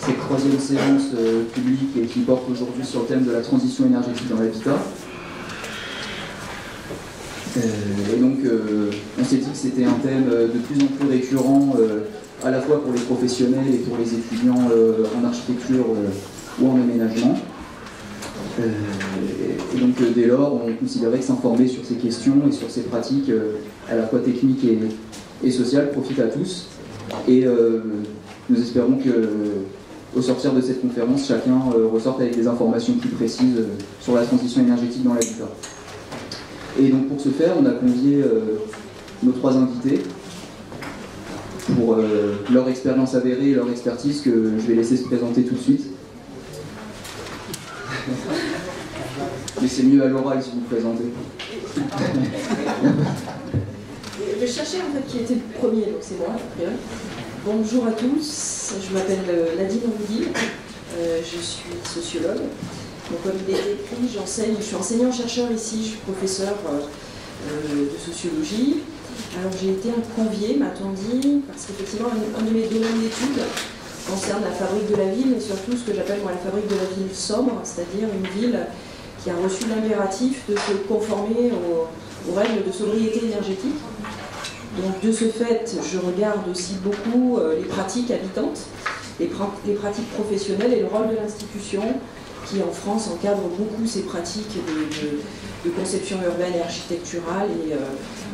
cette troisième séance publique et qui porte aujourd'hui sur le thème de la transition énergétique dans l'habitat. Et donc, on s'est dit que c'était un thème de plus en plus récurrent, à la fois pour les professionnels et pour les étudiants en architecture ou en aménagement. Et donc, dès lors, on considérait que s'informer sur ces questions et sur ces pratiques, à la fois techniques et sociales, profite à tous. Et nous espérons qu'au sortir de cette conférence, chacun ressorte avec des informations plus précises sur la transition énergétique dans l'habitat. Et donc pour ce faire, on a convié nos trois invités pour leur expérience avérée et leur expertise que je vais laisser se présenter tout de suite. Mais c'est mieux à l'oral si vous vous présentez. Je cherchais en fait qui était le premier, donc c'est moi, a priori. Bonjour à tous, je m'appelle Nadine Roudy, je suis sociologue. Donc, comme il est écrit, j'enseigne, je suis enseignant-chercheur ici, je suis professeur de sociologie. Alors j'ai été conviée, m'a-t-on dit, parce qu'effectivement un de mes domaines d'études concerne la fabrique de la ville, mais surtout ce que j'appelle moi la fabrique de la ville sobre, c'est-à-dire une ville qui a reçu l'impératif de se conformer aux règles de sobriété énergétique. Donc de ce fait, je regarde aussi beaucoup les pratiques habitantes, les pratiques professionnelles et le rôle de l'institution qui en France encadre beaucoup ces pratiques de conception urbaine et architecturale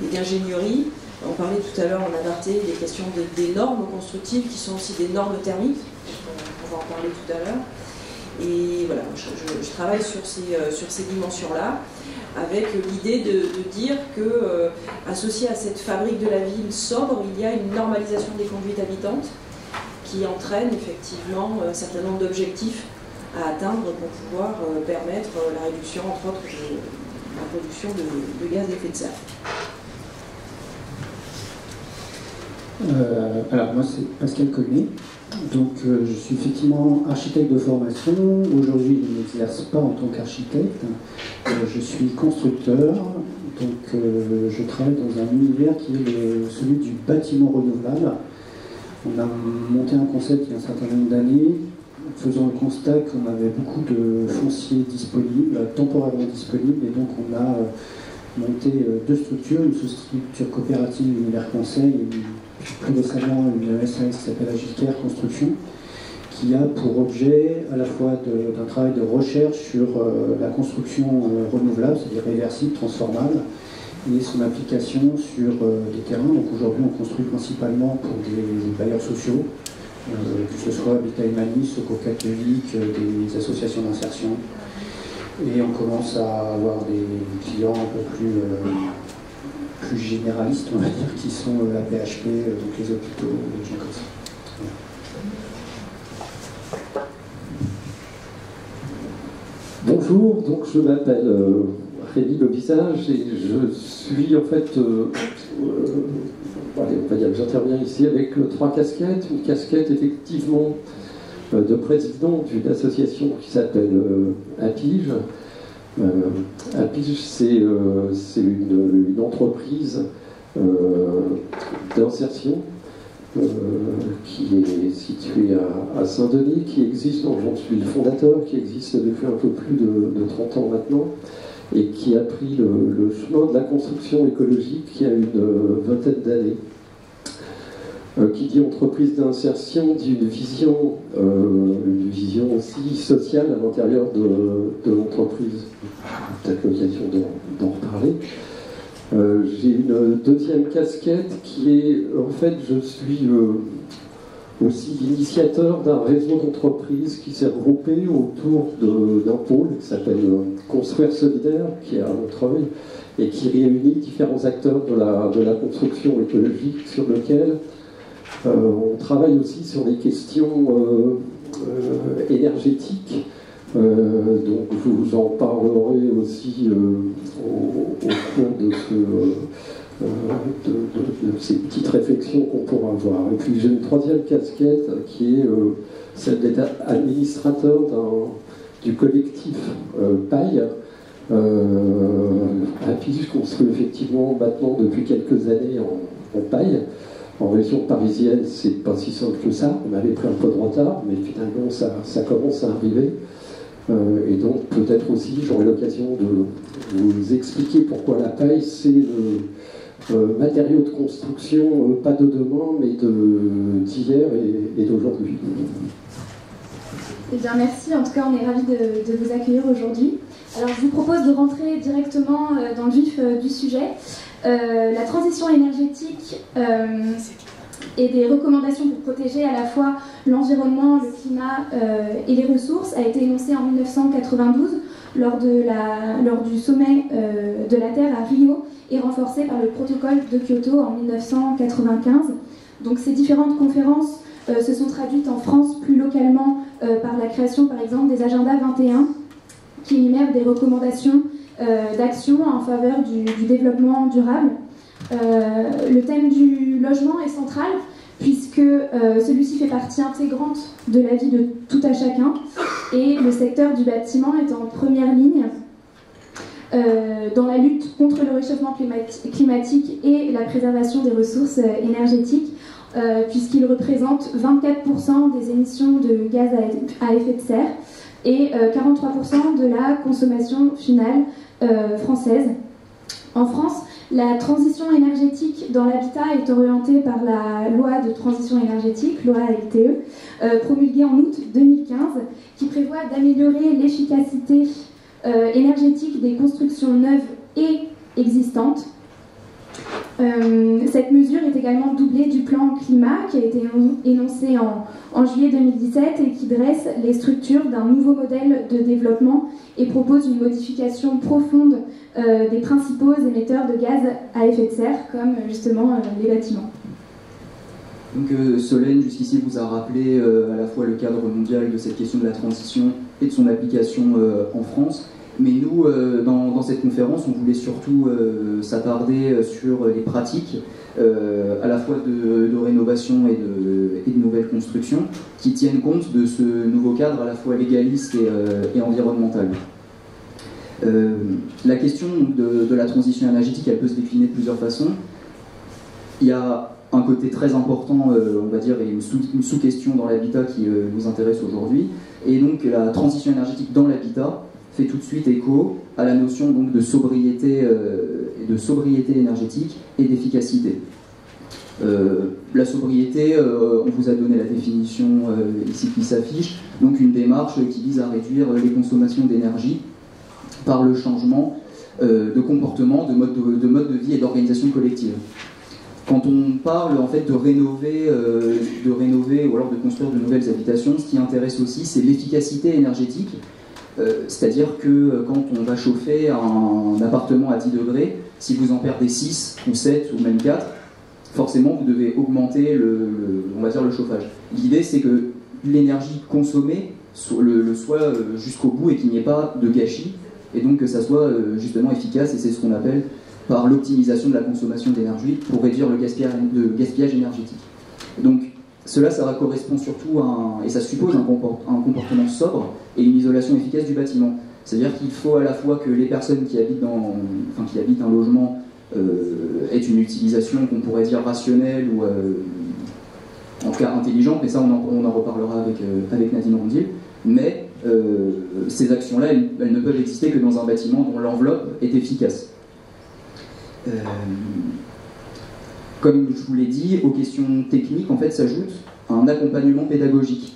et d'ingénierie. On parlait tout à l'heure en aparté des questions des normes constructives qui sont aussi des normes thermiques, on va en parler tout à l'heure. Et voilà, je travaille sur ces dimensions-là, avec l'idée de dire que, associé à cette fabrique de la ville sobre, il y a une normalisation des conduites habitantes qui entraîne effectivement un certain nombre d'objectifs à atteindre pour pouvoir permettre la réduction, entre autres, de la production de gaz à effet de serre. Alors moi c'est Pascal Colmet, donc je suis effectivement architecte de formation. Aujourd'hui je n'exerce pas en tant qu'architecte, je suis constructeur, donc je travaille dans un univers qui est celui du bâtiment renouvelable. On a monté un concept il y a un certain nombre d'années, faisant le constat qu'on avait beaucoup de fonciers disponibles, temporairement disponibles, et donc on a monté deux structures, une structure coopérative Univers Conseil et plus récemment une SAS qui s'appelle Agilcare Construction, qui a pour objet à la fois d'un travail de recherche sur la construction renouvelable, c'est-à-dire réversible, transformable, et son application sur des terrains. Donc aujourd'hui on construit principalement pour des bailleurs sociaux, que ce soit Habitat Humanis, Secours catholique, des associations d'insertion. Et on commence à avoir des clients un peu plus généralistes, on va dire, qui sont la PHP, donc les hôpitaux, les gens comme ça. Voilà. Bonjour, donc je m'appelle Rémi Levisage et je suis en fait, allez, on va dire que j'interviens ici avec trois casquettes. Une casquette effectivement de président d'une association qui s'appelle APIGE. APIGE, c'est une entreprise d'insertion qui est située à Saint-Denis, qui existe, dont j'en suis le fondateur, qui existe depuis un peu plus de 30 ans maintenant, et qui a pris le chemin de la construction écologique il y a une vingtaine d'années. Qui dit entreprise d'insertion dit une vision aussi sociale à l'intérieur de l'entreprise. Peut-être l'occasion d'en reparler. J'ai une deuxième casquette qui est, en fait, je suis aussi l'initiateur d'un réseau d'entreprises qui s'est regroupé autour d'un pôle qui s'appelle Construire Solidaire, qui est à Montreuil, et qui réunit différents acteurs de la construction écologique sur lequel on travaille aussi sur les questions énergétiques. Donc je vous en parlerai aussi au cours de ces petites réflexions qu'on pourra avoir. Et puis j'ai une troisième casquette qui est celle d'être administrateur du collectif Paille. APIGE construit effectivement maintenant depuis quelques années en paille. En région parisienne, c'est pas si simple que ça. On avait pris un peu de retard, mais finalement, ça commence à arriver. Et donc, peut-être aussi, j'aurai l'occasion de vous expliquer pourquoi la paille, c'est le matériau de construction, pas de demain, mais d'hier et d'aujourd'hui. Eh bien, merci. En tout cas, on est ravis de vous accueillir aujourd'hui. Alors, je vous propose de rentrer directement dans le vif du sujet. La transition énergétique et des recommandations pour protéger à la fois l'environnement, le climat et les ressources a été énoncée en 1992 lors du sommet de la Terre à Rio et renforcée par le protocole de Kyoto en 1995. Donc ces différentes conférences se sont traduites en France plus localement par la création par exemple des agendas 21 qui énumèrent des recommandations d'action en faveur du développement durable. Le thème du logement est central puisque celui-ci fait partie intégrante de la vie de tout à chacun et le secteur du bâtiment est en première ligne dans la lutte contre le réchauffement climatique et la préservation des ressources énergétiques puisqu'il représente 24% des émissions de gaz à effet de serre et 43% de la consommation finale française. En France, la transition énergétique dans l'habitat est orientée par la loi de transition énergétique, loi LTE, promulguée en août 2015, qui prévoit d'améliorer l'efficacité énergétique des constructions neuves et existantes. Cette mesure est également doublée du plan climat qui a été énoncé en juillet 2017 et qui dresse les structures d'un nouveau modèle de développement et propose une modification profonde des principaux émetteurs de gaz à effet de serre, comme justement les bâtiments. Donc Solène, jusqu'ici, vous a rappelé à la fois le cadre mondial de cette question de la transition et de son application en France. Mais nous, dans cette conférence, on voulait surtout s'attarder sur les pratiques, à la fois de rénovation et de nouvelles constructions, qui tiennent compte de ce nouveau cadre à la fois légaliste et environnemental. La question de la transition énergétique, elle peut se décliner de plusieurs façons. Il y a un côté très important, on va dire, et une sous-question dans l'habitat qui nous intéresse aujourd'hui. Et donc la transition énergétique dans l'habitat fait tout de suite écho à la notion donc, de sobriété énergétique et d'efficacité. La sobriété, on vous a donné la définition ici qui s'affiche, donc une démarche qui vise à réduire les consommations d'énergie par le changement de comportement, de mode de vie et d'organisation collective. Quand on parle en fait de rénover ou alors de construire de nouvelles habitations, ce qui intéresse aussi c'est l'efficacité énergétique. C'est-à-dire que quand on va chauffer un appartement à 10 degrés, si vous en perdez 6 ou 7 ou même 4, forcément vous devez augmenter on va dire le chauffage. L'idée c'est que l'énergie consommée le soit jusqu'au bout et qu'il n'y ait pas de gâchis et donc que ça soit justement efficace et c'est ce qu'on appelle par l'optimisation de la consommation d'énergie pour réduire le gaspillage énergétique. Donc cela, ça correspond surtout et ça suppose un comportement sobre et une isolation efficace du bâtiment. C'est-à-dire qu'il faut à la fois que les personnes qui habitent un logement aient une utilisation qu'on pourrait dire rationnelle ou en tout cas intelligente, mais ça on en reparlera avec Nadine Rondill. Mais ces actions-là, elles ne peuvent exister que dans un bâtiment dont l'enveloppe est efficace. Comme je vous l'ai dit, aux questions techniques, en fait, s'ajoute un accompagnement pédagogique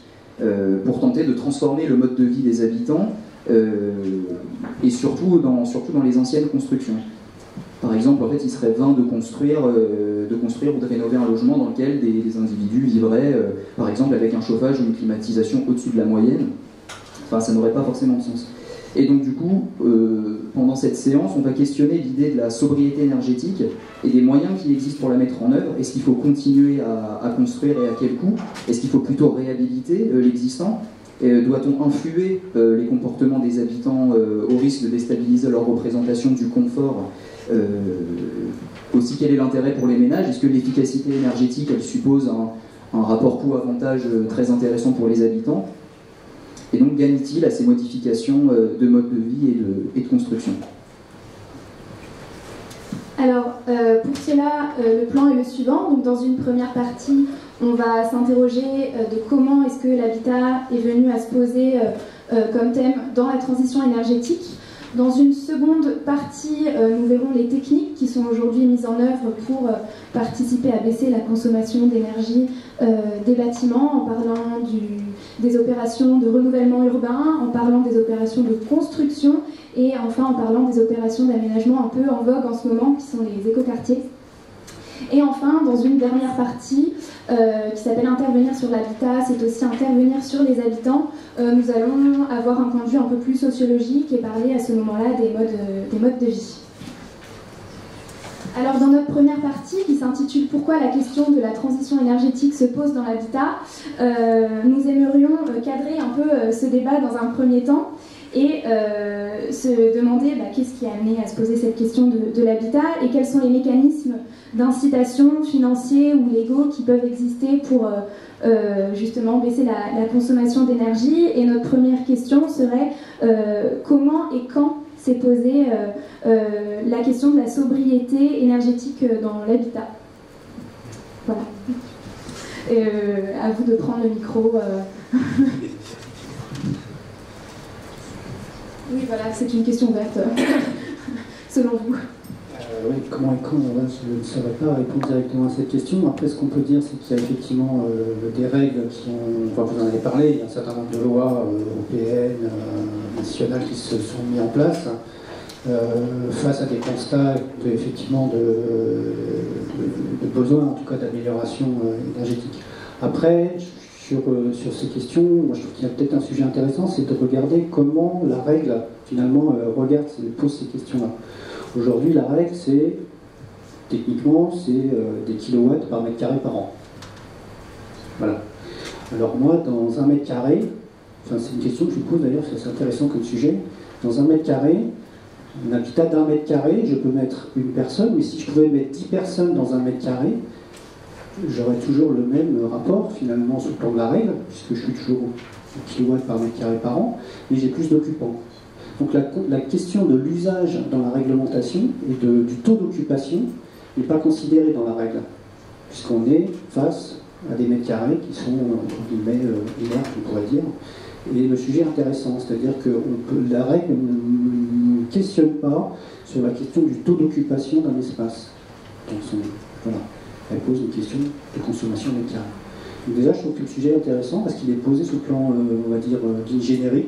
pour tenter de transformer le mode de vie des habitants et surtout dans les anciennes constructions. Par exemple, en fait, il serait vain de construire ou de rénover un logement dans lequel des individus vivraient, par exemple, avec un chauffage ou une climatisation au-dessus de la moyenne. Enfin, ça n'aurait pas forcément de sens. Et donc du coup, pendant cette séance, on va questionner l'idée de la sobriété énergétique et des moyens qui existent pour la mettre en œuvre. Est-ce qu'il faut continuer à construire et à quel coût? Est-ce qu'il faut plutôt réhabiliter l'existant? Doit-on influer les comportements des habitants au risque de déstabiliser leur représentation du confort? Aussi, quel est l'intérêt pour les ménages? Est-ce que l'efficacité énergétique, elle suppose un rapport coût-avantage très intéressant pour les habitants? Et donc gagne-t-il à ces modifications de mode de vie et de construction? Alors, pour cela, le plan est le suivant. Donc, dans une première partie, on va s'interroger de comment est-ce que l'habitat est venu à se poser comme thème dans la transition énergétique. Dans une seconde partie, nous verrons les techniques qui sont aujourd'hui mises en œuvre pour participer à baisser la consommation d'énergie des bâtiments, en parlant des opérations de renouvellement urbain, en parlant des opérations de construction et enfin en parlant des opérations d'aménagement un peu en vogue en ce moment, qui sont les écoquartiers. Et enfin, dans une dernière partie qui s'appelle intervenir sur l'habitat, c'est aussi intervenir sur les habitants. Nous allons avoir un point de vue un peu plus sociologique et parler à ce moment-là des modes de vie. Alors dans notre première partie qui s'intitule « Pourquoi la question de la transition énergétique se pose dans l'habitat », nous aimerions cadrer un peu ce débat dans un premier temps et se demander qu'est-ce qui a amené à se poser cette question de l'habitat et quels sont les mécanismes d'incitation financiers ou légaux qui peuvent exister pour justement baisser la consommation d'énergie. Et notre première question serait comment et quand s'est posée la question de la sobriété énergétique dans l'habitat. Voilà. À vous de prendre le micro. Oui, voilà, c'est une question ouverte, selon vous. Oui, comment et quand, je ne saurais pas répondre directement à cette question. Après, ce qu'on peut dire, c'est qu'il y a effectivement des règles qui ont, enfin, vous en avez parlé, il y a un certain nombre de lois européennes, nationales qui se sont mises en place face à des constats effectivement de besoin, en tout cas d'amélioration énergétique. Après, sur ces questions, moi je trouve qu'il y a peut-être un sujet intéressant, c'est de regarder comment la règle, finalement, pose ces questions-là. Aujourd'hui, la règle, techniquement, c'est des kilowatts par mètre carré par an. Voilà. Alors moi, dans un mètre carré, c'est une question que je pose d'ailleurs, c'est intéressant comme sujet, dans un mètre carré, un habitat d'un mètre carré, je peux mettre une personne, mais si je pouvais mettre 10 personnes dans un mètre carré, j'aurais toujours le même rapport finalement sur le plan de la règle, puisque je suis toujours au kilowatt par mètre carré par an, mais j'ai plus d'occupants. Donc la question de l'usage dans la réglementation et du taux d'occupation n'est pas considérée dans la règle, puisqu'on est face à des mètres carrés qui sont inertes, on pourrait dire. Et le sujet est intéressant, c'est-à-dire que la règle ne questionne pas sur la question du taux d'occupation d'un espace. Voilà. Elle pose une question de consommation mètre carré. Donc déjà, je trouve que le sujet est intéressant parce qu'il est posé sous le plan, on va dire, d'ingénierie,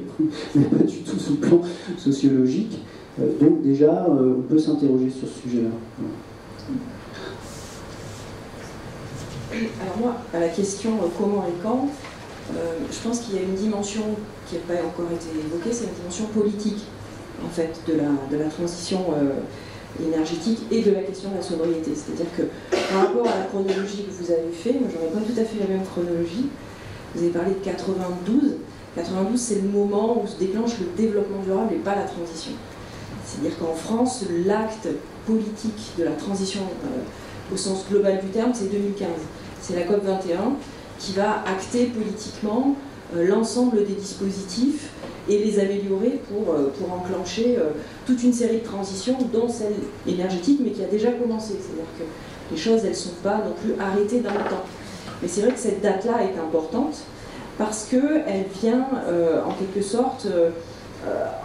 mais pas du tout sous le plan sociologique. Donc déjà, on peut s'interroger sur ce sujet-là. Alors moi, à la question comment et quand, je pense qu'il y a une dimension qui n'a pas encore été évoquée, c'est la dimension politique, en fait, de la transition énergétique et de la question de la sobriété. C'est-à-dire que par rapport à la chronologie que vous avez fait, moi j'aurais pas tout à fait la même chronologie. Vous avez parlé de 92. 92, c'est le moment où se déclenche le développement durable et pas la transition. C'est-à-dire qu'en France, l'acte politique de la transition au sens global du terme, c'est 2015. C'est la COP21 qui va acter politiquement l'ensemble des dispositifs et les améliorer pour enclencher toute une série de transitions, dont celle énergétique, mais qui a déjà commencé. C'est-à-dire que les choses, elles ne sont pas non plus arrêtées dans le temps. Mais c'est vrai que cette date-là est importante parce qu'elle vient, en quelque sorte,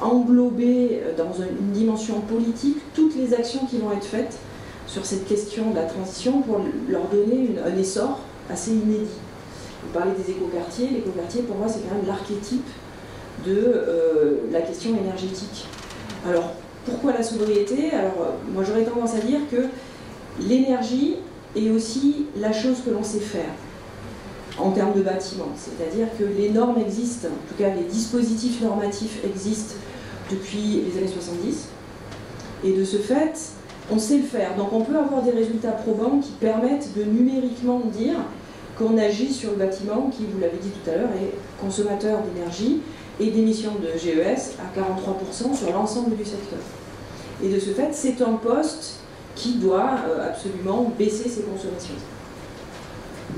englober dans une dimension politique toutes les actions qui vont être faites sur cette question de la transition pour leur donner un essor assez inédit. Vous parlez des écoquartiers. L'écoquartier, pour moi, c'est quand même l'archétype de la question énergétique. Alors, pourquoi la sobriété? Alors, moi, j'aurais tendance à dire que l'énergie est aussi la chose que l'on sait faire en termes de bâtiment. C'est-à-dire que les normes existent, en tout cas les dispositifs normatifs existent depuis les années 70, et de ce fait, on sait le faire. Donc on peut avoir des résultats probants qui permettent de numériquement dire qu'on agit sur le bâtiment qui, vous l'avez dit tout à l'heure, est consommateur d'énergie et d'émissions de GES à 43% sur l'ensemble du secteur. Et de ce fait, c'est un poste qui doit absolument baisser ses consommations.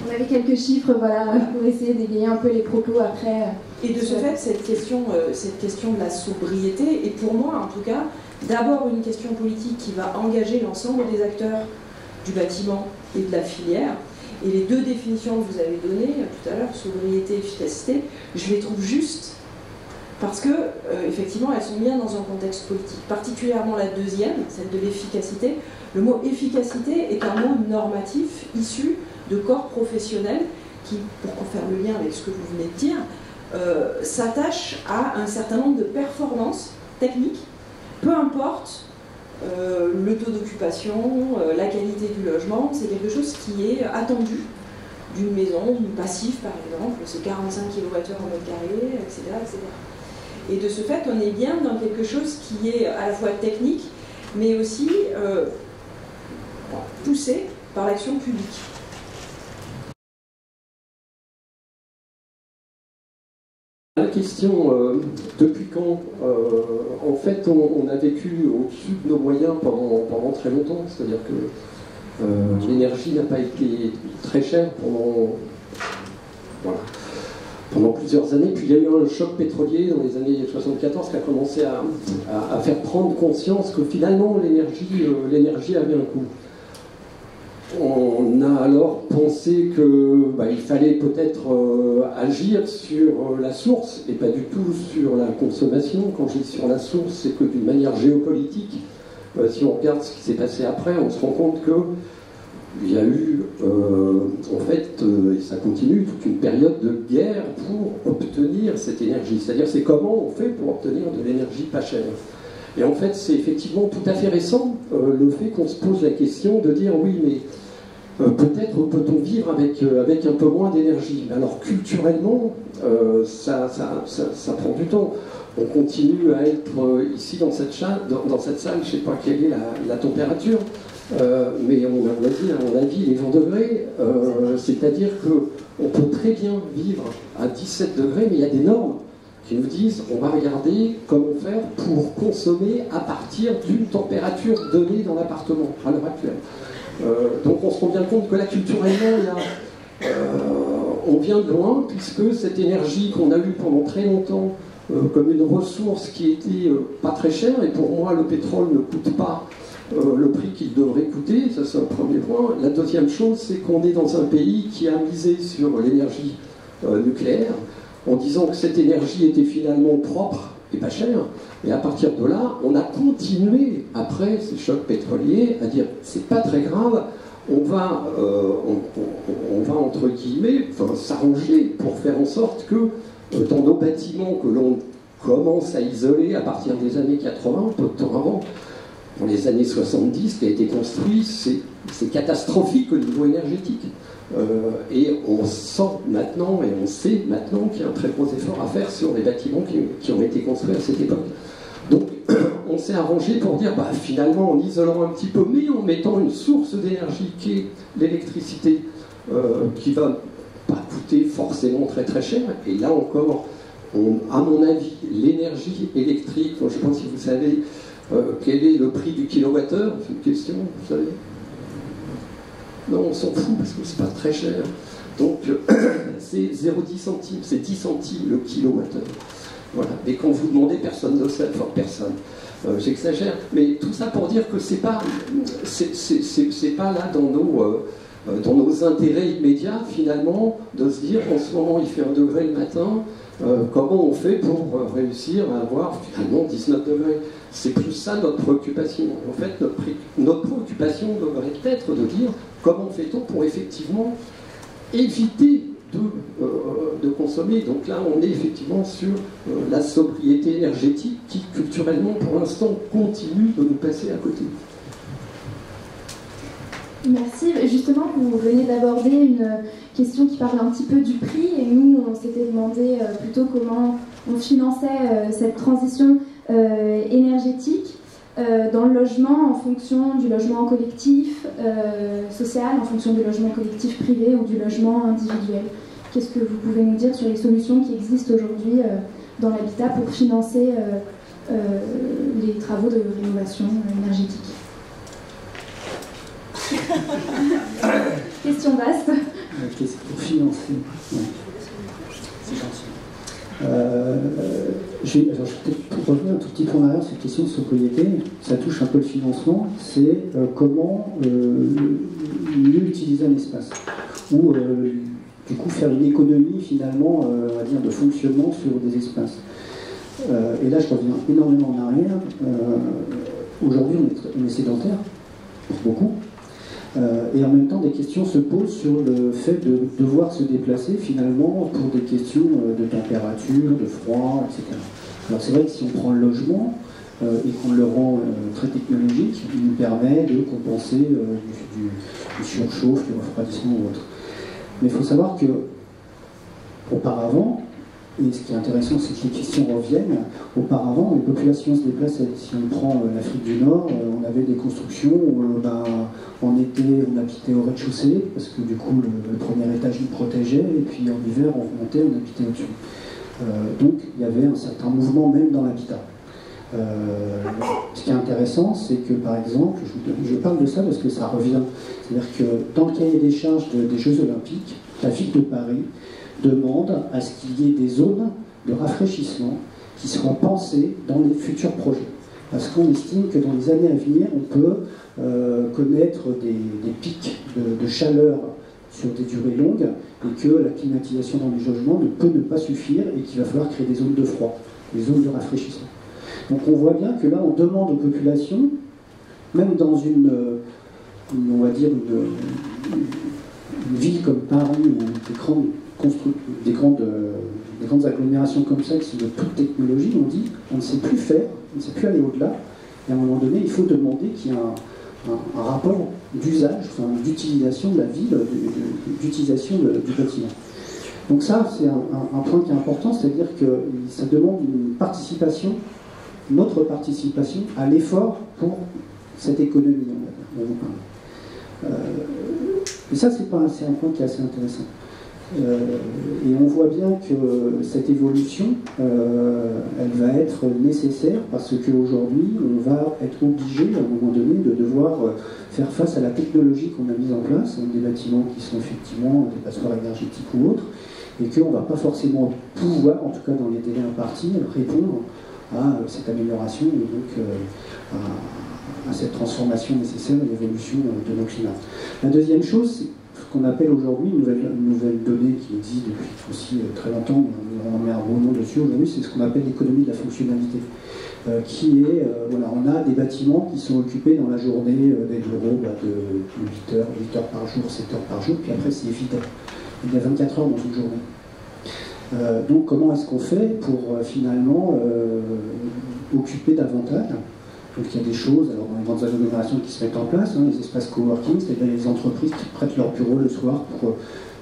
On avait quelques chiffres, voilà, pour essayer d'égayer un peu les propos après. Et de ce fait, cette question de la sobriété est pour moi, en tout cas, d'abord une question politique qui va engager l'ensemble des acteurs du bâtiment et de la filière. Et les deux définitions que vous avez données tout à l'heure, sobriété et efficacité, je les trouve justes parce que, effectivement, elles sont bien dans un contexte politique. Particulièrement la deuxième, celle de l'efficacité. Le mot efficacité est un mot normatif issu de corps professionnels qui, pour faire le lien avec ce que vous venez de dire, s'attache à un certain nombre de performances techniques, peu importe le taux d'occupation, la qualité du logement, c'est quelque chose qui est attendu d'une maison, d'une passive par exemple, c'est 45 kWh au mètre carré, etc., etc. Et de ce fait, on est bien dans quelque chose qui est à la fois technique, mais aussi poussé par l'action publique. La question, depuis quand en fait, on a vécu au-dessus de nos moyens pendant très longtemps, c'est-à-dire que l'énergie n'a pas été très chère pendant plusieurs années, puis il y a eu un choc pétrolier dans les années 74 qui a commencé à faire prendre conscience que finalement l'énergie avait un coût. On a alors pensé qu'il fallait peut-être agir sur la source et pas du tout sur la consommation. Quand je dis sur la source, c'est que d'une manière géopolitique, si on regarde ce qui s'est passé après, on se rend compte qu'il y a eu, en fait, et ça continue, toute une période de guerre pour obtenir cette énergie. C'est-à-dire, c'est comment on fait pour obtenir de l'énergie pas chère. Et en fait, c'est effectivement tout à fait récent le fait qu'on se pose la question de dire oui, mais peut-être peut-on vivre avec un peu moins d'énergie. Mais alors culturellement, ça prend du temps. On continue à être ici dans cette salle, je ne sais pas quelle est la température, mais on a dit, à mon avis, les 20 degrés, c'est-à-dire qu'on peut très bien vivre à 17 degrés, mais il y a des normes qui nous disent on va regarder comment faire pour consommer à partir d'une température donnée dans l'appartement à l'heure actuelle. Donc on se rend bien compte que là culturellement on vient de loin, puisque cette énergie qu'on a eue pendant très longtemps comme une ressource qui était pas très chère, et pour moi le pétrole ne coûte pas le prix qu'il devrait coûter, ça c'est un premier point. La deuxième chose, c'est qu'on est dans un pays qui a misé sur l'énergie nucléaire, en disant que cette énergie était finalement propre et pas chère. Et à partir de là, on a continué, après ces chocs pétroliers, à dire c'est pas très grave, on va entre guillemets, s'arranger pour faire en sorte que dans nos bâtiments que l'on commence à isoler à partir des années 80, peu de temps avant, dans les années 70, qui a été construit, c'est catastrophique au niveau énergétique. Et on sent maintenant, et on sait maintenant qu'il y a un très gros effort à faire sur les bâtiments qui ont été construits à cette époque. Donc on s'est arrangé pour dire, finalement, en isolant un petit peu, mais en mettant une source d'énergie qui est l'électricité, qui va pas coûter forcément très très cher. Et là encore, à mon avis, l'énergie électrique, je ne sais pas si vous savez quel est le prix du kilowattheure, c'est une question, vous savez. Non, on s'en fout parce que c'est pas très cher. Donc c'est 0,10 centimes, c'est 10 centimes le kilowattheure. Voilà. Et quand vous demandez, personne ne sait, personne. J'exagère, mais tout ça pour dire que c'est pas là dans nos intérêts immédiats finalement de se dire en ce moment il fait 1 degré le matin, comment on fait pour réussir à avoir finalement 19 degrés. C'est plus ça notre préoccupation. En fait, notre préoccupation devrait être de dire comment fait-on pour effectivement éviter de consommer. Donc là, on est effectivement sur la sobriété énergétique qui, culturellement, pour l'instant, continue de nous passer à côté. Merci. Justement, vous venez d'aborder une question qui parle un petit peu du prix, et nous, on s'était demandé plutôt comment on finançait cette transition énergétique dans le logement, en fonction du logement collectif social, en fonction du logement collectif privé ou du logement individuel. Qu'est-ce que vous pouvez nous dire sur les solutions qui existent aujourd'hui dans l'habitat pour financer les travaux de rénovation énergétique? Question vaste. Pour financer. Ouais. C'est gentil. Je vais peut-être revenir un tout petit peu en arrière sur cette question de sobriété. Ça touche un peu le financement. C'est comment mieux utiliser un espace. Ou du coup faire une économie finalement, on va dire, de fonctionnement sur des espaces. Et là, je reviens énormément en arrière. Aujourd'hui, on est sédentaire, pour beaucoup. Et en même temps, des questions se posent sur le fait de devoir se déplacer finalement pour des questions de température, de froid, etc. Alors c'est vrai que si on prend le logement et qu'on le rend très technologique, il nous permet de compenser du surchauffe, du refroidissement ou autre. Mais il faut savoir que auparavant, et ce qui est intéressant, c'est que les questions reviennent. Auparavant, les populations se déplaçaient. Si on prend l'Afrique du Nord, on avait des constructions où en été, on habitait au rez-de-chaussée, parce que du coup, le premier étage nous protégeait, et puis en hiver, on remontait, on habitait au-dessus. Donc, il y avait un certain mouvement même dans l'habitat. Ce qui est intéressant, c'est que, par exemple, je parle de ça parce que ça revient. C'est-à-dire que dans le cahier des charges des Jeux Olympiques, la ville de Paris demande à ce qu'il y ait des zones de rafraîchissement qui soient pensées dans les futurs projets. Parce qu'on estime que dans les années à venir, on peut connaître des pics de chaleur sur des durées longues et que la climatisation dans les logements ne peut ne pas suffire et qu'il va falloir créer des zones de froid, des zones de rafraîchissement. Donc on voit bien que là, on demande aux populations, même dans on va dire une ville comme Paris, ou des grandes agglomérations comme ça qui sont de toute technologie, on dit on ne sait plus faire, on ne sait plus aller au-delà, et à un moment donné, il faut demander qu'il y ait un rapport d'usage, enfin, d'utilisation de la ville, d'utilisation du bâtiment. Donc ça, c'est un point qui est important, c'est-à-dire que ça demande une participation, notre participation à l'effort pour cette économie. Et ça, c'est un point qui est assez intéressant. Et on voit bien que cette évolution, elle va être nécessaire parce qu'aujourd'hui, on va être obligé, à un moment donné, de devoir faire face à la technologie qu'on a mise en place, des bâtiments qui sont effectivement des passoires énergétiques ou autres, et qu'on ne va pas forcément pouvoir, en tout cas dans les délais impartis, répondre à cette amélioration et donc à cette transformation nécessaire et l'évolution de nos climats. La deuxième chose, c'est ce qu'on appelle aujourd'hui une nouvelle donnée qui existe depuis aussi très longtemps, mais on met un gros nom dessus aujourd'hui, c'est ce qu'on appelle l'économie de la fonctionnalité, qui est, voilà, on a des bâtiments qui sont occupés dans la journée, des bureaux de 8 heures par jour, 7 heures par jour, puis après c'est évident. Il y a 24 heures dans une journée. Donc comment est-ce qu'on fait pour finalement occuper davantage? Donc il y a des choses, alors dans les grandes agglomérations qui se mettent en place, les espaces coworking, c'est-à-dire les entreprises qui prêtent leur bureau le soir pour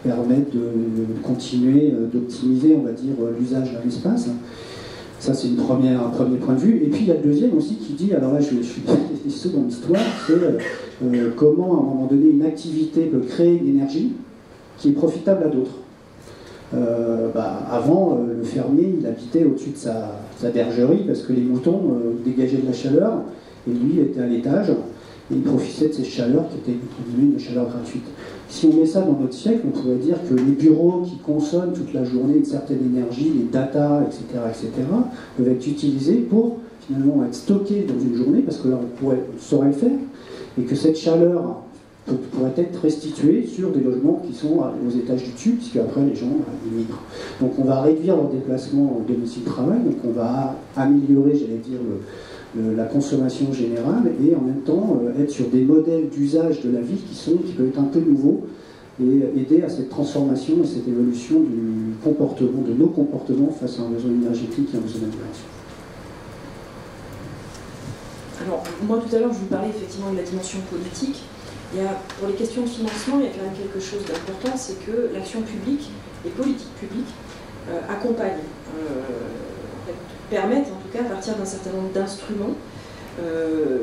permettre de continuer d'optimiser, on va dire, l'usage d'un espace. Ça c'est un premier point de vue. Et puis il y a le deuxième aussi qui dit, alors là je suis déçu dans l'histoire, c'est comment à un moment donné une activité peut créer une énergie qui est profitable à d'autres. Avant, le fermier, il habitait au-dessus de sa bergerie parce que les moutons dégageaient de la chaleur et lui était à l'étage et il profitait de ces chaleurs qui étaient une chaleur gratuite. Si on met ça dans notre siècle, on pourrait dire que les bureaux qui consomment toute la journée une certaine énergie, les data, etc., peuvent être utilisés pour finalement être stockés dans une journée parce que là on saurait le faire et que cette chaleur pourrait être restituée sur des logements qui sont aux étages du dessus, puisque après les gens migrent. Donc on va réduire leur déplacement au domicile-travail, donc on va améliorer, j'allais dire, la consommation générale, et en même temps être sur des modèles d'usage de la ville qui peuvent être un peu nouveaux, et aider à cette transformation et cette évolution du comportement, de nos comportements face à un besoin énergétique et un besoin d'habitation. Alors, moi tout à l'heure je vous parlais effectivement de la dimension politique. Pour les questions de financement, il y a quand même quelque chose d'important, c'est que l'action publique, les politiques publiques, accompagnent, permettent en tout cas à partir d'un certain nombre d'instruments,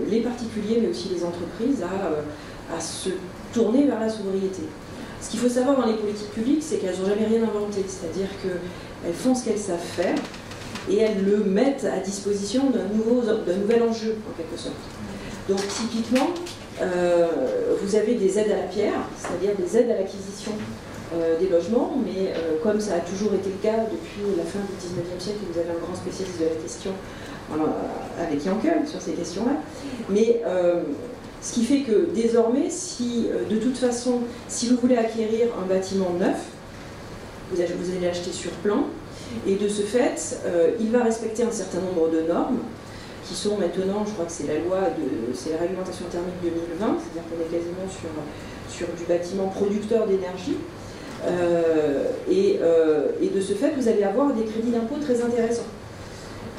les particuliers mais aussi les entreprises à se tourner vers la sobriété. Ce qu'il faut savoir dans les politiques publiques, c'est qu'elles n'ont jamais rien inventé, c'est-à-dire qu'elles font ce qu'elles savent faire et elles le mettent à disposition d'un nouvel enjeu en quelque sorte. Donc typiquement, vous avez des aides à la pierre, c'est-à-dire des aides à l'acquisition des logements, mais comme ça a toujours été le cas depuis la fin du 19e siècle, vous avez un grand spécialiste de la question avec Yankel sur ces questions-là. Mais ce qui fait que désormais, si de toute façon, si vous voulez acquérir un bâtiment neuf, vous allez l'acheter sur plan, et de ce fait, il va respecter un certain nombre de normes qui sont maintenant, je crois que c'est la réglementation thermique 2020, c'est-à-dire qu'on est quasiment sur du bâtiment producteur d'énergie. Et de ce fait, vous allez avoir des crédits d'impôt très intéressants.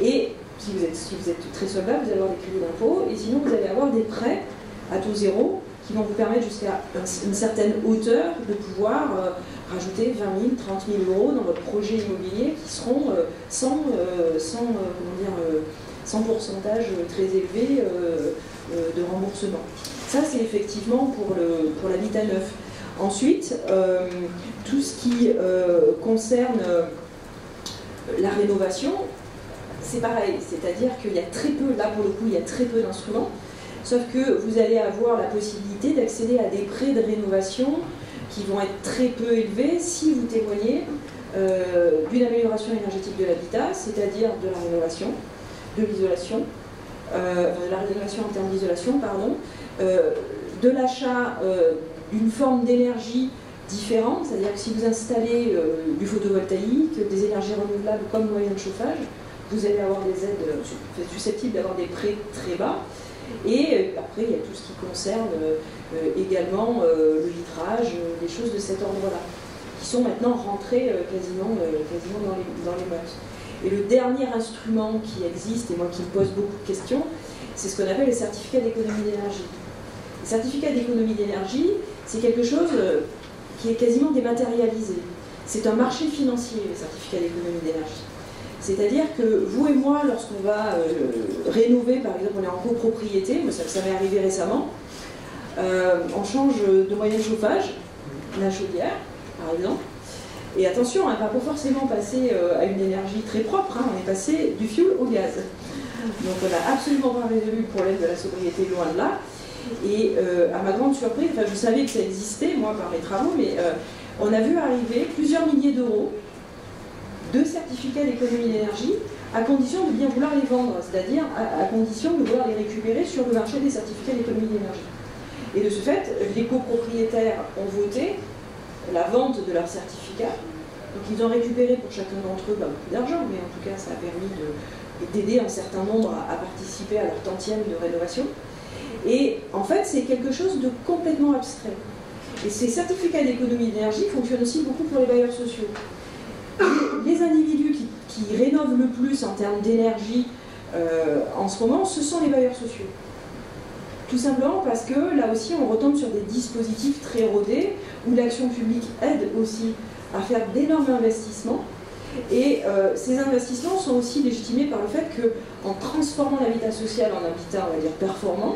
Et si vous êtes très solvable, vous allez avoir des crédits d'impôt, et sinon vous allez avoir des prêts à taux zéro qui vont vous permettre jusqu'à une certaine hauteur de pouvoir rajouter 20 000, 30 000 euros dans votre projet immobilier qui seront sans pourcentage très élevé de remboursement. Ça, c'est effectivement pour l'habitat neuf. Ensuite, tout ce qui concerne la rénovation, c'est pareil, c'est-à-dire qu'il y a très peu, là pour le coup, il y a très peu d'instruments, sauf que vous allez avoir la possibilité d'accéder à des prêts de rénovation qui vont être très peu élevés si vous témoignez d'une amélioration énergétique de l'habitat, c'est-à-dire de la rénovation, de l'isolation, la rénovation en termes d'isolation, pardon, de l'achat d'une forme d'énergie différente, c'est-à-dire que si vous installez du photovoltaïque, des énergies renouvelables comme moyen de chauffage, vous allez avoir des aides susceptibles d'avoir des prêts très bas. Et après, il y a tout ce qui concerne également le vitrage, des choses de cet ordre-là, qui sont maintenant rentrées quasiment dans les mœurs. Et le dernier instrument qui existe, et moi qui me pose beaucoup de questions, c'est ce qu'on appelle les certificats d'économie d'énergie. Les certificats d'économie d'énergie, c'est quelque chose qui est quasiment dématérialisé. C'est un marché financier, les certificats d'économie d'énergie. C'est-à-dire que vous et moi, lorsqu'on va rénover, par exemple, on est en copropriété, moi ça m'est arrivé récemment, on change de moyen de chauffage, la chaudière, par exemple, et attention, on ne va pas forcément passer à une énergie très propre, hein, on est passé du fioul au gaz. Donc on n'a absolument pas résolu le problème de la sobriété, loin de là. Et à ma grande surprise, enfin je savais que ça existait, moi, par mes travaux, mais on a vu arriver plusieurs milliers d'euros de certificats d'économie d'énergie, à condition de bien vouloir les vendre, c'est-à-dire à condition de vouloir les récupérer sur le marché des certificats d'économie d'énergie. Et de ce fait, les copropriétaires ont voté la vente de leurs certificats, donc ils ont récupéré pour chacun d'entre eux beaucoup d'argent, mais en tout cas ça a permis d'aider un certain nombre à participer à leur tantième de rénovation. Et en fait, c'est quelque chose de complètement abstrait. Et ces certificats d'économie d'énergie fonctionnent aussi beaucoup pour les bailleurs sociaux. Les individus qui rénovent le plus en termes d'énergie en ce moment, ce sont les bailleurs sociaux. Tout simplement parce que là aussi on retombe sur des dispositifs très rodés où l'action publique aide aussi à faire d'énormes investissements. Et ces investissements sont aussi légitimés par le fait qu'en transformant l'habitat social en habitat, on va dire, performant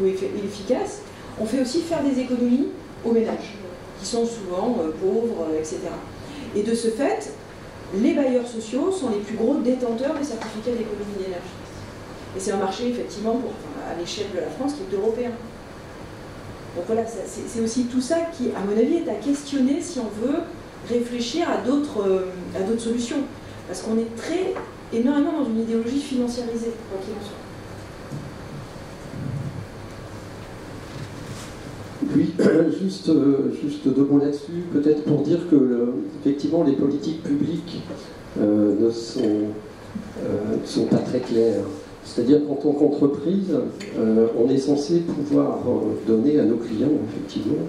ou efficace, on fait aussi faire des économies aux ménages, qui sont souvent pauvres, etc. Et de ce fait, les bailleurs sociaux sont les plus gros détenteurs des certificats d'économie d'énergie. Et c'est un marché, effectivement, à l'échelle de la France, qui est européen. Donc voilà, c'est aussi tout ça qui, à mon avis, est à questionner si on veut réfléchir à d'autres solutions. Parce qu'on est énormément dans une idéologie financiarisée, quoi qu'il en soit. Oui, juste deux mots là-dessus, peut-être pour dire que effectivement les politiques publiques ne sont pas très claires. C'est-à-dire qu'en tant qu'entreprise, on est censé pouvoir donner à nos clients, effectivement,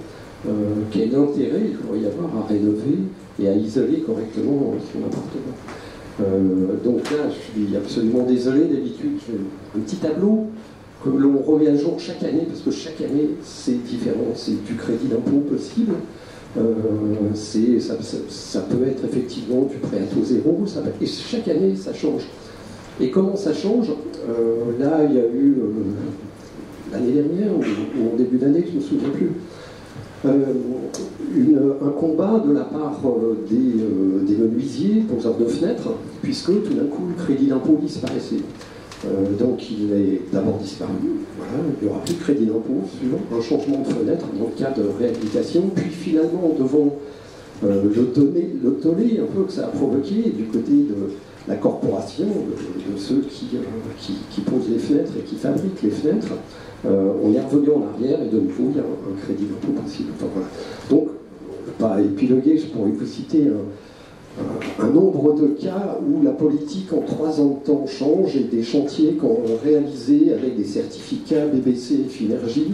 quel intérêt il pourrait y avoir à rénover et à isoler correctement son appartement. Donc là, je suis absolument désolé, d'habitude, j'ai un petit tableau que l'on remet à jour chaque année, parce que chaque année c'est différent, c'est du crédit d'impôt possible, ça peut être effectivement du prêt à taux zéro, et chaque année ça change. Et comment ça change? Là il y a eu l'année dernière, ou en début d'année, je ne me souviens plus, un combat de la part des menuisiers, poseurs de fenêtres, puisque tout d'un coup le crédit d'impôt disparaissait. Donc il est d'abord disparu, voilà, il n'y aura plus de crédit d'impôt suivant un changement de fenêtre dans le cas de réhabilitation, puis finalement devant le tollé un peu que ça a provoqué du côté de la corporation, de ceux qui posent les fenêtres et qui fabriquent les fenêtres. On est revenu en arrière et de nouveau il y a un crédit d'impôt possible. Enfin, voilà. Donc, pas épiloguer, je pourrais vous citer un nombre de cas où la politique en 3 ans de temps change et des chantiers qu'on réalisait avec des certificats BBC et Finergie,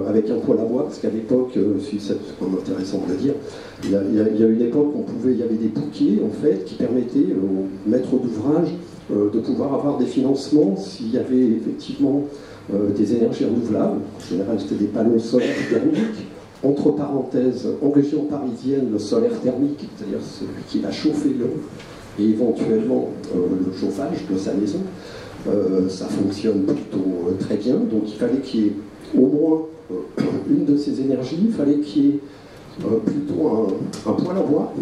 avec un poêle à bois, parce qu'à l'époque, c'est quand même intéressant de le dire, il y a une époque où il y avait des bouquets en fait qui permettaient aux maîtres d'ouvrage de pouvoir avoir des financements s'il y avait effectivement des énergies renouvelables. En général, c'était des panneaux solaires thermiques. Entre parenthèses, en région parisienne, le solaire thermique, c'est-à-dire celui qui va chauffer l'eau et éventuellement le chauffage de sa maison, ça fonctionne plutôt très bien. Donc il fallait qu'il y ait au moins une de ces énergies, il fallait qu'il y ait plutôt un poêle à bois,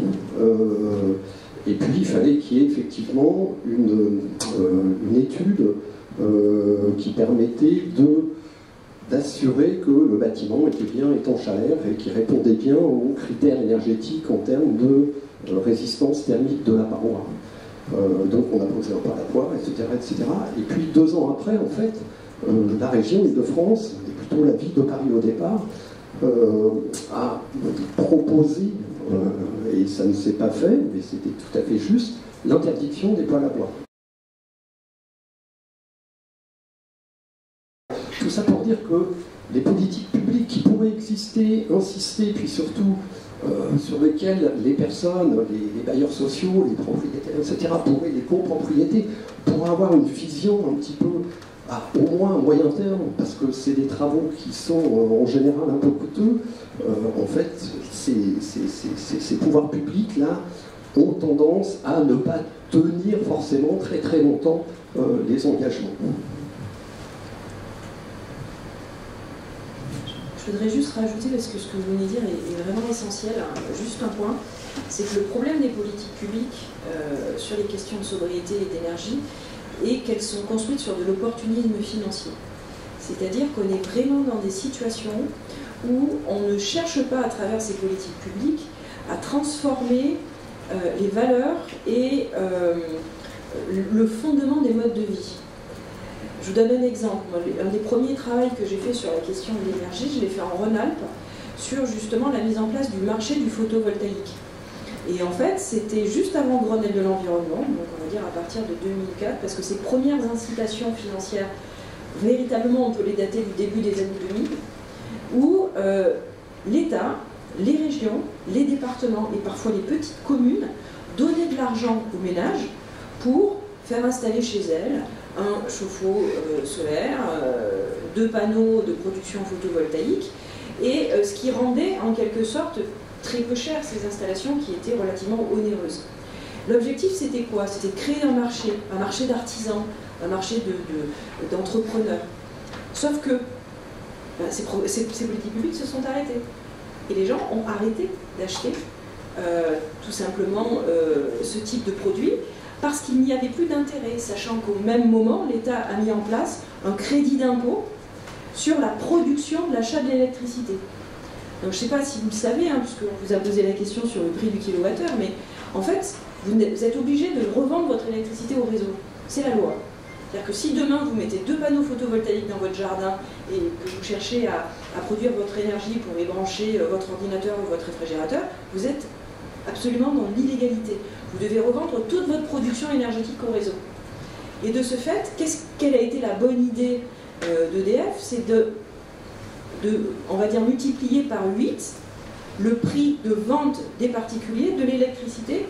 et puis il fallait qu'il y ait effectivement une étude qui permettait d'assurer que le bâtiment était bien étanche à l'air et qui répondait bien aux critères énergétiques en termes de résistance thermique de la paroi. Donc on a posé un poêle à bois, etc., etc. Et puis 2 ans après, en fait, la région Île-de-France, et plutôt la ville de Paris au départ, a proposé, et ça ne s'est pas fait, mais c'était tout à fait juste, l'interdiction des poêles à bois. Tout ça pour dire que les politiques publiques qui pourraient exister, insister, puis surtout sur lesquelles les personnes, les bailleurs sociaux, les propriétaires, etc., les copropriétés, pourraient avoir une vision un petit peu, au moins à moyen terme, parce que c'est des travaux qui sont en général un peu coûteux. En fait, ces pouvoirs publics-là ont tendance à ne pas tenir forcément très très longtemps les engagements. Je voudrais juste rajouter, parce que ce que vous venez de dire est vraiment essentiel, juste un point, c'est que le problème des politiques publiques sur les questions de sobriété et d'énergie est qu'elles sont construites sur de l'opportunisme financier. C'est-à-dire qu'on est vraiment dans des situations où on ne cherche pas à travers ces politiques publiques à transformer les valeurs et le fondement des modes de vie. Je vous donne un exemple. Un des premiers travaux que j'ai fait sur la question de l'énergie, je l'ai fait en Rhône-Alpes, sur justement la mise en place du marché du photovoltaïque. Et en fait, c'était juste avant le Grenelle de l'environnement, donc on va dire à partir de 2004, parce que ces premières incitations financières, véritablement on peut les dater du début des années 2000, où l'État, les régions, les départements et parfois les petites communes donnaient de l'argent aux ménages pour faire installer chez elles un chauffe-eau solaire, 2 panneaux de production photovoltaïque, et ce qui rendait en quelque sorte très peu cher ces installations qui étaient relativement onéreuses. L'objectif c'était quoi? C'était de créer un marché d'artisans, un marché d'entrepreneurs. Sauf que ces politiques publiques se sont arrêtées. Et les gens ont arrêté d'acheter tout simplement ce type de produit, parce qu'il n'y avait plus d'intérêt, sachant qu'au même moment, l'État a mis en place un crédit d'impôt sur la production de l'achat de l'électricité. Donc je ne sais pas si vous le savez, puisqu'on vous a posé la question sur le prix du kilowattheure, mais en fait, vous êtes obligé de revendre votre électricité au réseau. C'est la loi. C'est-à-dire que si demain vous mettez 2 panneaux photovoltaïques dans votre jardin et que vous cherchez à produire votre énergie pour y brancher votre ordinateur ou votre réfrigérateur, vous êtes absolument dans l'illégalité. Vous devez revendre toute votre production énergétique au réseau. Et de ce fait, quelle a été la bonne idée d'EDF? C'est on va dire, multiplier par 8 le prix de vente des particuliers de l'électricité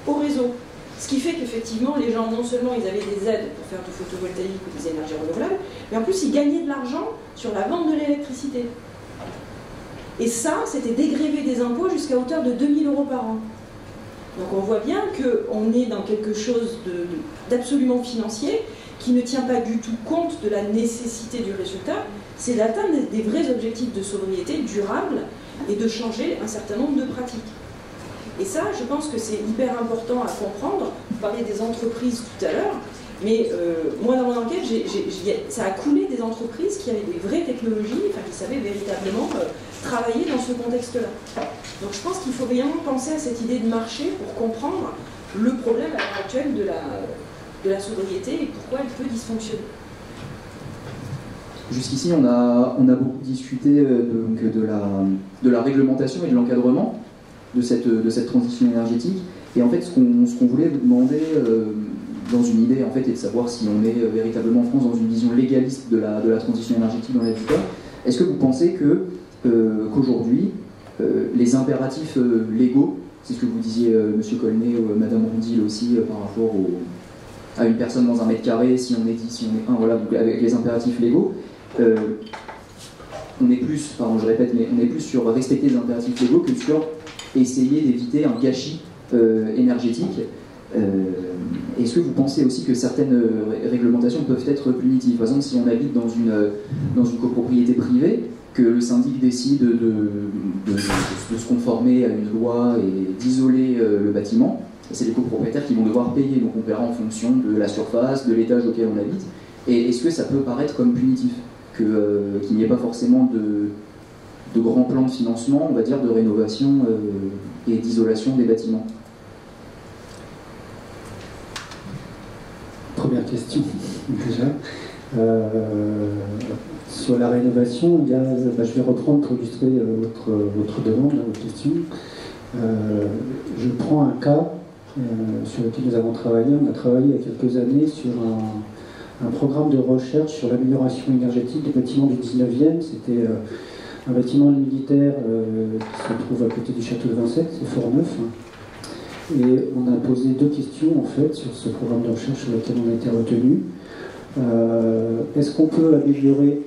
au réseau. Ce qui fait qu'effectivement, les gens, non seulement ils avaient des aides pour faire du photovoltaïque ou des énergies renouvelables, mais en plus ils gagnaient de l'argent sur la vente de l'électricité. Et ça, c'était dégrévé des impôts jusqu'à hauteur de 2 000 € par an. Donc on voit bien qu'on est dans quelque chose d'absolument financier qui ne tient pas du tout compte de la nécessité du résultat, c'est d'atteindre des vrais objectifs de sobriété durable et de changer un certain nombre de pratiques. Et ça, je pense que c'est hyper important à comprendre. Vous parliez des entreprises tout à l'heure, mais moi dans mon enquête, ça a coulé des entreprises qui avaient des vraies technologies, enfin qui savaient véritablement travailler dans ce contexte-là. Donc je pense qu'il faut vraiment penser à cette idée de marché pour comprendre le problème à l'heure actuelle de la sobriété et pourquoi elle peut dysfonctionner. Jusqu'ici, on a beaucoup discuté de la réglementation et de l'encadrement de cette transition énergétique. Et en fait, ce qu'on voulait vous demander, dans une idée, en fait, est de savoir si on est véritablement en France dans une vision légaliste de la transition énergétique dans l'habitat. Est-ce que vous pensez qu'aujourd'hui, les impératifs légaux, c'est ce que vous disiez, Monsieur Colnet, ou Madame Rondil aussi, par rapport à une personne dans un mètre carré, si on est 10, si on est 1, voilà, donc avec les impératifs légaux, on est plus, pardon, je répète, mais on est plus sur respecter les impératifs légaux que sur essayer d'éviter un gâchis énergétique. Est-ce que vous pensez aussi que certaines réglementations peuvent être punitives? Par exemple, si on habite dans une copropriété privée, que le syndic décide de se conformer à une loi et d'isoler le bâtiment, c'est les copropriétaires qui vont devoir payer, donc on paiera en fonction de la surface, de l'étage auquel on habite. Et est-ce que ça peut paraître comme punitif, qu'il n'y ait pas forcément de grands plans de financement, on va dire, de rénovation et d'isolation des bâtiments? Première question, déjà. Sur la rénovation, je vais reprendre pour illustrer votre demande, votre question. Je prends un cas sur lequel nous avons travaillé. On a travaillé il y a quelques années sur un programme de recherche sur l'amélioration énergétique des bâtiments du 19e. C'était un bâtiment militaire qui se trouve à côté du château de Vincennes, c'est Fort-Neuf. Et on a posé deux questions en fait sur ce programme de recherche sur lequel on a été retenu. Est-ce qu'on peut améliorer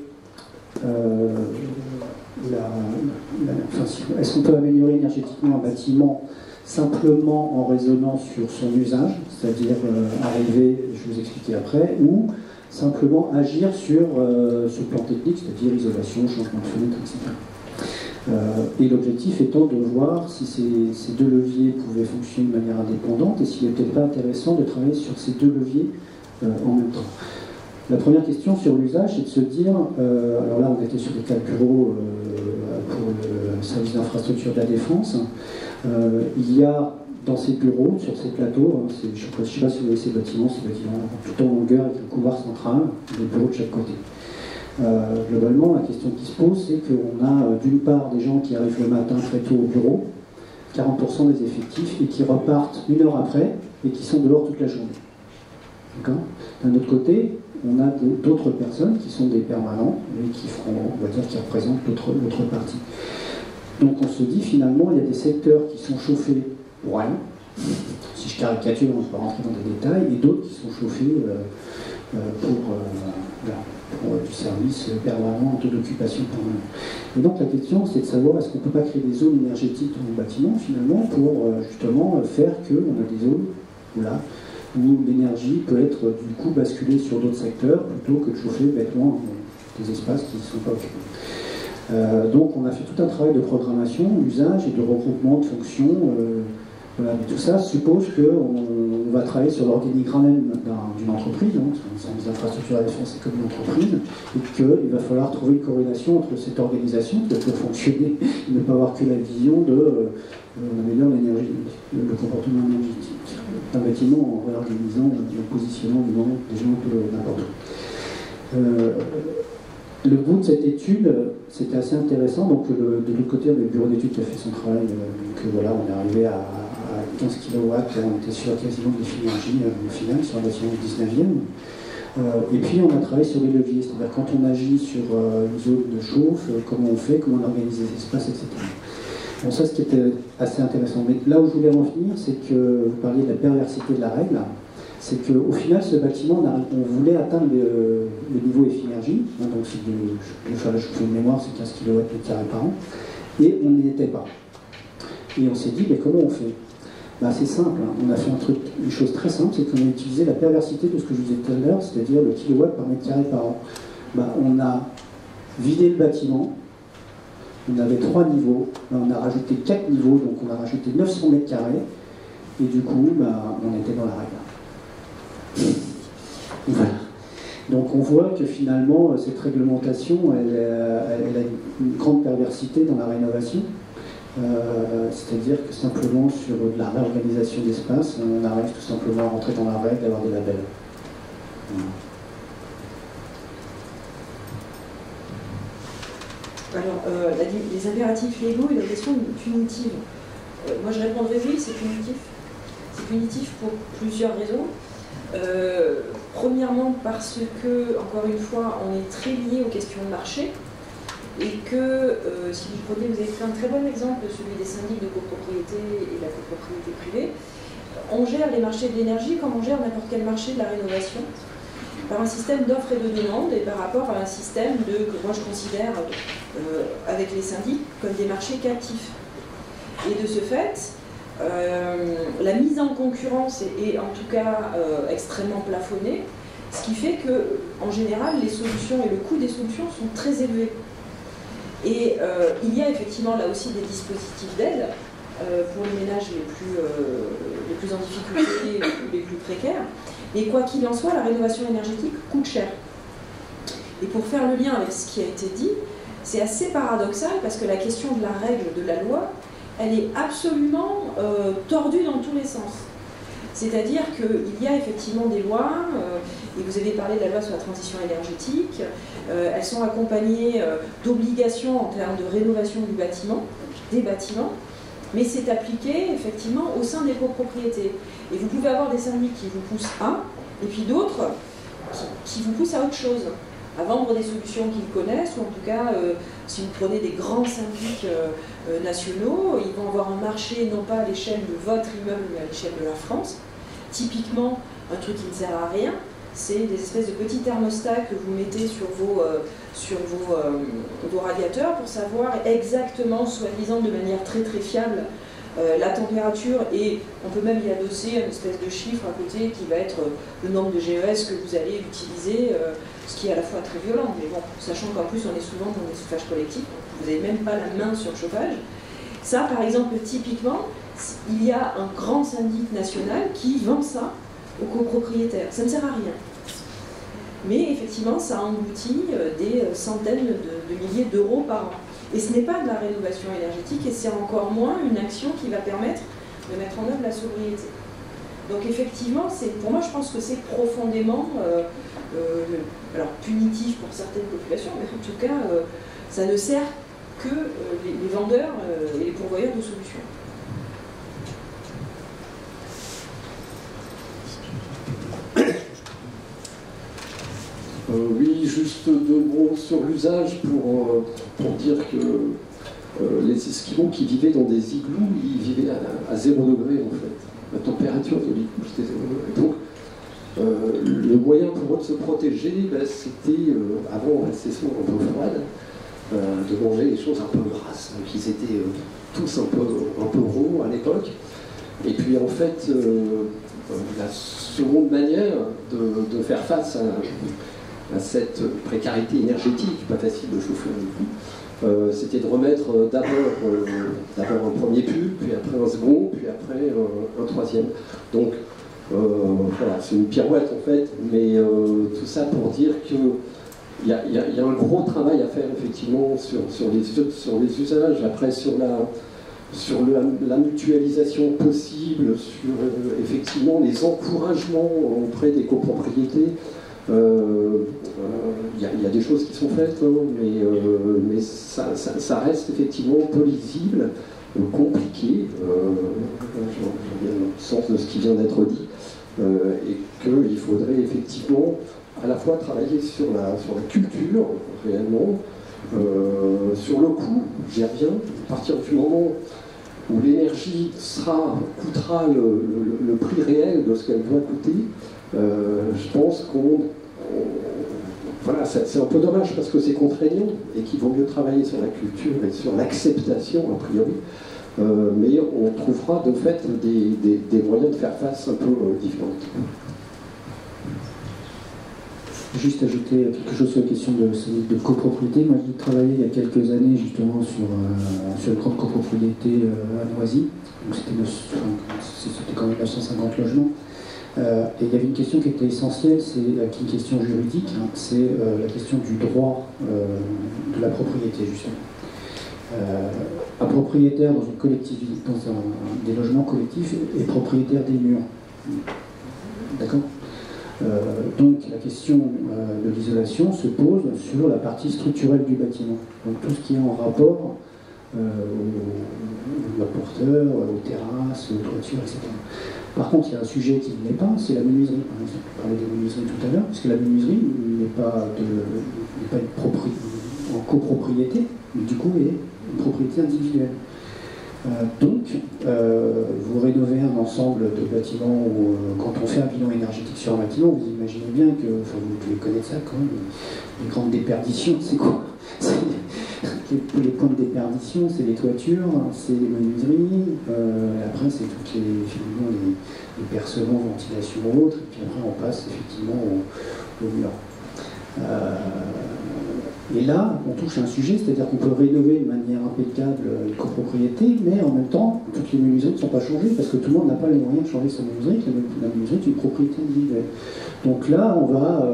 est-ce qu'on peut améliorer énergétiquement un bâtiment simplement en raisonnant sur son usage, c'est-à-dire arriver, je vais vous expliquer après, ou simplement agir sur ce plan technique, c'est-à-dire isolation, changement de fenêtre, etc. Et l'objectif étant de voir si ces deux leviers pouvaient fonctionner de manière indépendante et s'il n'était pas intéressant de travailler sur ces deux leviers en même temps. La première question sur l'usage, c'est de se dire, alors là on était sur des cas de bureaux pour le service d'infrastructure de la défense, il y a dans ces bureaux, sur ces plateaux, je ne sais pas si vous voyez ces bâtiments tout en longueur avec un couloir central, des bureaux de chaque côté. Globalement, la question qui se pose, c'est qu'on a d'une part des gens qui arrivent le matin très tôt au bureau, 40% des effectifs, et qui repartent une heure après et qui sont dehors toute la journée. D'un autre côté, on a d'autres personnes qui sont des permanents et qui feront, on va dire, qui représentent l'autre partie. Donc on se dit finalement, il y a des secteurs qui sont chauffés pour rien, si je caricature, on ne va pas rentrer dans des détails, et d'autres qui sont chauffés pour du service permanent, taux d'occupation permanent. Et donc la question, c'est de savoir est-ce qu'on ne peut pas créer des zones énergétiques dans le bâtiment, finalement, pour justement faire qu'on a des zones où l'énergie peut être du coup basculée sur d'autres secteurs plutôt que de chauffer bêtement des espaces qui ne sont pas occupés. Donc on a fait tout un travail de programmation, d'usage et de regroupement de fonctions. Voilà. Mais tout ça suppose qu'on va travailler sur l'organigramme même d'une entreprise, un service d'infrastructure à la défense c'est comme une entreprise, et qu'il va falloir trouver une corrélation entre cette organisation qui doit fonctionner et ne pas avoir que la vision de on améliore l'énergie, le comportement énergétique d'un bâtiment en réorganisant le positionnement des gens de n'importe où. Le bout de cette étude, c'était assez intéressant. Donc, de l'autre côté, on a le bureau d'études qui a fait son travail. Donc, voilà, on est arrivé à 15 kW, on était sur quasiment de l'efficacité au final, sur un bâtiment du 19e. Et puis, on a travaillé sur les leviers, c'est-à-dire quand on agit sur une zone de chauffe, comment on fait, comment on organise les espaces, etc. Bon, ça, ce qui était assez intéressant. Mais là où je voulais en venir, c'est que vous parliez de la perversité de la règle. C'est qu'au final, ce bâtiment, on voulait atteindre le niveau effigie, donc je vais faire la chose de mémoire, c'est 15 kWh par an, et on n'y était pas. Et on s'est dit, mais comment on fait? C'est simple, on a fait une chose très simple, c'est qu'on a utilisé la perversité de ce que je vous disais tout à l'heure, c'est-à-dire le kilowatt par mètre carré par an. On a vidé le bâtiment, on avait 3 niveaux, on a rajouté 4 niveaux, donc on a rajouté 900 mètres carrés, et du coup, on était dans la règle. Voilà. Donc on voit que finalement, cette réglementation, elle a une grande perversité dans la rénovation. C'est-à-dire que simplement sur de la réorganisation d'espace, on arrive tout simplement à rentrer dans la règle, d'avoir des labels. Alors, les impératifs légaux et la question punitive. Moi, je répondrais oui, c'est punitif. C'est punitif pour plusieurs raisons. Premièrement, parce que, encore une fois, on est très lié aux questions de marché. Et que, si vous prenez, vous avez fait un très bon exemple, celui des syndics de copropriété et de la copropriété privée. On gère les marchés de l'énergie comme on gère n'importe quel marché de la rénovation, par un système d'offres et de demande et par rapport à un système que moi je considère avec les syndics comme des marchés captifs. Et de ce fait, la mise en concurrence est en tout cas extrêmement plafonnée, ce qui fait que, en général, les solutions et le coût des solutions sont très élevés. Et il y a effectivement là aussi des dispositifs d'aide pour les ménages les plus en difficulté ou les plus précaires. Mais quoi qu'il en soit, la rénovation énergétique coûte cher. Et pour faire le lien avec ce qui a été dit, c'est assez paradoxal parce que la question de la règle de la loi, elle est absolument tordue dans tous les sens. C'est-à-dire qu'il y a effectivement des lois, et vous avez parlé de la loi sur la transition énergétique, elles sont accompagnées d'obligations en termes de rénovation des bâtiments, mais c'est appliqué effectivement au sein des copropriétés. Et vous pouvez avoir des syndics qui vous poussent à, et puis d'autres qui vous poussent à autre chose, à vendre des solutions qu'ils connaissent, ou en tout cas, si vous prenez des grands syndics nationaux, ils vont avoir un marché non pas à l'échelle de votre immeuble, mais à l'échelle de la France. Typiquement, un truc qui ne sert à rien, c'est des espèces de petits thermostats que vous mettez sur vos radiateurs pour savoir exactement, soi-disant de manière très très fiable, la température, et on peut même y adosser une espèce de chiffre à côté qui va être le nombre de GES que vous allez utiliser, ce qui est à la fois très violent, mais bon, sachant qu'en plus on est souvent dans des chauffages collectifs, vous n'avez même pas la main sur le chauffage. Ça, par exemple, typiquement, il y a un grand syndic national qui vend ça aux copropriétaires. Ça ne sert à rien. Mais effectivement, ça engloutit des centaines de milliers d'euros par an. Et ce n'est pas de la rénovation énergétique, et c'est encore moins une action qui va permettre de mettre en œuvre la sobriété. Donc effectivement, pour moi, je pense que c'est profondément alors punitif pour certaines populations, mais en tout cas, ça ne sert que les vendeurs et les pourvoyeurs de solutions. Oui, juste deux mots sur l'usage pour dire que les Esquimaux qui vivaient dans des igloos, ils vivaient à 0 degré en fait. La température de l'igloo, c'était 0 degré. Donc, le moyen pour eux de se protéger, c'était, avant la saison un peu froide, de manger des choses un peu grasses. Donc ils étaient tous un peu roux à l'époque. Et puis en fait, la seconde manière de faire face à cette précarité énergétique, pas facile de chauffer un igloo, c'était de remettre d'abord un premier pub, puis après un second, puis après un troisième. Donc voilà, c'est une pirouette en fait, mais tout ça pour dire qu'il y a un gros travail à faire effectivement sur les usages, après sur la mutualisation possible, sur effectivement les encouragements auprès des copropriétés. Il y a des choses qui sont faites, hein, mais ça reste effectivement peu lisible, compliqué, j'en viens au sens de ce qui vient d'être dit, et qu'il faudrait effectivement à la fois travailler sur la culture, réellement, sur le coût, j'y reviens, à partir du moment où l'énergie coûtera le prix réel de ce qu'elle doit coûter, je pense voilà, c'est un peu dommage parce que c'est contraignant et qu'il vaut mieux travailler sur la culture et sur l'acceptation a priori, mais on trouvera de fait des moyens de faire face un peu différents. Juste ajouter quelque chose sur la question de copropriété. Moi, j'ai travaillé il y a quelques années justement sur une grande copropriété à Noisy. Donc c'était quand même 950 logements. Et il y avait une question qui était essentielle, c'est une question juridique, hein, c'est la question du droit de la propriété, justement. Un propriétaire dans une collectivité, des logements collectifs, est propriétaire des murs. D'accord ? Donc la question de l'isolation se pose sur la partie structurelle du bâtiment. Donc tout ce qui est en rapport aux apporteurs, aux terrasses, aux toitures, etc. Par contre, il y a un sujet qui ne l'est pas, c'est la menuiserie. Par exemple, on parlait des menuiseries tout à l'heure, puisque la menuiserie n'est pas en copropriété, mais du coup est une propriété individuelle. Donc, vous rénovez un ensemble de bâtiments où, quand on fait un bilan énergétique sur un bâtiment, vous imaginez bien que, enfin, vous devez connaître ça quand même, les grandes déperditions, c'est quoi? Les points de déperdition, c'est les toitures, c'est les menuiseries, après c'est toutes les percements, ventilation ou autres, et puis après on passe effectivement au mur. Et là, on touche à un sujet, c'est-à-dire qu'on peut rénover de manière impeccable une copropriété, mais en même temps, toutes les menuiseries ne sont pas changées, parce que tout le monde n'a pas les moyens de changer sa menuiserie, la menuiserie est une propriété individuelle. Donc là, on va,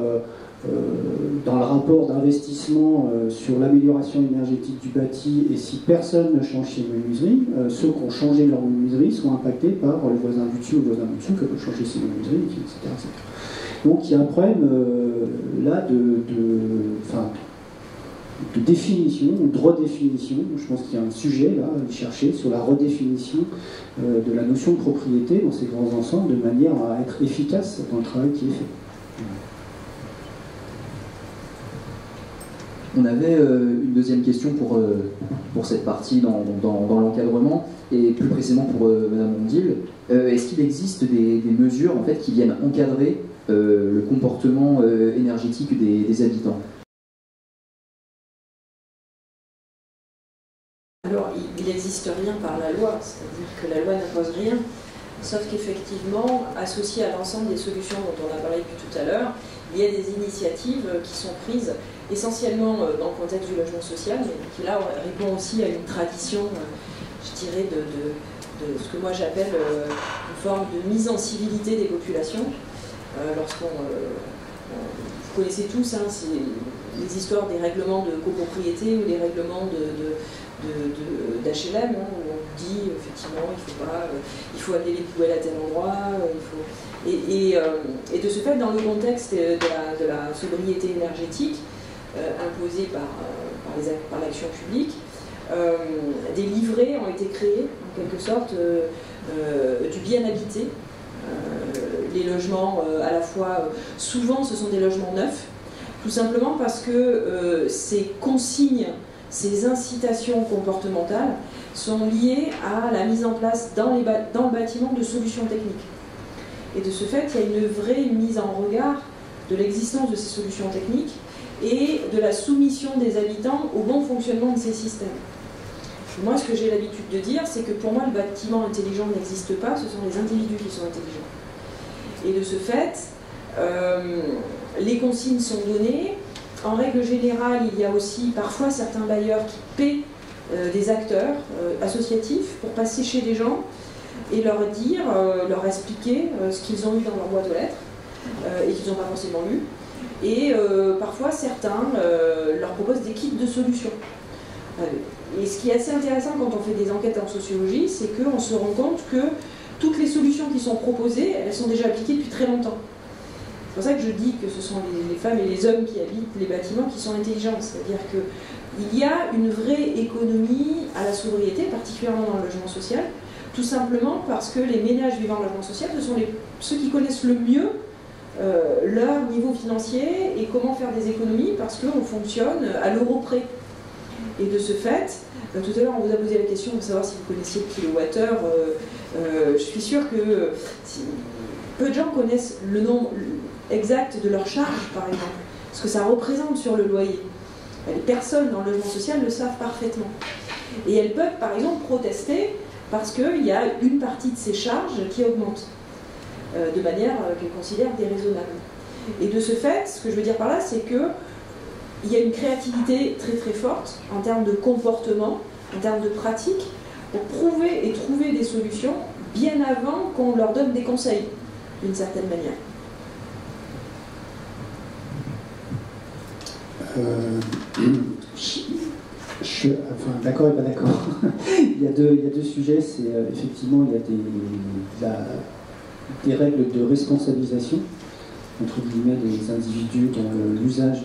dans le rapport d'investissement sur l'amélioration énergétique du bâti, et si personne ne change ses menuiseries, ceux qui ont changé leur menuiserie sont impactés par le voisin du dessus ou le voisin du dessous qui peut changer ses menuiseries, etc., etc. Donc il y a un problème là de définition, de redéfinition. Je pense qu'il y a un sujet là à chercher sur la redéfinition de la notion de propriété dans ces grands ensembles, de manière à être efficace dans le travail qui est fait. On avait une deuxième question pour cette partie dans l'encadrement, et plus précisément pour Madame Mondil. Est-ce qu'il existe des mesures en fait, qui viennent encadrer le comportement énergétique des habitants? Alors, il n'existe rien par la loi, c'est-à-dire que la loi n'impose rien, sauf qu'effectivement, associé à l'ensemble des solutions dont on a parlé depuis tout à l'heure, il y a des initiatives qui sont prises essentiellement dans le contexte du logement social, mais qui là répond aussi à une tradition, je dirais, de ce que moi j'appelle une forme de mise en civilité des populations. Vous connaissez tous hein, les histoires des règlements de copropriété ou des règlements d'HLM, hein, où on dit effectivement il faut amener les poubelles à tel endroit, et de ce fait, dans le contexte de la sobriété énergétique imposée par l'action publique, des livrets ont été créés, en quelque sorte, du bien habité. Les logements, à la fois, souvent ce sont des logements neufs, tout simplement parce que ces consignes, ces incitations comportementales sont liées à la mise en place dans le bâtiment de solutions techniques. Et de ce fait, il y a une vraie mise en regard de l'existence de ces solutions techniques et de la soumission des habitants au bon fonctionnement de ces systèmes. Moi, ce que j'ai l'habitude de dire, c'est que pour moi, le bâtiment intelligent n'existe pas, ce sont les individus qui sont intelligents. Et de ce fait, les consignes sont données. En règle générale, il y a aussi parfois certains bailleurs qui paient des acteurs associatifs pour passer chez des gens et leur dire, leur expliquer ce qu'ils ont eu dans leur boîte aux lettres et qu'ils n'ont pas forcément lu. Et parfois, certains leur proposent des kits de solutions. Et ce qui est assez intéressant quand on fait des enquêtes en sociologie, c'est qu'on se rend compte que toutes les solutions qui sont proposées, elles sont déjà appliquées depuis très longtemps. C'est pour ça que je dis que ce sont les femmes et les hommes qui habitent les bâtiments qui sont intelligents. C'est-à-dire qu'il y a une vraie économie à la sobriété, particulièrement dans le logement social, tout simplement parce que les ménages vivant en logement social, ce sont ceux qui connaissent le mieux leur niveau financier et comment faire des économies, parce qu'on fonctionne à l'euro près. Et de ce fait, tout à l'heure on vous a posé la question de savoir si vous connaissiez le kilowattheure. Je suis sûre que peu de gens connaissent le nombre exact de leur charge, par exemple, ce que ça représente sur le loyer. Les personnes dans le logement social le savent parfaitement. Et elles peuvent, par exemple, protester parce qu'il y a une partie de ces charges qui augmente de manière qu'elles considèrent déraisonnable. Et de ce fait, ce que je veux dire par là, c'est qu'il y a une créativité très très forte en termes de comportement, en termes de pratique, pour prouver et trouver des solutions bien avant qu'on leur donne des conseils. d'une certaine manière. Enfin, d'accord et pas d'accord. il y a deux sujets. C'est effectivement, il y a des règles de responsabilisation entre guillemets des individus dans l'usage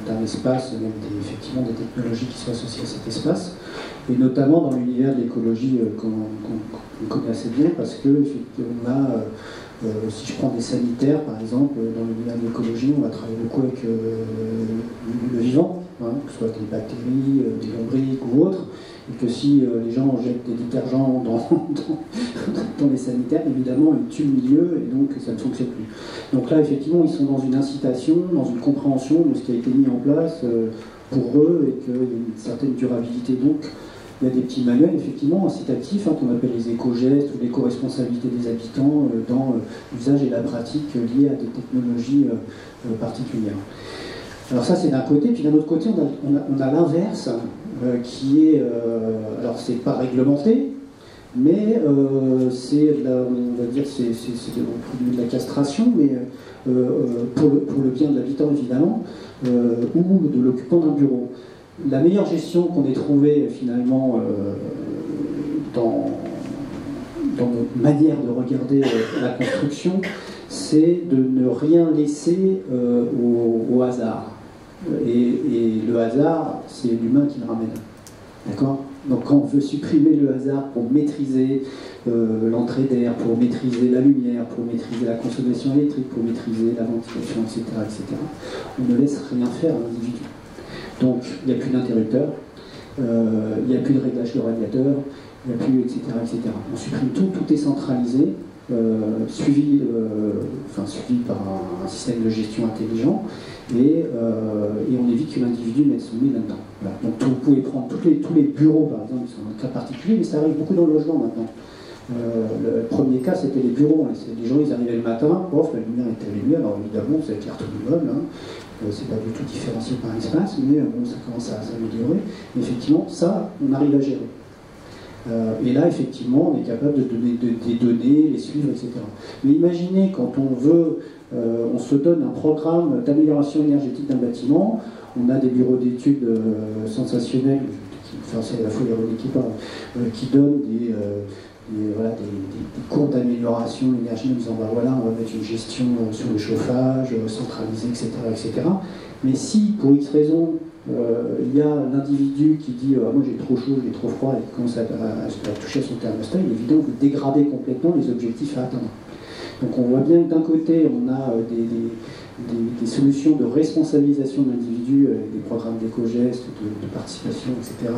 d'un espace, même effectivement des technologies qui sont associées à cet espace, et notamment dans l'univers de l'écologie qu'on connaît assez bien, parce que on a, si je prends des sanitaires par exemple, dans l'univers de l'écologie, on va travailler beaucoup avec le vivant, hein, que ce soit des bactéries, des lombriques ou autres, et que si les gens jettent des détergents dans les sanitaires, évidemment ils tuent le milieu et donc ça ne fonctionne plus. Donc là effectivement ils sont dans une incitation, dans une compréhension de ce qui a été mis en place pour eux et qu'il y a une certaine durabilité. Donc il y a des petits manuels effectivement incitatifs qu'on appelle les éco-gestes ou l'éco-responsabilité des habitants dans l'usage et la pratique liée à des technologies particulières. Alors ça c'est d'un côté, puis d'un autre côté on a l'inverse qui est, alors c'est pas réglementé, mais c'est, on va dire, c'est de la castration, mais pour le bien de l'habitant évidemment, ou de l'occupant d'un bureau. La meilleure gestion qu'on ait trouvée finalement dans notre manière de regarder la construction, c'est de ne rien laisser au hasard. Et le hasard, c'est l'humain qui le ramène. D'accord ? Donc quand on veut supprimer le hasard pour maîtriser l'entrée d'air, pour maîtriser la lumière, pour maîtriser la consommation électrique, pour maîtriser la ventilation, etc., on ne laisse rien faire à l'individu. Donc il n'y a plus d'interrupteur, il n'y a plus de réglage de radiateur, il n'y a plus, etc., etc. On supprime tout, tout est centralisé, suivi par un système de gestion intelligent, et on évite que l'individu mette son nez là-dedans. Voilà. Donc vous pouvez prendre tous les bureaux, par exemple, qui sont un cas particulier, mais ça arrive beaucoup dans le logement maintenant. Le premier cas, c'était les bureaux. Les gens, ils arrivaient le matin, la lumière était allumée, alors évidemment, ça éclaire tout l'immeuble, c'est pas du tout différencié par l'espace, mais bon, ça commence à s'améliorer. Effectivement, ça, on arrive à gérer. Et là, effectivement, on est capable de donner des données, les suivre, etc. Mais imaginez quand on veut, on se donne un programme d'amélioration énergétique d'un bâtiment, on a des bureaux d'études sensationnels, c'est la fois ironique qui parle, qui donnent des cours d'amélioration énergétique en disant voilà, on va mettre une gestion sur le chauffage, centralisée, etc., etc. Mais si, pour X raison, il y a l'individu qui dit moi j'ai trop chaud, j'ai trop froid, et qui commence à toucher à son thermostat, il est évident de dégrader complètement les objectifs à atteindre. Donc on voit bien que d'un côté on a des solutions de responsabilisation de l'individu, des programmes d'éco-gestes, de participation, etc.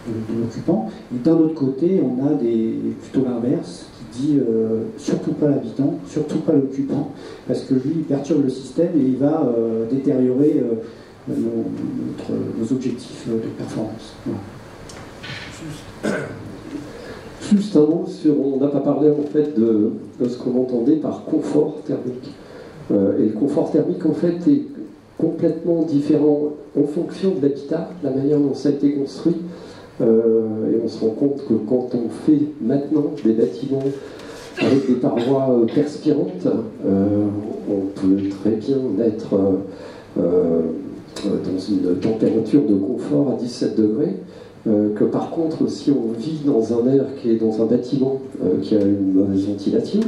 de l'occupant, et d'un autre côté on a plutôt l'inverse qui dit surtout pas l'habitant, surtout pas l'occupant, parce que lui il perturbe le système et il va détériorer nos objectifs de performance. Voilà. Juste un mot sur, on n'a pas parlé en fait de ce qu'on entendait par confort thermique. Et le confort thermique en fait est complètement différent en fonction de l'habitat, de la manière dont ça a été construit. Et on se rend compte que quand on fait maintenant des bâtiments avec des parois perspirantes, on peut très bien être dans une température de confort à 17 degrés, que par contre, si on vit dans un air qui est dans un bâtiment qui a une mauvaise ventilation,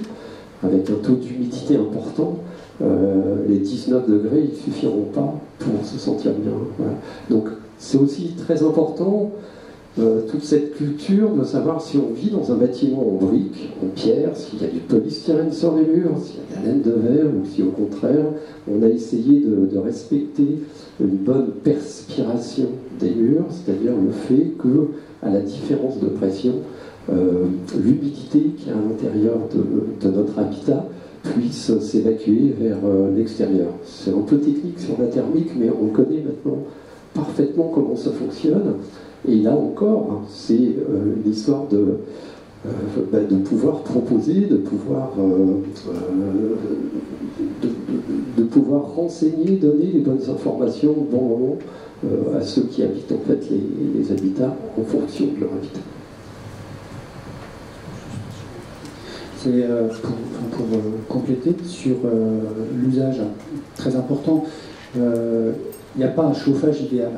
avec un taux d'humidité important, les 19 degrés, ils ne suffiront pas pour se sentir bien. Voilà. Donc c'est aussi très important, toute cette culture de savoir si on vit dans un bâtiment en briques, en pierre, s'il y a du polystyrène sur les murs, s'il y a de la laine de verre, ou si au contraire, on a essayé de respecter une bonne perspiration des murs, c'est-à-dire le fait que, à la différence de pression, l'humidité qui est à l'intérieur de notre habitat puisse s'évacuer vers l'extérieur. C'est un peu technique sur la thermique, mais on connaît maintenant parfaitement comment ça fonctionne. Et là encore, c'est une histoire de pouvoir proposer, de pouvoir renseigner, donner les bonnes informations au bon moment à ceux qui habitent en fait les habitats en fonction de leur habitat. c'est pour compléter sur l'usage très important. Il n'y a pas un chauffage idéal.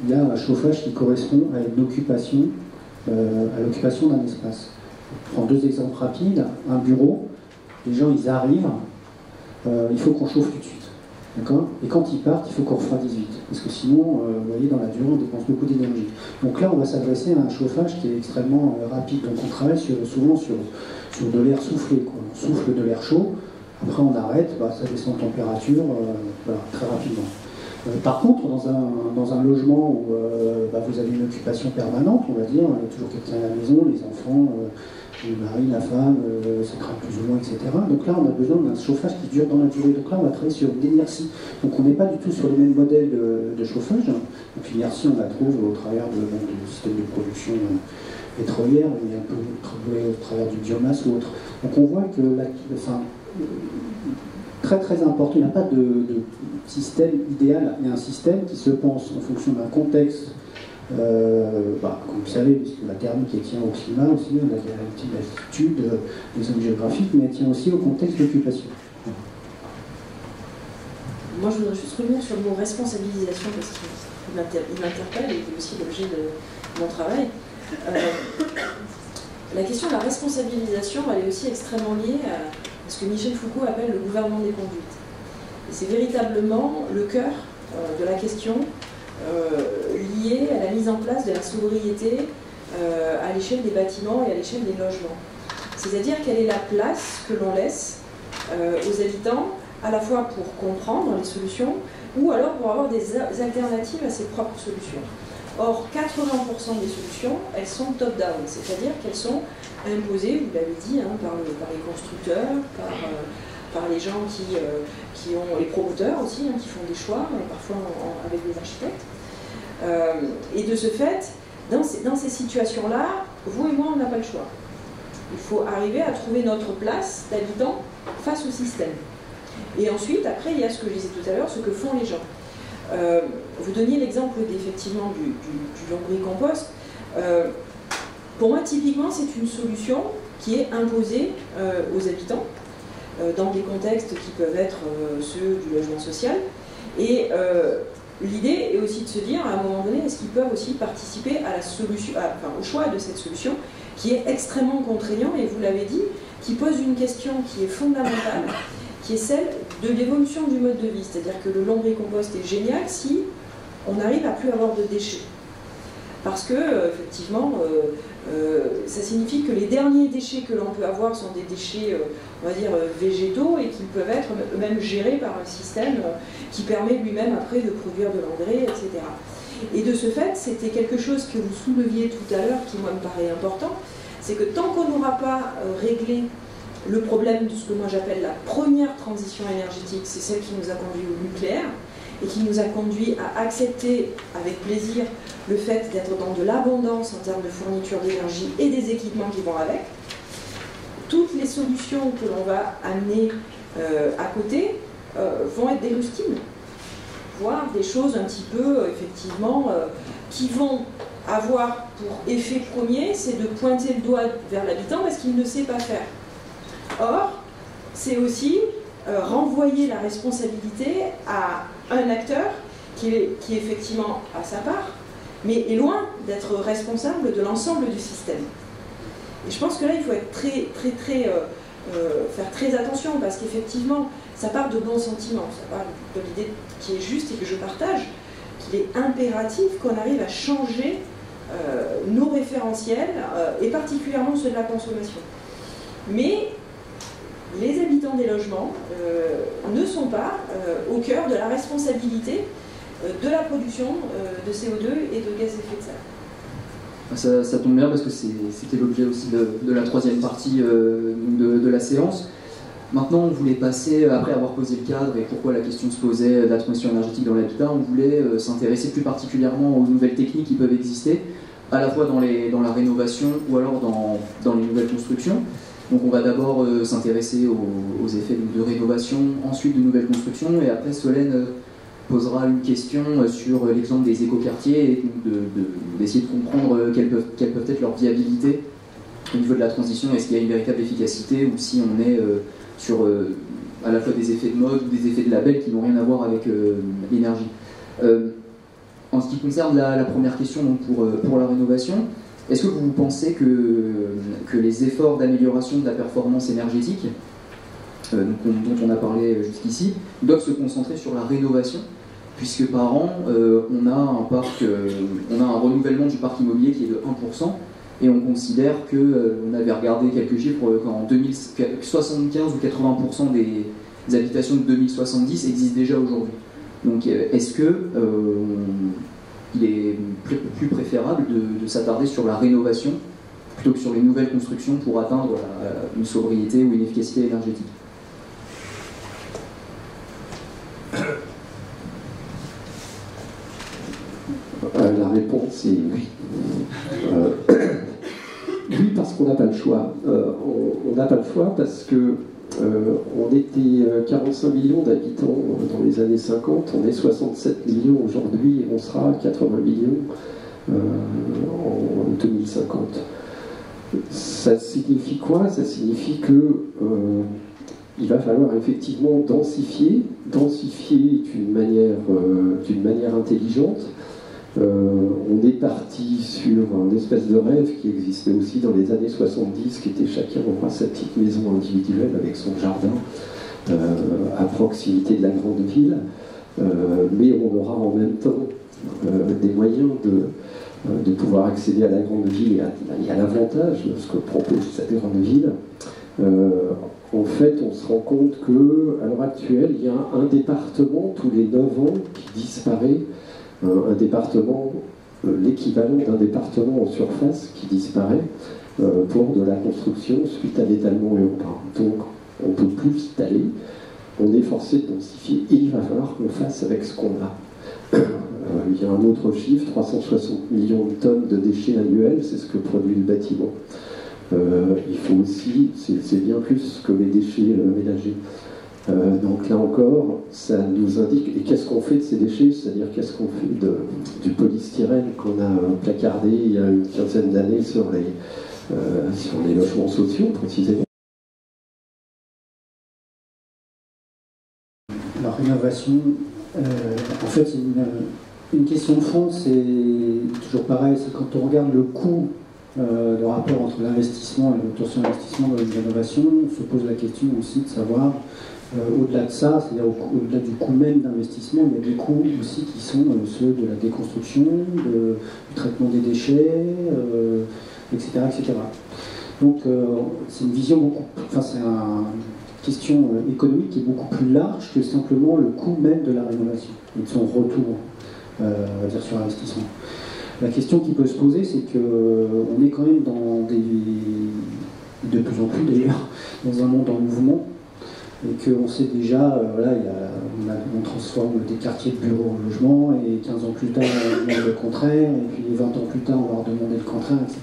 Il y a un chauffage qui correspond à une occupation, à l'occupation d'un espace. Je prends deux exemples rapides. Un bureau, les gens ils arrivent, il faut qu'on chauffe tout de suite. D'accord ? Et quand ils partent, il faut qu'on refroidisse vite. Parce que sinon, vous voyez, dans la durée, on dépense beaucoup d'énergie. Donc là, on va s'adresser à un chauffage qui est extrêmement rapide. Donc on travaille souvent sur de l'air soufflé, quoi. On souffle de l'air chaud, après on arrête, ça descend en température voilà, très rapidement. Par contre, dans un logement où vous avez une occupation permanente, on va dire, il y a toujours quelqu'un à la maison, les enfants, le mari, la femme, ça craint plus ou moins, etc. Donc là, on a besoin d'un chauffage qui dure dans la durée. Donc là, on va travailler sur l'inertie. Donc on n'est pas du tout sur les mêmes modèles de chauffage. Donc l'inertie, on la trouve au travers du système de production pétrolière, mais un peu au travers du biomasse ou autre. Donc on voit que très très important, il n'y a pas de système idéal, il y a un système qui se pense en fonction d'un contexte, comme vous savez, puisque la thermique elle tient au climat aussi, on a des réalités d'altitude, des zones géographiques, mais elle tient aussi au contexte d'occupation. Moi je voudrais juste revenir sur le mot responsabilisation parce qu'il m'interpelle et c'est aussi l'objet de mon travail. La question de la responsabilisation, elle est aussi extrêmement liée à ce que Michel Foucault appelle le gouvernement des conduites. Et c'est véritablement le cœur de la question liée à la mise en place de la sobriété à l'échelle des bâtiments et à l'échelle des logements. C'est-à-dire quelle est la place que l'on laisse aux habitants, à la fois pour comprendre les solutions, ou alors pour avoir des alternatives à ses propres solutions. Or, 80% des solutions, elles sont top-down, c'est-à-dire qu'elles sont imposées, vous l'avez dit, par les constructeurs, par les gens qui ont les promoteurs aussi, qui font des choix, parfois avec des architectes. Et de ce fait, dans ces situations-là, vous et moi, on n'a pas le choix. Il faut arriver à trouver notre place d'habitant face au système. Et ensuite, après, il y a ce que je disais tout à l'heure, ce que font les gens. Vous donniez l'exemple effectivement du lombricompost. Pour moi, typiquement, c'est une solution qui est imposée aux habitants dans des contextes qui peuvent être ceux du logement social. Et l'idée est aussi de se dire, à un moment donné, est-ce qu'ils peuvent aussi participer à la solution, au choix de cette solution qui est extrêmement contraignant, et vous l'avez dit, qui pose une question qui est fondamentale, qui est celle de l'évolution du mode de vie. C'est-à-dire que le lombricompost est génial si on arrive à plus avoir de déchets. Parce que, effectivement, ça signifie que les derniers déchets que l'on peut avoir sont des déchets, on va dire, végétaux, et qui peuvent être eux-mêmes gérés par un système qui permet lui-même après de produire de l'engrais, etc. Et de ce fait, c'était quelque chose que vous souleviez tout à l'heure, qui moi me paraît important, c'est que tant qu'on n'aura pas réglé le problème de ce que moi j'appelle la première transition énergétique, c'est celle qui nous a conduit au nucléaire, et qui nous a conduit à accepter avec plaisir le fait d'être dans de l'abondance en termes de fourniture d'énergie et des équipements qui vont avec. Toutes les solutions que l'on va amener à côté vont être des rustines, voire des choses un petit peu, effectivement, qui vont avoir pour effet premier, c'est de pointer le doigt vers l'habitant parce qu'il ne sait pas faire. Or, c'est aussi renvoyer la responsabilité à un acteur qui effectivement a sa part, mais est loin d'être responsable de l'ensemble du système. Et je pense que là, il faut être faire très attention, parce qu'effectivement, ça part de bons sentiments, ça part de l'idée qui est juste et que je partage, qu'il est impératif qu'on arrive à changer nos référentiels, et particulièrement ceux de la consommation. Mais les habitants des logements ne sont pas au cœur de la responsabilité de la production de CO2 et de gaz à effet de serre. Ça tombe bien parce que c'était l'objet aussi de la troisième partie de la séance. Maintenant, on voulait passer, après avoir posé le cadre et pourquoi la question se posait de la transition énergétique dans l'habitat, on voulait s'intéresser plus particulièrement aux nouvelles techniques qui peuvent exister, à la fois dans la rénovation ou alors dans les nouvelles constructions. Donc on va d'abord s'intéresser aux effets de rénovation, ensuite de nouvelles constructions, et après Solène posera une question sur l'exemple des écoquartiers et d'essayer de comprendre quelle peut être leur viabilité au niveau de la transition, est-ce qu'il y a une véritable efficacité ou si on est sur à la fois des effets de mode ou des effets de label qui n'ont rien à voir avec l'énergie. En ce qui concerne la première question donc pour la rénovation, est-ce que vous pensez que les efforts d'amélioration de la performance énergétique, dont on a parlé jusqu'ici, doivent se concentrer sur la rénovation, puisque par an, on a un renouvellement du parc immobilier qui est de 1%, et on considère on avait regardé quelques chiffres, qu'en 75 ou 80% des habitations de 2070 existent déjà aujourd'hui. Donc est-ce que il est plus préférable de s'attarder sur la rénovation plutôt que sur les nouvelles constructions pour atteindre une sobriété ou une efficacité énergétique? La réponse est oui. Oui, parce qu'on n'a pas le choix. On n'a pas le choix parce que on était 45 millions d'habitants dans les années 50, on est 67 millions aujourd'hui et on sera 80 millions en 2050. Ça signifie quoi? Ça signifie que il va falloir effectivement densifier d'une manière intelligente. On est parti sur une espèce de rêve qui existait aussi dans les années 70, qui était chacun aura sa petite maison individuelle avec son jardin à proximité de la grande ville, mais on aura en même temps des moyens de pouvoir accéder à la grande ville et à l'avantage de ce que propose cette grande ville. En fait, on se rend compte qu'à l'heure actuelle, il y a un département tous les 9 ans qui disparaît. Un département, l'équivalent d'un département en surface qui disparaît pour de la construction suite à l'étalement urbain. Donc on ne peut plus s'étaler, on est forcé de densifier et il va falloir qu'on fasse avec ce qu'on a. Il y a un autre chiffre, 360 millions de tonnes de déchets annuels, c'est ce que produit le bâtiment. Il faut aussi, c'est bien plus que les déchets ménagers. Donc là encore, ça nous indique, et qu'est-ce qu'on fait de ces déchets, c'est-à-dire qu'est-ce qu'on fait du polystyrène qu'on a placardé il y a une quinzaine d'années sur les logements sociaux, précisément. La rénovation, en fait, c'est une question de fond, c'est toujours pareil, c'est quand on regarde le coût, le rapport entre l'investissement et l'obtention d'investissement dans une rénovation, on se pose la question aussi de savoir, au-delà de ça, c'est-à-dire au-delà du coût même d'investissement, il y a des coûts aussi qui sont ceux de la déconstruction, du traitement des déchets, etc., etc. Donc c'est une vision c'est une question économique qui est beaucoup plus large que simplement le coût même de la rénovation et de son retour, on va dire, sur investissement. La question qui peut se poser, c'est qu'on est quand même de plus en plus d'ailleurs, dans un monde en mouvement, et qu'on sait déjà, on transforme des quartiers de bureaux en logements, et 15 ans plus tard, on demande le contraire, et puis 20 ans plus tard, on va leur demander le contraire, etc.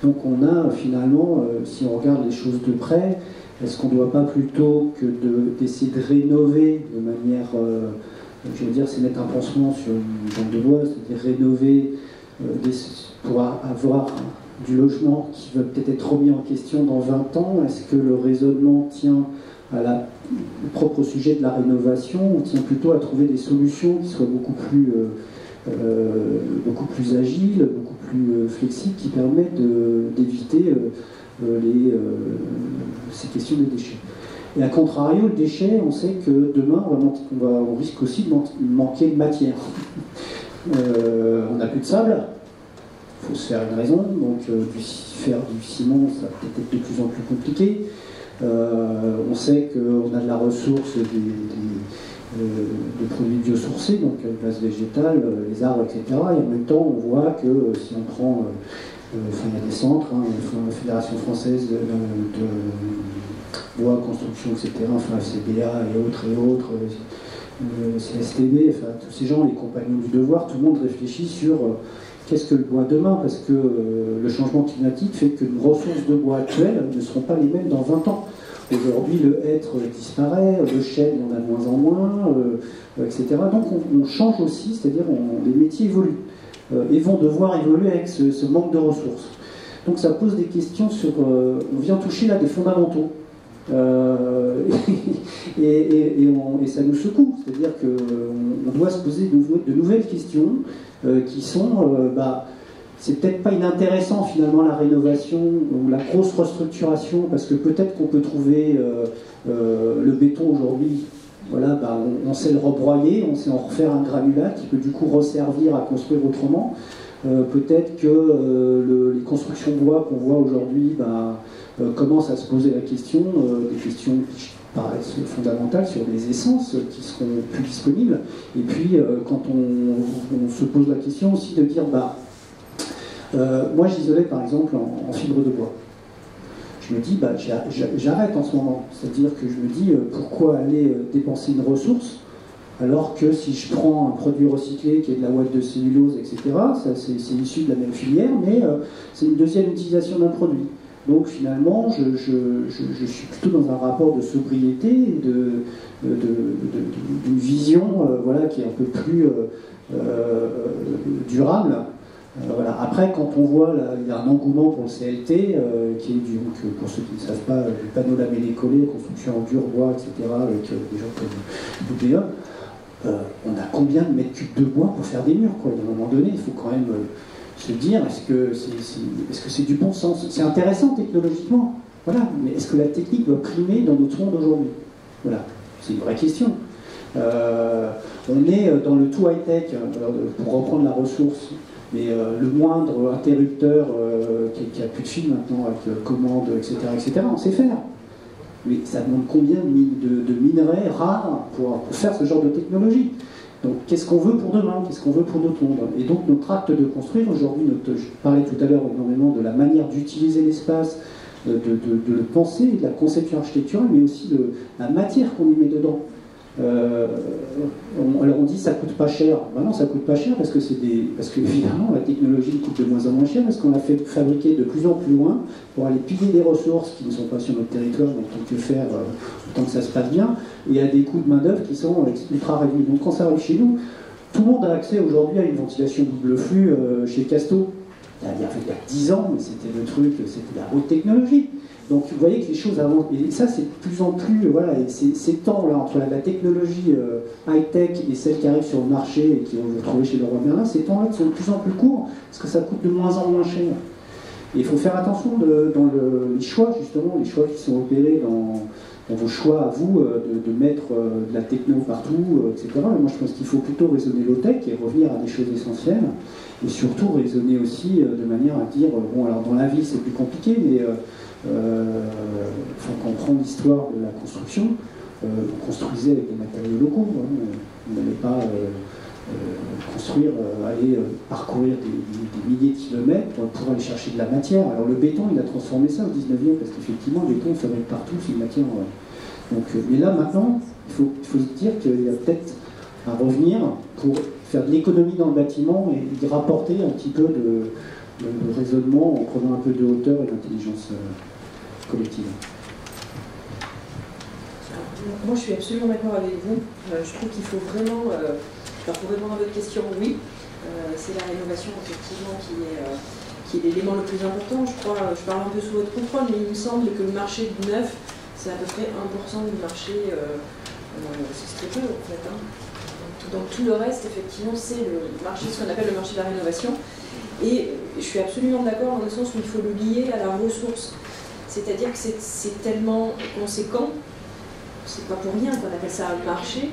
Donc on a finalement, si on regarde les choses de près, est-ce qu'on ne doit pas plutôt que d'essayer de rénover de manière, je veux dire, c'est mettre un pansement sur une jambe de bois, c'est-à-dire rénover pour avoir du logement qui va peut-être être remis en question dans 20 ans? Est-ce que le raisonnement tient au propre sujet de la rénovation ou tient plutôt à trouver des solutions qui soient beaucoup plus agiles, beaucoup plus flexibles, qui permettent d'éviter ces questions des déchets? Et à contrario, le déchet, on sait que demain, on risque aussi de manquer de matière. On n'a plus de sable, il faut se faire une raison, donc faire du ciment, ça va peut-être être de plus en plus compliqué. On sait qu'on a de la ressource de produits biosourcés, donc gaz végétal, les arbres, etc. Et en même temps, on voit que si on prend, il y a des centres, la Fédération française de bois, construction, etc., FCBA et autres, CSTB, tous ces gens, les compagnons du devoir, tout le monde réfléchit sur qu'est-ce que le bois demain, parce que le changement climatique fait que nos ressources de bois actuelles ne seront pas les mêmes dans 20 ans. Aujourd'hui, le hêtre disparaît, le chêne, il y en a de moins en moins, etc. Donc on change aussi, c'est-à-dire les métiers évoluent et vont devoir évoluer avec ce manque de ressources. Donc ça pose des questions sur... on vient toucher là des fondamentaux. Et ça nous secoue, c'est-à-dire qu'on doit se poser de nouvelles questions qui sont... c'est peut-être pas inintéressant finalement la rénovation ou la grosse restructuration, parce que peut-être qu'on peut trouver le béton aujourd'hui, voilà, on sait le rebroyer, on sait en refaire un granulat qui peut du coup resservir à construire autrement. Peut-être que les constructions bois qu'on voit aujourd'hui commencent à se poser la question, des questions qui paraissent fondamentales sur les essences qui seront plus disponibles. Et puis quand on se pose la question aussi de dire moi j'isolais par exemple en fibre de bois. Je me dis j'arrête en ce moment. C'est-à-dire que je me dis pourquoi aller dépenser une ressource alors que si je prends un produit recyclé qui est de la ouate de cellulose, etc., ça c'est issu de la même filière, mais c'est une deuxième utilisation d'un produit. Donc finalement, je suis plutôt dans un rapport de sobriété, d'une vision voilà, qui est un peu plus durable. Voilà. Après, quand on voit, là, il y a un engouement pour le CLT, qui est donc, pour ceux qui ne savent pas, du panneau lamellé-collé, construction en dur bois, etc., avec des gens comme Boudéa. On a combien de mètres cubes de bois pour faire des murs, quoi. À un moment donné, il faut quand même se dire, est-ce que c'est du bon sens? C'est intéressant technologiquement, voilà, mais est-ce que la technique doit primer dans notre monde aujourd'hui? Voilà, c'est une vraie question. On est dans le tout high-tech, pour reprendre la ressource, mais le moindre interrupteur qui a plus de fil maintenant, avec commande, etc., on sait faire. Mais ça demande combien de minerais rares pour faire ce genre de technologie? Donc qu'est-ce qu'on veut pour demain? Qu'est-ce qu'on veut pour notre monde? Et donc notre acte de construire aujourd'hui, je parlais tout à l'heure énormément de la manière d'utiliser l'espace, de le penser, de la conception architecturale, mais aussi de la matière qu'on y met dedans. Alors on dit ça coûte pas cher. Ben non, ça coûte pas cher parce que évidemment la technologie coûte de moins en moins cher parce qu'on l'a fait fabriquer de plus en plus loin pour aller piller des ressources qui ne sont pas sur notre territoire, donc on peut faire autant que ça se passe bien, et à des coûts de main d'œuvre qui sont ultra réduits. Donc quand ça arrive chez nous, tout le monde a accès aujourd'hui à une ventilation double flux chez Casto. Il y a 10 ans, mais c'était le truc, c'était la haute technologie. Donc vous voyez que les choses avancent, et ça c'est de plus en plus, voilà, et ces temps-là entre la technologie high-tech et celle qui arrive sur le marché et qui on va trouver chez Leroy Merlin, ces temps-là sont de plus en plus courts parce que ça coûte de moins en moins cher. Et il faut faire attention dans les choix, justement, les choix qui sont opérés dans vos choix à vous, de mettre de la techno partout, etc. Et moi je pense qu'il faut plutôt raisonner low-tech et revenir à des choses essentielles, et surtout raisonner aussi de manière à dire, bon alors dans la vie c'est plus compliqué, mais quand on prend l'histoire de la construction, on construisait avec des matériaux locaux, hein. On n'allait pas construire, aller parcourir des milliers de kilomètres pour aller chercher de la matière. Alors le béton, il a transformé ça au 19e, parce qu'effectivement, le béton, il fabrique partout, c'est une matière. Donc, mais là, maintenant, il faut se dire qu'il y a peut-être à revenir pour faire de l'économie dans le bâtiment et y rapporter un petit peu de raisonnement en prenant un peu de hauteur et d'intelligence collective. Moi, je suis absolument d'accord avec vous. Je trouve qu'il faut vraiment, pour répondre à votre question, oui, c'est la rénovation effectivement qui est l'élément le plus important. Je crois, je parle un peu sous votre contrôle, mais il me semble que le marché du neuf, c'est à peu près 1% du marché, c'est très peu en fait. Hein. Donc tout le reste, effectivement, c'est le marché, ce qu'on appelle le marché de la rénovation. Et je suis absolument d'accord dans le sens où il faut le lier à la ressource. C'est-à-dire que c'est tellement conséquent, c'est pas pour rien qu'on appelle ça un marché,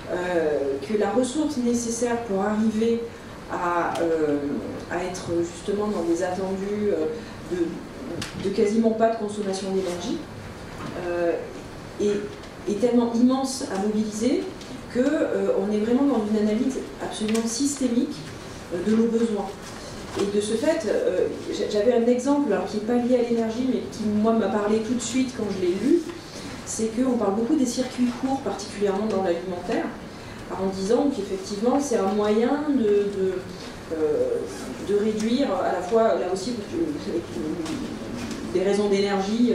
que la ressource nécessaire pour arriver à être justement dans des attendus de quasiment pas de consommation d'énergie est tellement immense à mobiliser qu'on est vraiment dans une analyse absolument systémique de nos besoins. Et de ce fait, j'avais un exemple alors, qui n'est pas lié à l'énergie, mais qui, moi, m'a parlé tout de suite quand je l'ai lu, c'est qu'on parle beaucoup des circuits courts, particulièrement dans l'alimentaire, en disant qu'effectivement, c'est un moyen de réduire à la fois, là aussi, des raisons d'énergie,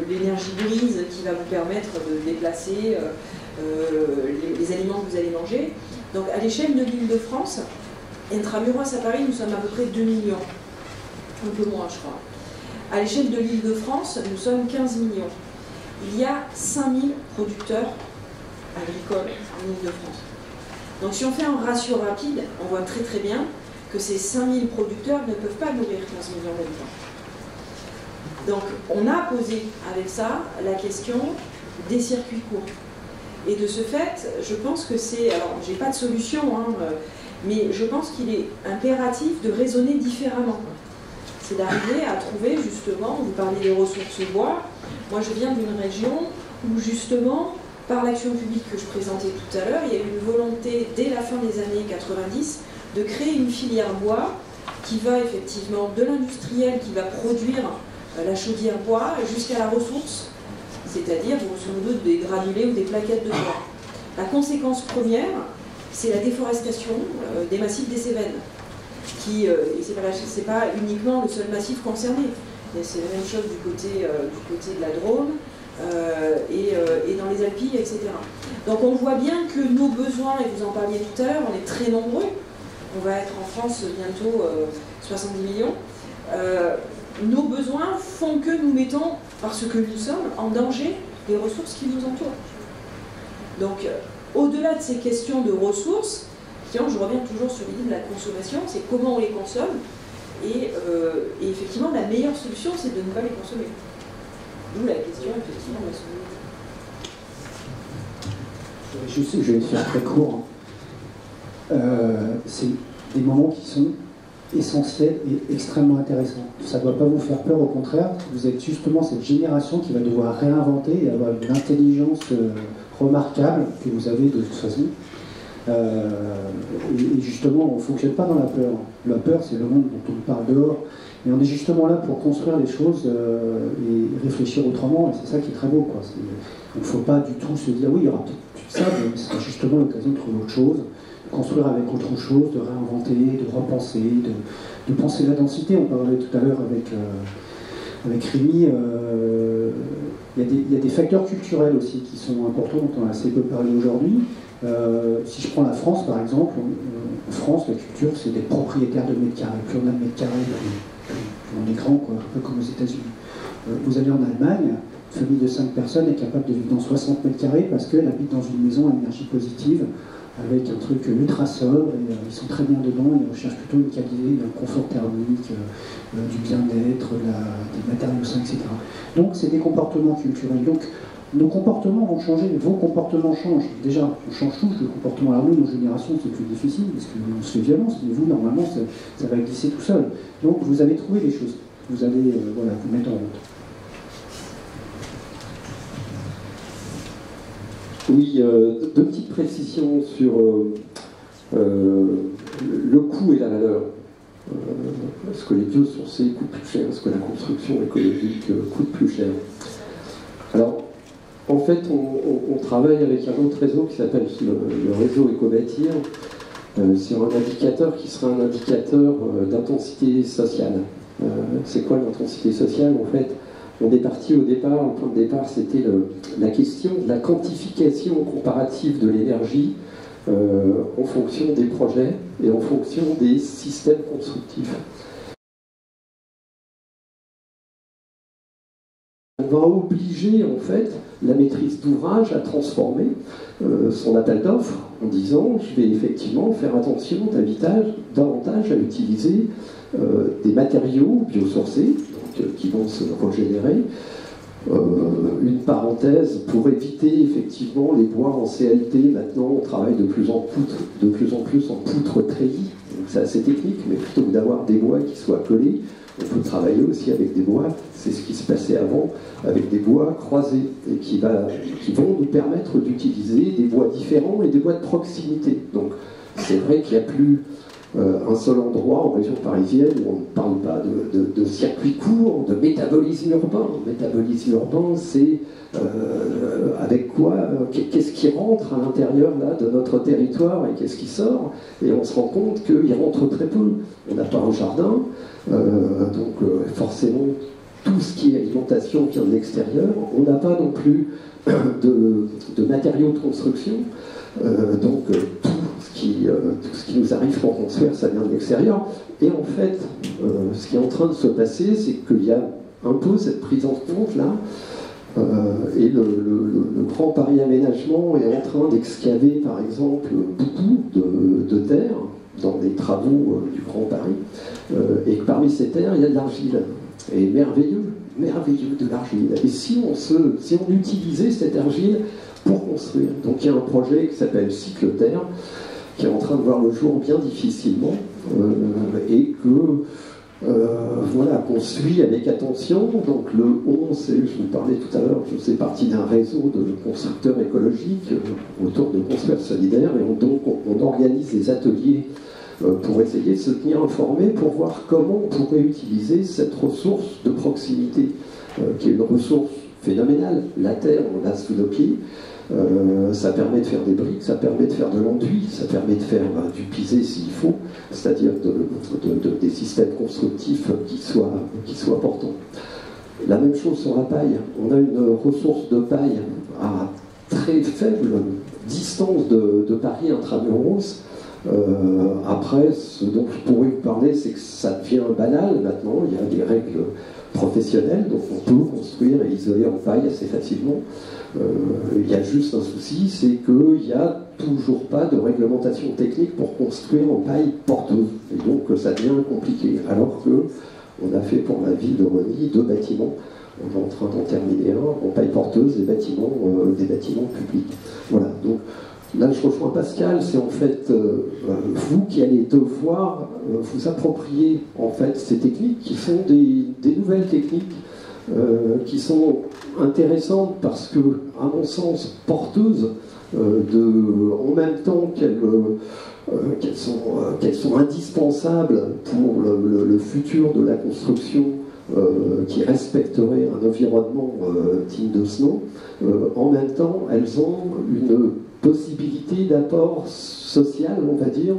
l'énergie grise qui va vous permettre de déplacer les aliments que vous allez manger. Donc, à l'échelle de l'Île-de-France, intramuros à Paris, nous sommes à peu près 2 millions. un peu moins, je crois. À l'échelle de l'Île-de-France, nous sommes 15 millions. Il y a 5000 producteurs agricoles en Île-de-France. Donc si on fait un ratio rapide, on voit très très bien que ces 5000 producteurs ne peuvent pas nourrir 15 millions d'habitants. Donc on a posé avec ça la question des circuits courts. Et de ce fait, je pense que c'est... Alors, j'ai pas de solution, hein, mais je pense qu'il est impératif de raisonner différemment. C'est d'arriver à trouver, justement, vous parlez des ressources bois, moi je viens d'une région où, justement, par l'action publique que je présentais tout à l'heure, il y a eu une volonté, dès la fin des années 90, de créer une filière bois qui va effectivement de l'industriel qui va produire la chaudière bois jusqu'à la ressource, c'est-à-dire grosso modo des granulés ou des plaquettes de bois. La conséquence première, c'est la déforestation des massifs des Cévennes, qui, et c'est pas uniquement le seul massif concerné, c'est la même chose du côté de la Drôme et dans les Alpilles, etc. Donc on voit bien que nos besoins, et vous en parliez tout à l'heure, on est très nombreux, on va être en France bientôt 70 millions, nos besoins font que nous mettons, parce que nous sommes, en danger les ressources qui nous entourent. Donc, au-delà de ces questions de ressources, je reviens toujours sur l'idée de la consommation, c'est comment on les consomme, et effectivement, la meilleure solution, c'est de ne pas les consommer. D'où la question, effectivement, de la solution. Je vais te faire très court. C'est des moments qui sont essentiel et extrêmement intéressant. Ça ne doit pas vous faire peur, au contraire, vous êtes justement cette génération qui va devoir réinventer et avoir une intelligence remarquable que vous avez de toute façon. Et justement, on ne fonctionne pas dans la peur. La peur, c'est le monde dont on parle dehors. Et on est justement là pour construire les choses et réfléchir autrement, et c'est ça qui est très beau, quoi. Il ne faut pas du tout se dire, oui, il y aura peut-être ça, mais c'est justement l'occasion de trouver autre chose, de construire avec autre chose, de réinventer, de repenser, de penser la densité. On parlait tout à l'heure avec Rémi, il y a des facteurs culturels aussi qui sont importants, dont on a assez peu parlé aujourd'hui. Si je prends la France, par exemple, en France, la culture, c'est des propriétaires de mètres carrés. Plus on a de mètres carrés, plus on est grand, quoi, un peu comme aux États-Unis. Vous allez en Allemagne, une famille de 5 personnes est capable de vivre dans 60 mètres carrés parce qu'elle habite dans une maison à énergie positive, avec un truc ultra sobre, et ils sont très bien dedans, ils recherchent plutôt une qualité, un confort thermique, du bien-être, des matériaux sains, etc. Donc c'est des comportements culturels. Donc nos comportements vont changer, vos comportements changent. Déjà, on change tous le comportement. Alors nous, nos générations, c'est plus difficile, parce qu'on se fait violence, mais vous, normalement, ça va glisser tout seul. Donc vous avez trouvé des choses. Vous allez vous mettre en route. Oui, deux petites précisions sur le coût et la valeur. Est-ce que les biosourcés coûtent plus cher? Est-ce que la construction écologique coûte plus cher? Alors, en fait, on travaille avec un autre réseau qui s'appelle le réseau Éco-Bâtir sur un indicateur qui sera un indicateur d'intensité sociale. C'est quoi l'intensité sociale? En fait, on est parti au départ, le point de départ, c'était la question de la quantification comparative de l'énergie en fonction des projets et en fonction des systèmes constructifs. On va obliger en fait la maîtrise d'ouvrage à transformer son appel d'offres en disant je vais effectivement faire attention davantage à utiliser des matériaux biosourcés qui vont se régénérer. Une parenthèse, pour éviter effectivement les bois en CLT, maintenant on travaille de plus en plus en poutre treillis, donc c'est assez technique, mais plutôt que d'avoir des bois qui soient collés, on peut travailler aussi avec des bois, c'est ce qui se passait avant, avec des bois croisés, et qui vont nous permettre d'utiliser des bois différents et des bois de proximité. Donc c'est vrai qu'il n'y a plus un seul endroit en région parisienne où on ne parle pas de circuit court, de métabolisme urbain. Le métabolisme urbain, c'est avec quoi, qu'est-ce qui rentre à l'intérieur là, de notre territoire et qu'est-ce qui sort, et on se rend compte qu'il rentre très peu. On n'a pas un jardin, donc forcément tout ce qui est alimentation vient de l'extérieur. On n'a pas non plus de matériaux de construction, donc tout ce tout ce qui nous arrive pour construire, ça vient de l'extérieur. Et en fait, ce qui est en train de se passer, c'est qu'il y a un peu cette prise en compte là, et le Grand Paris Aménagement est en train d'excaver, par exemple, beaucoup de terres dans des travaux du Grand Paris, et que parmi ces terres, il y a de l'argile. Et merveilleux de l'argile. Et si on utilisait cette argile pour construire. Donc il y a un projet qui s'appelle Cycle Terre, qui est en train de voir le jour bien difficilement, et que voilà, qu'on suit avec attention. Donc le 11, je vous parlais tout à l'heure, je fais partie d'un réseau de constructeurs écologiques autour de Construire Solidaire, et donc on organise des ateliers pour essayer de se tenir informé, pour voir comment on pourrait utiliser cette ressource de proximité, qui est une ressource phénoménale. La terre, on l'a sous nos pieds, ça permet de faire des briques, ça permet de faire de l'enduit, ça permet de faire du pisé s'il faut, c'est-à-dire des systèmes constructifs qui soient portants. La même chose sur la paille. On a une ressource de paille à très faible distance de Paris intramuros. Après, ce dont je pourrais vous parler, c'est que ça devient banal maintenant. Il y a des règles professionnelles, donc on peut construire et isoler en paille assez facilement. Il y a juste un souci, c'est qu'il n'y a toujours pas de réglementation technique pour construire en paille porteuse. Et donc ça devient compliqué. Alors qu'on a fait pour la ville de Rosny 2 bâtiments. On est en train d'en terminer un en paille porteuse, des bâtiments publics. Voilà. Donc, là, je rejoins Pascal, c'est en fait vous qui allez devoir vous approprier en fait ces techniques qui sont des nouvelles techniques qui sont intéressantes parce que, à mon sens, porteuses en même temps qu'elles sont indispensables pour le futur de la construction qui respecterait un environnement digne de ce nom. En même temps, elles ont une possibilité d'apport social, on va dire,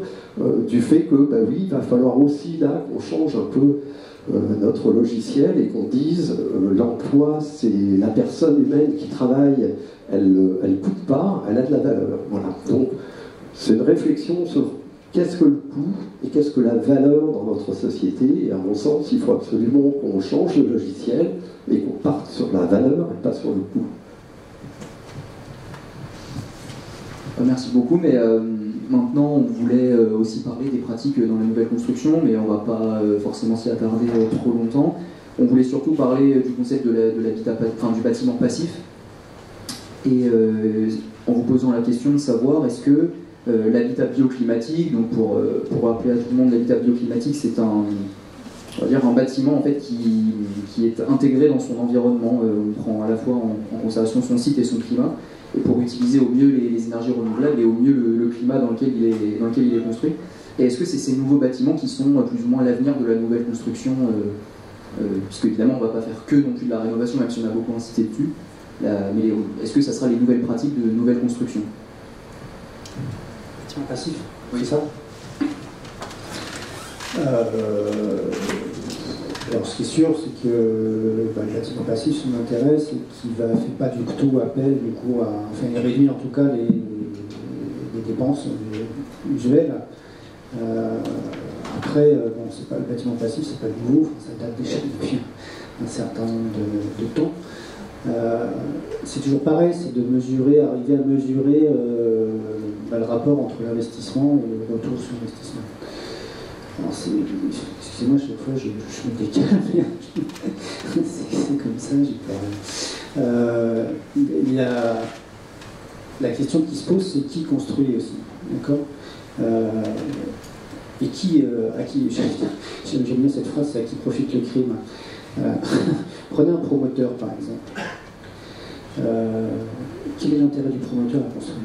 du fait que, bah oui, il va falloir aussi là qu'on change un peu notre logiciel et qu'on dise l'emploi, c'est la personne humaine qui travaille, elle coûte pas, elle a de la valeur. Voilà. Donc, c'est une réflexion sur qu'est-ce que le coût et qu'est-ce que la valeur dans notre société. Et à mon sens, il faut absolument qu'on change le logiciel et qu'on parte sur la valeur et pas sur le coût. Merci beaucoup, mais maintenant on voulait aussi parler des pratiques dans la nouvelle construction, mais on ne va pas forcément s'y attarder trop longtemps. On voulait surtout parler du concept du bâtiment passif, et en vous posant la question de savoir est-ce que l'habitat bioclimatique, donc pour rappeler à tout le monde, l'habitat bioclimatique c'est un bâtiment en fait qui est intégré dans son environnement. On prend à la fois en considération son site et son climat, et pour utiliser au mieux les énergies renouvelables et au mieux le climat dans lequel il est construit. Et est-ce que c'est ces nouveaux bâtiments qui sont plus ou moins l'avenir de la nouvelle construction, puisque évidemment on ne va pas faire que non plus de la rénovation, même si on a beaucoup incité dessus, mais est-ce que ça sera les nouvelles pratiques de nouvelle construction? Bâtiment passif, oui. C'est ça. Alors ce qui est sûr, c'est que le bâtiment passif, son intérêt, c'est qu'il ne fait pas du tout appel il réduit en tout cas les dépenses usuelles. Après, c'est pas le bâtiment passif, c'est pas nouveau, ça date déjà depuis un certain nombre de temps. C'est toujours pareil, c'est arriver à mesurer le rapport entre l'investissement et le retour sur l'investissement. Alors excusez-moi, chaque fois je me décale, c'est comme ça, j'ai peur. La question qui se pose, c'est qui construit aussi, d'accord, et à qui, j'aime bien cette phrase, c'est à qui profite le crime. Prenez un promoteur par exemple. Quel est l'intérêt du promoteur à construire?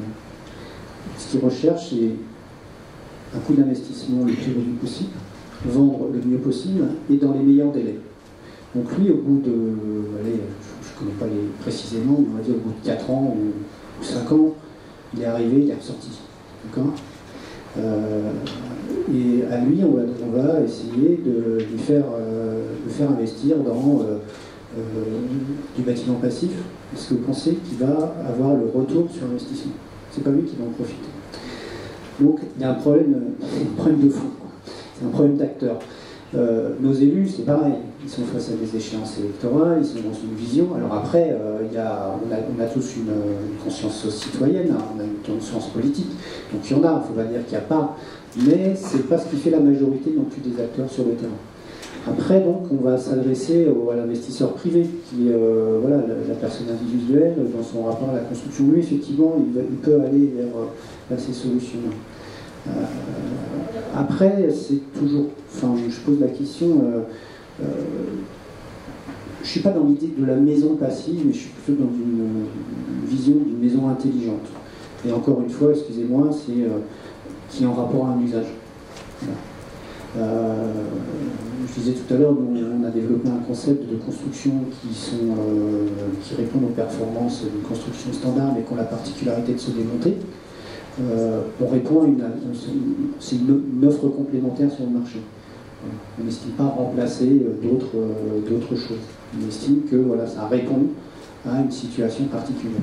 Ce qu'il recherche, c'est un coût d'investissement le plus réduit possible, vendre le mieux possible et dans les meilleurs délais. Donc lui, au bout de, je ne connais pas précisément, mais on va dire au bout de 4 ans ou 5 ans, il est arrivé, il est ressorti. D'accord ? Et à lui, on va essayer de lui faire investir dans du bâtiment passif. Est-ce que vous pensez qu'il va avoir le retour sur investissement? C'est pas lui qui va en profiter. Donc il y a un problème de fond, c'est un problème d'acteur. Nos élus, c'est pareil, ils sont face à des échéances électorales, ils sont dans une vision. Alors après, on a tous une conscience citoyenne, hein, on a une conscience politique, donc il y en a, il ne faut pas dire qu'il n'y a pas, mais c'est pas ce qui fait la majorité non plus des acteurs sur le terrain. Après, donc, on va s'adresser à l'investisseur privé, qui est voilà, la personne individuelle, dans son rapport à la construction. Lui, effectivement, il peut aller vers ces solutions-là. Après, c'est toujours... Enfin, je pose la question... je ne suis pas dans l'idée de la maison passive, mais je suis plutôt dans une vision d'une maison intelligente. Et encore une fois, excusez-moi, c'est qui est en rapport à un usage. Voilà. Je disais tout à l'heure, on a développé un concept de construction qui répond aux performances d'une construction standard, mais qui ont la particularité de se démonter. On répond à c'est une offre complémentaire sur le marché. On n'estime pas remplacer d'autres choses. On estime que voilà, ça répond à une situation particulière.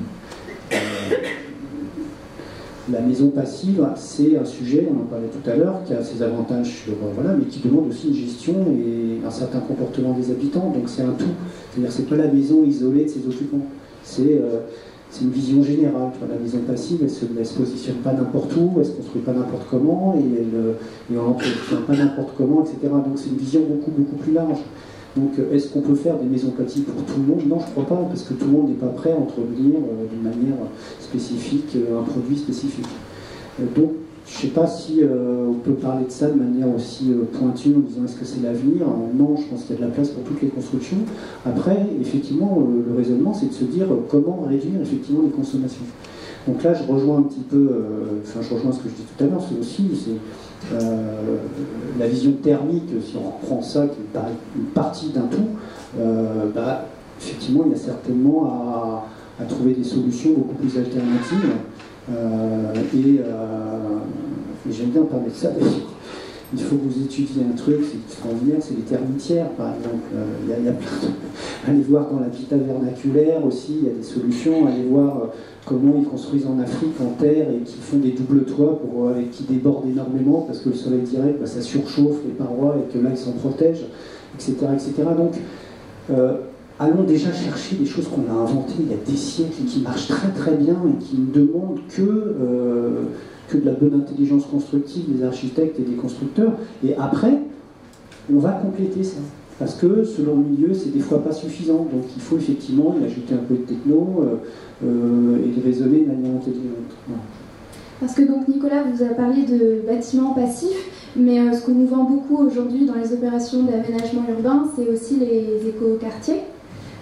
La maison passive, c'est un sujet, on en parlait tout à l'heure, qui a ses avantages voilà, mais qui demande aussi une gestion et un certain comportement des habitants. Donc c'est un tout. C'est-à-dire que c'est pas la maison isolée de ses occupants. C'est une vision générale. La maison passive, elle ne se positionne pas n'importe où, elle ne se construit pas n'importe comment, et on n'entretient pas n'importe comment, etc. Donc c'est une vision beaucoup plus large. Donc est-ce qu'on peut faire des maisons passives pour tout le monde? Non, je ne crois pas, parce que tout le monde n'est pas prêt à introduire d'une manière spécifique un produit spécifique. Donc je ne sais pas si on peut parler de ça de manière aussi pointue en disant est-ce que c'est l'avenir? Non, je pense qu'il y a de la place pour toutes les constructions. Après, effectivement, le raisonnement, c'est de se dire comment réduire effectivement les consommations. Donc là, je rejoins un petit peu, je rejoins ce que je dis tout à l'heure, c'est aussi la vision thermique, si on reprend ça, qui est une partie d'un tout, effectivement, il y a certainement à trouver des solutions beaucoup plus alternatives. Et j'aime bien parler de ça. Il faut que vous étudiez un truc, c'est extraordinaire, c'est les termitières, par exemple. Il y a plein de... Allez voir dans l'habitat vernaculaire aussi, il y a des solutions. Allez voir comment ils construisent en Afrique, en terre, et qui font des doubles toits qui débordent énormément, parce que le soleil direct, ça surchauffe les parois, et que là, ils s'en protègent, etc. etc. Donc, allons déjà chercher des choses qu'on a inventées il y a des siècles et qui marchent très très bien et qui ne demandent que de la bonne intelligence constructive des architectes et des constructeurs. Et après, on va compléter ça. Parce que selon le milieu, c'est des fois pas suffisant. Donc il faut effectivement y ajouter un peu de techno et de raisonner de manière intelligente. Voilà. Parce que donc Nicolas vous a parlé de bâtiments passifs, mais ce qu'on nous vend beaucoup aujourd'hui dans les opérations d'aménagement urbain, c'est aussi les écoquartiers.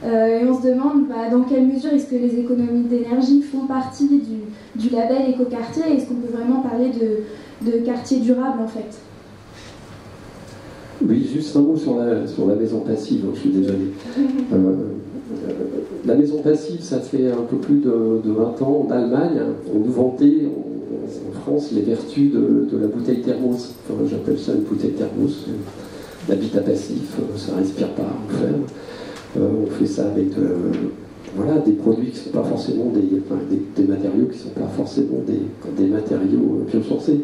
Et on se demande dans quelle mesure est-ce que les économies d'énergie font partie du label écoquartier, et est-ce qu'on peut vraiment parler de quartier durable en fait? Oui, juste un mot sur la maison passive, je suis désolé. La maison passive, ça fait un peu plus de 20 ans en Allemagne. On nous vantait en France les vertus de la bouteille thermos. Enfin, j'appelle ça une bouteille thermos. L'habitat passif, ça ne respire pas, on fait ça avec des produits qui ne sont pas forcément des matériaux qui ne sont pas forcément des matériaux biosourcés.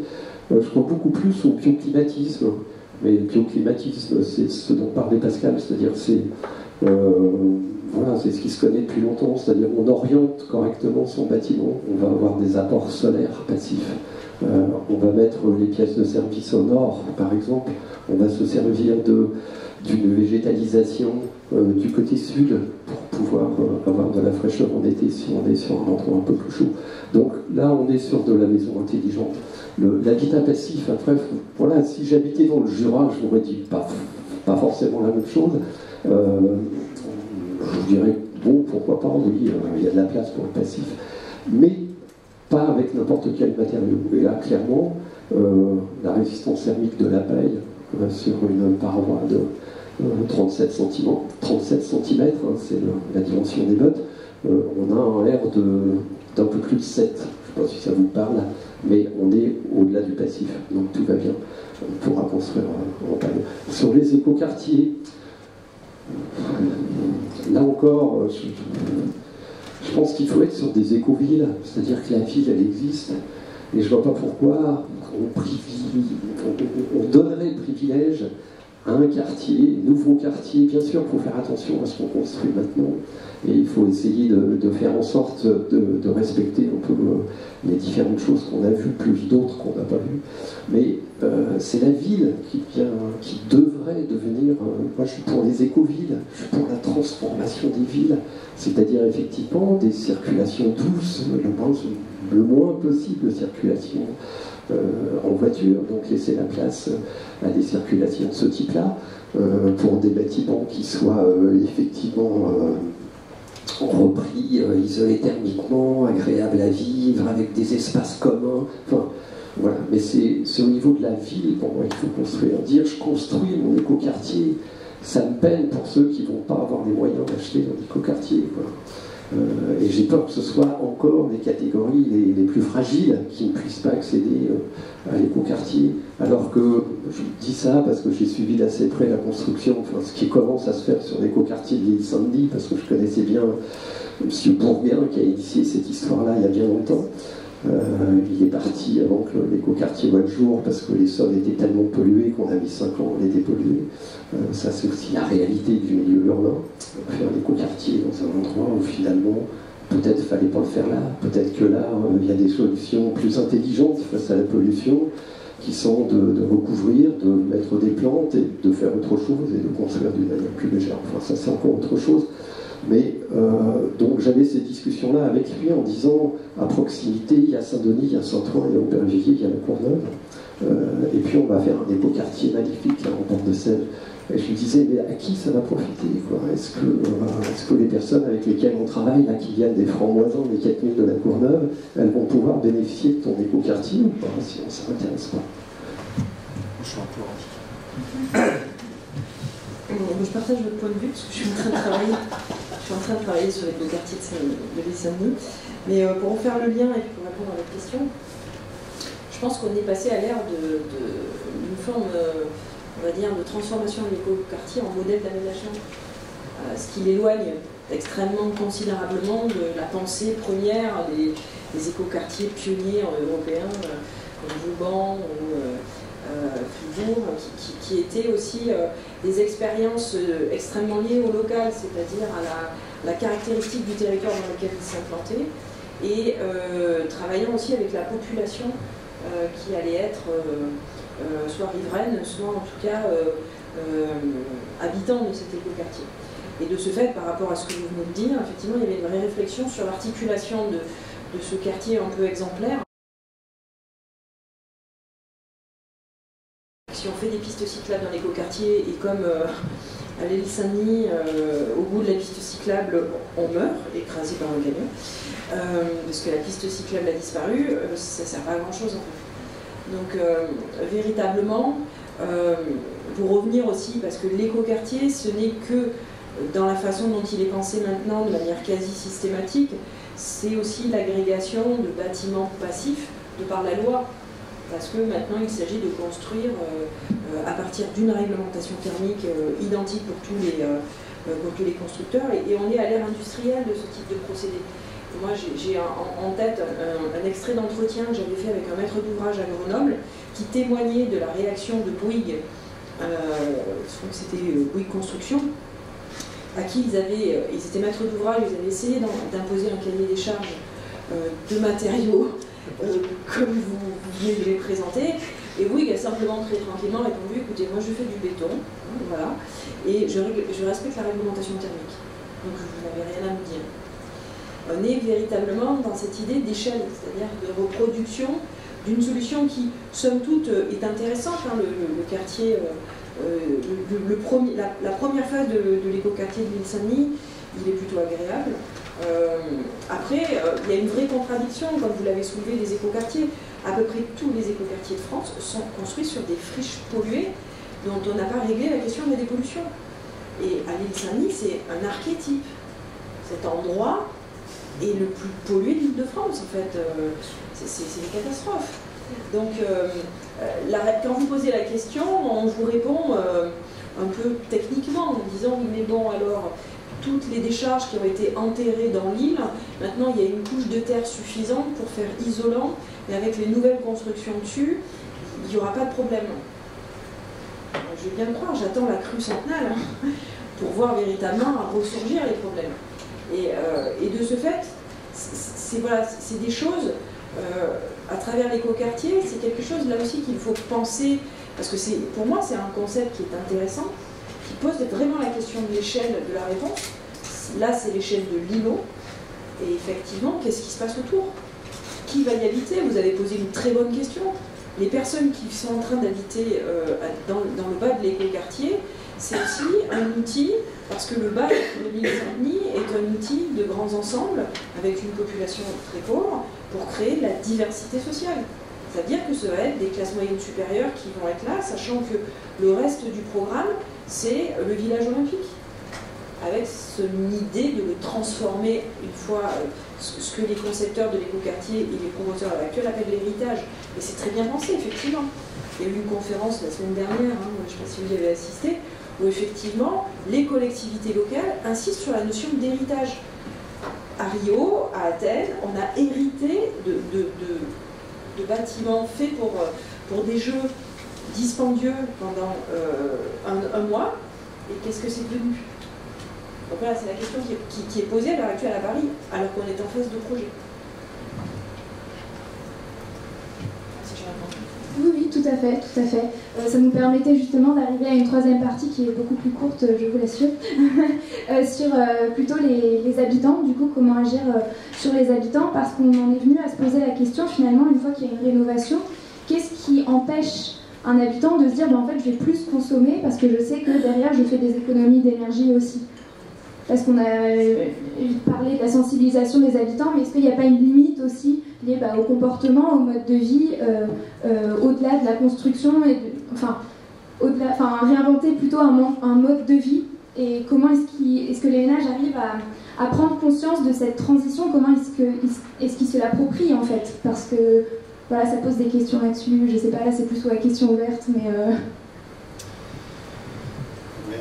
Je crois beaucoup plus au bioclimatisme. Mais le bioclimatisme, c'est ce dont parlait Pascal, c'est-à-dire c'est ce qui se connaît depuis longtemps, c'est-à-dire on oriente correctement son bâtiment, on va avoir des apports solaires passifs, on va mettre les pièces de service au nord, par exemple, on va se servir d'une végétalisation du côté sud pour pouvoir avoir de la fraîcheur en été si on est sur un endroit un peu plus chaud. Donc là, on est sur de la maison intelligente. L'habitat passif, après, voilà, si j'habitais dans le Jura, je m'aurais dit pas forcément la même chose. Je dirais, bon, pourquoi pas, oui, il y a de la place pour le passif. Mais pas avec n'importe quel matériau. Et là, clairement, la résistance thermique de la paille sur une paroi de 37 cm, c'est la dimension des bottes, on a un R d'un peu plus de 7. Je ne sais pas si ça vous parle, mais on est au-delà du passif, donc tout va bien. On pourra construire en paille. Sur les écoquartiers, là encore, je pense qu'il faut être sur des éco-villes, c'est-à-dire que la ville, elle existe. Et je ne vois pas pourquoi on donnerait le privilège à un quartier, nouveau quartier. Bien sûr, il faut faire attention à ce qu'on construit maintenant. Et il faut essayer de faire en sorte de respecter un peu les différentes choses qu'on a vues, plus d'autres qu'on n'a pas vues. Mais c'est la ville qui devrait devenir... moi, je suis pour les éco-villes, je suis pour la transformation des villes, c'est-à-dire effectivement des circulations douces, le moins possible de circulation en voiture, donc laisser la place à des circulations de ce type-là, pour des bâtiments qui soient effectivement repris, isolés thermiquement, agréables à vivre, avec des espaces communs, enfin voilà, mais c'est au niveau de la ville, pour moi, il faut construire. Dire je construis mon écoquartier, ça me peine pour ceux qui ne vont pas avoir les moyens d'acheter un écoquartier, quoi. Et j'ai peur que ce soit encore les catégories les plus fragiles qui ne puissent pas accéder à l'écoquartier. Alors que, je dis ça parce que j'ai suivi d'assez près la construction, enfin, ce qui commence à se faire sur l'écoquartier de l'île Saint-Denis, parce que je connaissais bien M. Bourguin qui a initié cette histoire-là il y a bien longtemps. Il est parti avant que l'écoquartier voie le jour parce que les sols étaient tellement pollués qu'on a mis 5 ans à les dépolluer. Ça, c'est aussi la réalité du milieu urbain. Faire l'écoquartier dans un endroit où finalement, peut-être il ne fallait pas le faire là, peut-être que là, il y a des solutions plus intelligentes face à la pollution qui sont de recouvrir, de mettre des plantes et de faire autre chose et de construire d'une manière plus légère. Enfin, ça, c'est encore autre chose. Mais donc j'avais ces discussions-là avec lui en disant à proximité, il y a Saint-Denis, il y a Saint-Ouen, il y a Aubervilliers, il y a la Courneuve, et puis on va faire un écoquartier magnifique là, en bord de Seine. Et je lui disais, mais à qui ça va profiter, quoi? Est-ce que les personnes avec lesquelles on travaille, là, qui viennent des Francs-Moisins, des 4000 de la Courneuve, elles vont pouvoir bénéficier de ton écoquartier ou pas? Sinon ça ne m'intéresse pas. Je partage votre point de vue parce que je suis en train de travailler sur le quartier de l'île Saint-Denis. Mais pour en faire le lien et pour répondre à votre question, je pense qu'on est passé à l'ère d'une forme, on va dire, de transformation de l'écoquartier en modèle d'aménagement, ce qui l'éloigne extrêmement considérablement de la pensée première des écoquartiers pionniers européens comme Vauban ou Fribourg, qui étaient aussi des expériences extrêmement liées au local, c'est-à-dire à la caractéristique du territoire dans lequel ils s'implantaient, et travaillant aussi avec la population qui allait être soit riveraine, soit en tout cas habitant de cet écoquartier. Et de ce fait, par rapport à ce que vous venez de dire, effectivement, il y avait une vraie réflexion sur l'articulation de ce quartier un peu exemplaire. Si on fait des pistes cyclables dans l'écoquartier, et comme à l'île Saint-Denis, au bout de la piste cyclable, on meurt, écrasé par un camion, parce que la piste cyclable a disparu, ça ne sert pas à grand-chose en fait. Donc véritablement, pour revenir aussi, parce que l'écoquartier, ce n'est que dans la façon dont il est pensé maintenant, de manière quasi systématique, c'est aussi l'agrégation de bâtiments passifs de par la loi. Parce que maintenant il s'agit de construire à partir d'une réglementation thermique identique pour tous les constructeurs, et on est à l'ère industrielle de ce type de procédé. Moi j'ai en tête un extrait d'entretien que j'avais fait avec un maître d'ouvrage à Grenoble qui témoignait de la réaction de Bouygues, je crois que c'était Bouygues Construction, à qui ils étaient maîtres d'ouvrage, ils avaient essayé d'imposer un cahier des charges de matériaux comme vous venez de les présenter, et Bouygues a simplement très tranquillement répondu, écoutez, moi je fais du béton, voilà, et je respecte la réglementation thermique, donc vous n'avez rien à me dire. On est véritablement dans cette idée d'échelle, c'est-à-dire de reproduction d'une solution qui, somme toute, est intéressante, hein, le quartier, la première phase de l'écoquartier de l'île Saint-Denis, il est plutôt agréable. Après, il y a une vraie contradiction, comme vous l'avez soulevé, des écoquartiers. À peu près tous les écoquartiers de France sont construits sur des friches polluées dont on n'a pas réglé la question de la dépollution. Et à l'île Saint-Denis, c'est un archétype. Cet endroit est le plus pollué de l'Île-de-France, en fait. C'est une catastrophe. Donc, quand vous posez la question, on vous répond un peu techniquement, en disant, oui, mais bon, alors, toutes les décharges qui ont été enterrées dans l'île, Maintenant, il y a une couche de terre suffisante pour faire isolant, et avec les nouvelles constructions dessus, il n'y aura pas de problème. Je vais bien le croire, j'attends la crue centenale pour voir véritablement ressurgir les problèmes. Et de ce fait, c'est des choses, à travers l'écoquartier, c'est quelque chose là aussi qu'il faut penser, parce que pour moi c'est un concept qui est intéressant, qui pose vraiment la question de l'échelle de la réponse. Là c'est l'échelle de l'îlot, et effectivement, qu'est-ce qui se passe autour? Qui va y habiter? Vous avez posé une très bonne question. Les personnes qui sont en train d'habiter dans le bas de l'écoquartier, c'est aussi un outil, parce que le bas de l'île Saint-Denis est un outil de grands ensembles, avec une population très pauvre, pour créer la diversité sociale. C'est-à-dire que ça va être des classes moyennes supérieures qui vont être là, sachant que le reste du programme, c'est le village olympique. Avec une idée de le transformer une fois ce que les concepteurs de l'écoquartier et les promoteurs actuels appellent l'héritage. Et c'est très bien pensé, effectivement. Il y a eu une conférence la semaine dernière, je ne sais pas si vous y avez assisté, où effectivement les collectivités locales insistent sur la notion d'héritage. À Rio, à Athènes, on a hérité de bâtiments faits pour des jeux dispendieux pendant un mois. Et qu'est-ce que c'est devenu? Donc voilà, c'est la question qui est posée à l'heure actuelle à Paris, alors qu'on est en phase de projet. Oui, oui, tout à fait, tout à fait. Ça nous permettait justement d'arriver à une troisième partie qui est beaucoup plus courte, je vous l'assure, sur plutôt les habitants, du coup, comment agir sur les habitants, parce qu'on en est venu à se poser la question, finalement, une fois qu'il y a une rénovation, qu'est-ce qui empêche un habitant de se dire, en fait, je vais plus consommer, parce que je sais que derrière, je fais des économies d'énergie aussi. Parce qu'on a parlé de la sensibilisation des habitants, mais est-ce qu'il n'y a pas une limite aussi liée au comportement, au mode de vie, au-delà de la construction, réinventer plutôt un mode de vie? Et comment est-ce que les ménages arrivent à prendre conscience de cette transition? Comment est-ce qu'ils se l'approprient en fait? Parce que voilà, ça pose des questions là-dessus. Je ne sais pas, là c'est plus la question ouverte, mais...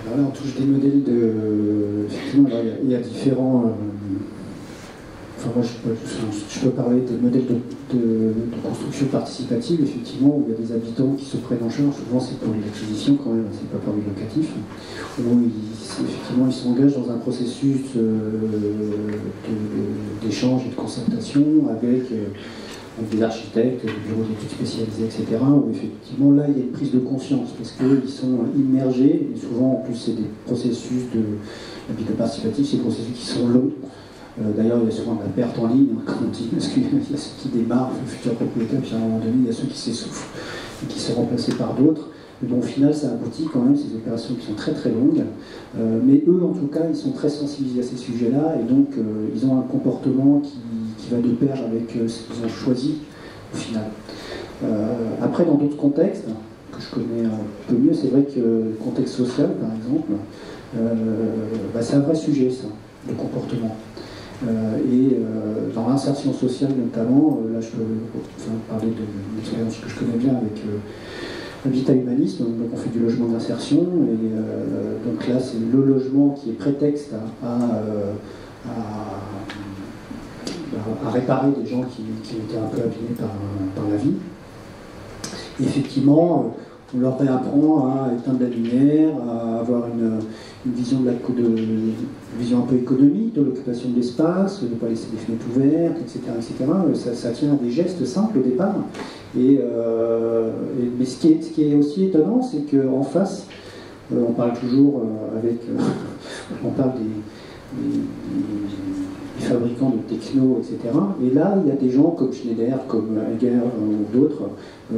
Là, on touche des modèles de... Effectivement, il y a différents... Enfin, moi, je peux parler des modèles de construction participative, effectivement, où il y a des habitants qui se prennent en charge. Souvent, c'est pour l'acquisition, quand même, c'est pas pour le locatif. Où effectivement, ils s'engagent dans un processus d'échange et de concertation avec des architectes, des bureaux d'études spécialisés, etc., où effectivement là il y a une prise de conscience, parce qu'ils sont immergés, et souvent en plus c'est des processus de participatif, c'est des processus qui sont longs. D'ailleurs il y a souvent de la perte en ligne, comme on dit, parce qu'il y a ceux qui démarrent, le futur propriétaire, puis à un moment donné il y a ceux qui s'essoufflent et qui sont remplacés par d'autres. Mais bon, au final, ça aboutit quand même, ces opérations qui sont très très longues. Mais eux, en tout cas, ils sont très sensibilisés à ces sujets-là, et donc ils ont un comportement qui va de pair avec ce qu'ils ont choisi, au final. Après, dans d'autres contextes, que je connais un peu mieux, c'est vrai que le contexte social, par exemple, c'est un vrai sujet, ça, le comportement. Dans l'insertion sociale, notamment, là, je peux parler de l'expérience que je connais bien avec... Habitat Humanisme, donc on fait du logement d'insertion, et donc là c'est le logement qui est prétexte à réparer des gens qui étaient un peu abîmés par la vie. Et effectivement, on leur réapprend à éteindre la lumière, à avoir une vision, vision un peu économique de l'occupation de l'espace, de ne pas laisser les fenêtres ouvertes, etc. Ça tient à des gestes simples au départ. Mais ce qui est aussi étonnant, c'est qu'en face, on parle toujours on parle des fabricants de techno, etc. Et là, il y a des gens comme Schneider, comme Egger ou d'autres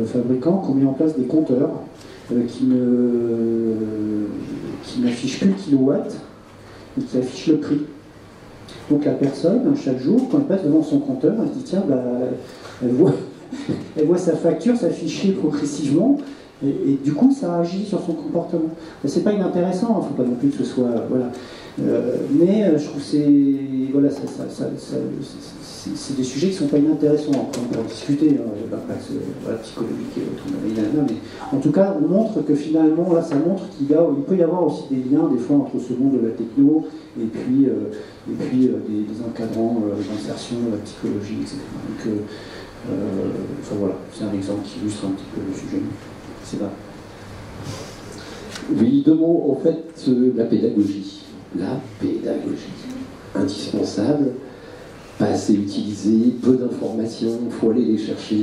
fabricants qui ont mis en place des compteurs qui n'affichent plus le kilowatt et qui affichent le prix. Donc la personne, chaque jour, quand elle passe devant son compteur, elle se dit tiens, elle voit sa facture s'afficher progressivement, Et du coup, ça agit sur son comportement. C'est pas inintéressant, il ne faut pas non plus que ce soit... Voilà. Mais je trouve que c'est... Voilà, c'est des sujets qui ne sont pas inintéressants pour discuter, voilà, psychologique et autres, mais en tout cas, on montre que finalement, là, ça montre qu'il peut y avoir aussi des liens, des fois, entre ce monde de la techno et puis des encadrants d'insertion, la psychologie, etc. Donc, enfin voilà, c'est un exemple qui illustre un petit peu le sujet. C'est là. Oui, deux mots, en fait, la pédagogie. La pédagogie. Indispensable, pas assez utilisée, peu d'informations, il faut aller les chercher.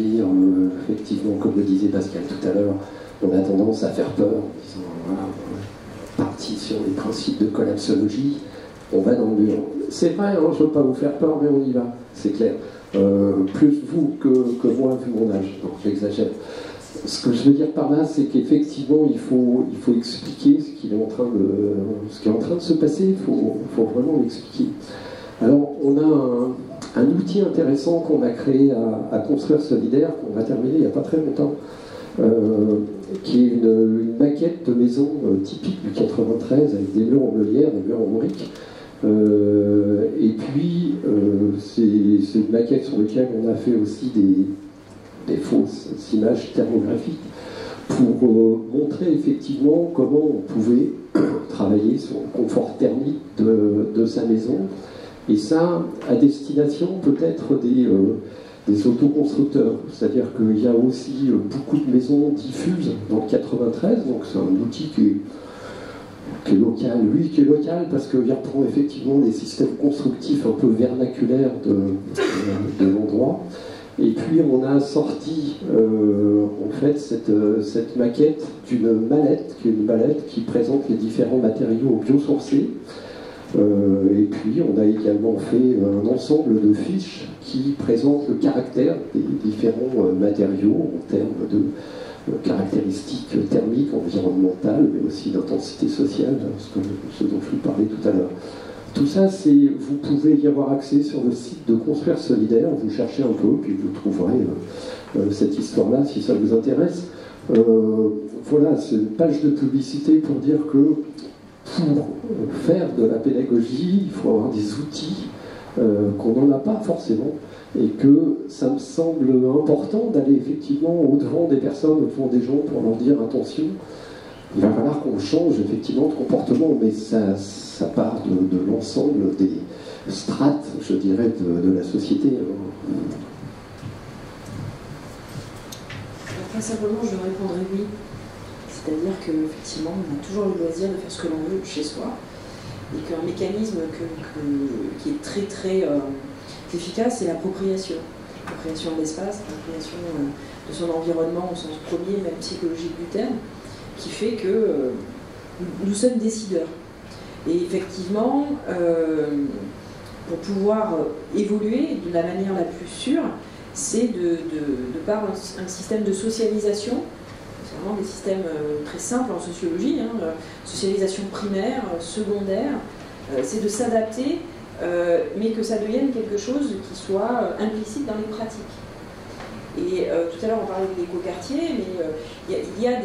Effectivement, comme le disait Pascal tout à l'heure, on a tendance à faire peur en disant, voilà, on est parti sur les principes de collapsologie, on va dans le mur. C'est vrai, hein, je ne veux pas vous faire peur, mais on y va, c'est clair. Plus vous que moi, vu mon âge, donc j'exagère. Ce que je veux dire par là, c'est qu'effectivement, il faut expliquer ce qui est en train de se passer, il faut vraiment l'expliquer. Alors, on a un outil intéressant qu'on a créé à Construire Solidaire, qu'on a terminé il n'y a pas très longtemps, qui est une maquette de maison typique du 93, avec des murs en meulière, des murs en briques. Et puis, c'est une maquette sur laquelle on a fait aussi des fausses images thermographiques pour montrer effectivement comment on pouvait travailler sur le confort thermique de sa maison, et ça à destination peut-être des autoconstructeurs. C'est-à-dire qu'il y a aussi beaucoup de maisons diffuses dans le 93, donc c'est un outil qui est local, oui, qui est local parce qu'il reprend effectivement des systèmes constructifs un peu vernaculaires de l'endroit. Et puis on a sorti en fait cette maquette d'une mallette, qui est une mallette qui présente les différents matériaux biosourcés. Et puis on a également fait un ensemble de fiches qui présentent le caractère des différents matériaux en termes de caractéristiques thermiques, environnementales, mais aussi d'intensité sociale, ce dont je vous parlais tout à l'heure. Tout ça, vous pouvez y avoir accès sur le site de Construire Solidaire, vous cherchez un peu, puis vous trouverez cette histoire-là si ça vous intéresse. Voilà, c'est une page de publicité pour dire que pour faire de la pédagogie, il faut avoir des outils qu'on n'en a pas forcément, et que ça me semble important d'aller effectivement au-devant des personnes, au-devant des gens pour leur dire attention, il va falloir qu'on change effectivement de comportement, mais ça part de l'ensemble des strates, je dirais, de la société. Très simplement, je répondrai oui. C'est-à-dire qu'effectivement, on a toujours le loisir de faire ce que l'on veut chez soi, et qu'un mécanisme qui est très très efficace, c'est l'appropriation. L'appropriation de l'espace, l'appropriation de son environnement au sens premier, même psychologique du terme, qui fait que nous sommes décideurs. Et effectivement, pour pouvoir évoluer de la manière la plus sûre, c'est de par un système de socialisation. C'est vraiment des systèmes très simples en sociologie, hein, socialisation primaire, secondaire, c'est de s'adapter, mais que ça devienne quelque chose qui soit implicite dans les pratiques. Et tout à l'heure on parlait de l'écoquartier, mais il y a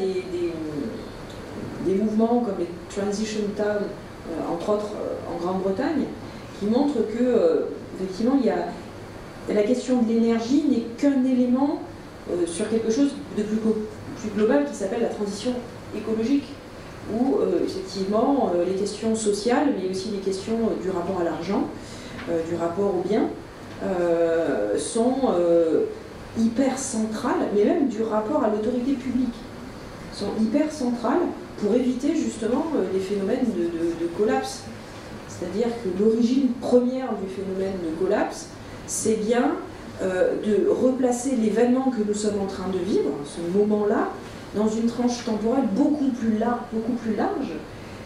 des mouvements comme les Transition Town, entre autres en Grande-Bretagne, qui montrent que effectivement la question de l'énergie n'est qu'un élément sur quelque chose de plus global qui s'appelle la transition écologique, où effectivement les questions sociales, mais aussi les questions du rapport à l'argent, du rapport au bien, sont hyper centrales, mais même du rapport à l'autorité publique, sont hyper centrales pour éviter justement les phénomènes de collapse. C'est-à-dire que l'origine première du phénomène de collapse, c'est bien de replacer l'événement que nous sommes en train de vivre, ce moment-là, dans une tranche temporelle beaucoup plus large,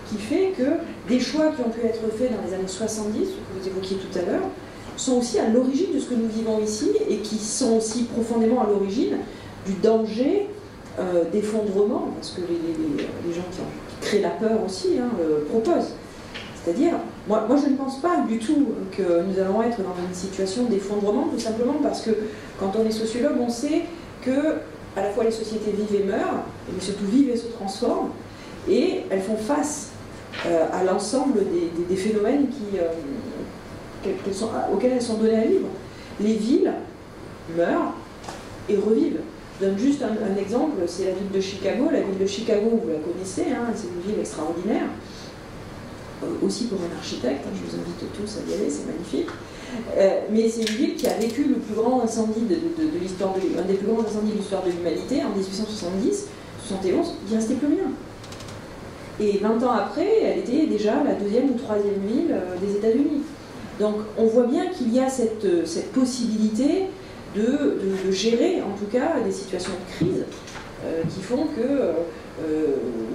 qui fait que des choix qui ont pu être faits dans les années 70, que vous évoquiez tout à l'heure, sont aussi à l'origine de ce que nous vivons ici, et qui sont aussi profondément à l'origine du danger d'effondrement, parce que les gens qui créent la peur aussi proposent. C'est-à-dire, moi je ne pense pas du tout que nous allons être dans une situation d'effondrement, tout simplement parce que quand on est sociologue, on sait que à la fois les sociétés vivent et meurent, mais surtout vivent et se transforment, et elles font face à l'ensemble des phénomènes auxquels elles sont données à vivre. Les villes meurent et revivent. Je donne juste un exemple, c'est la ville de Chicago. La ville de Chicago, vous la connaissez, hein, c'est une ville extraordinaire, aussi pour un architecte, je vous invite tous à y aller, c'est magnifique. Mais c'est une ville qui a vécu le plus grand incendie de l'histoire, un des plus grands incendies de l'histoire de l'humanité en 1870, 71, il n'y restait plus rien. Et 20 ans après, elle était déjà la 2e ou 3e ville des États-Unis. Donc on voit bien qu'il y a cette possibilité de gérer, en tout cas, des situations de crise qui font que,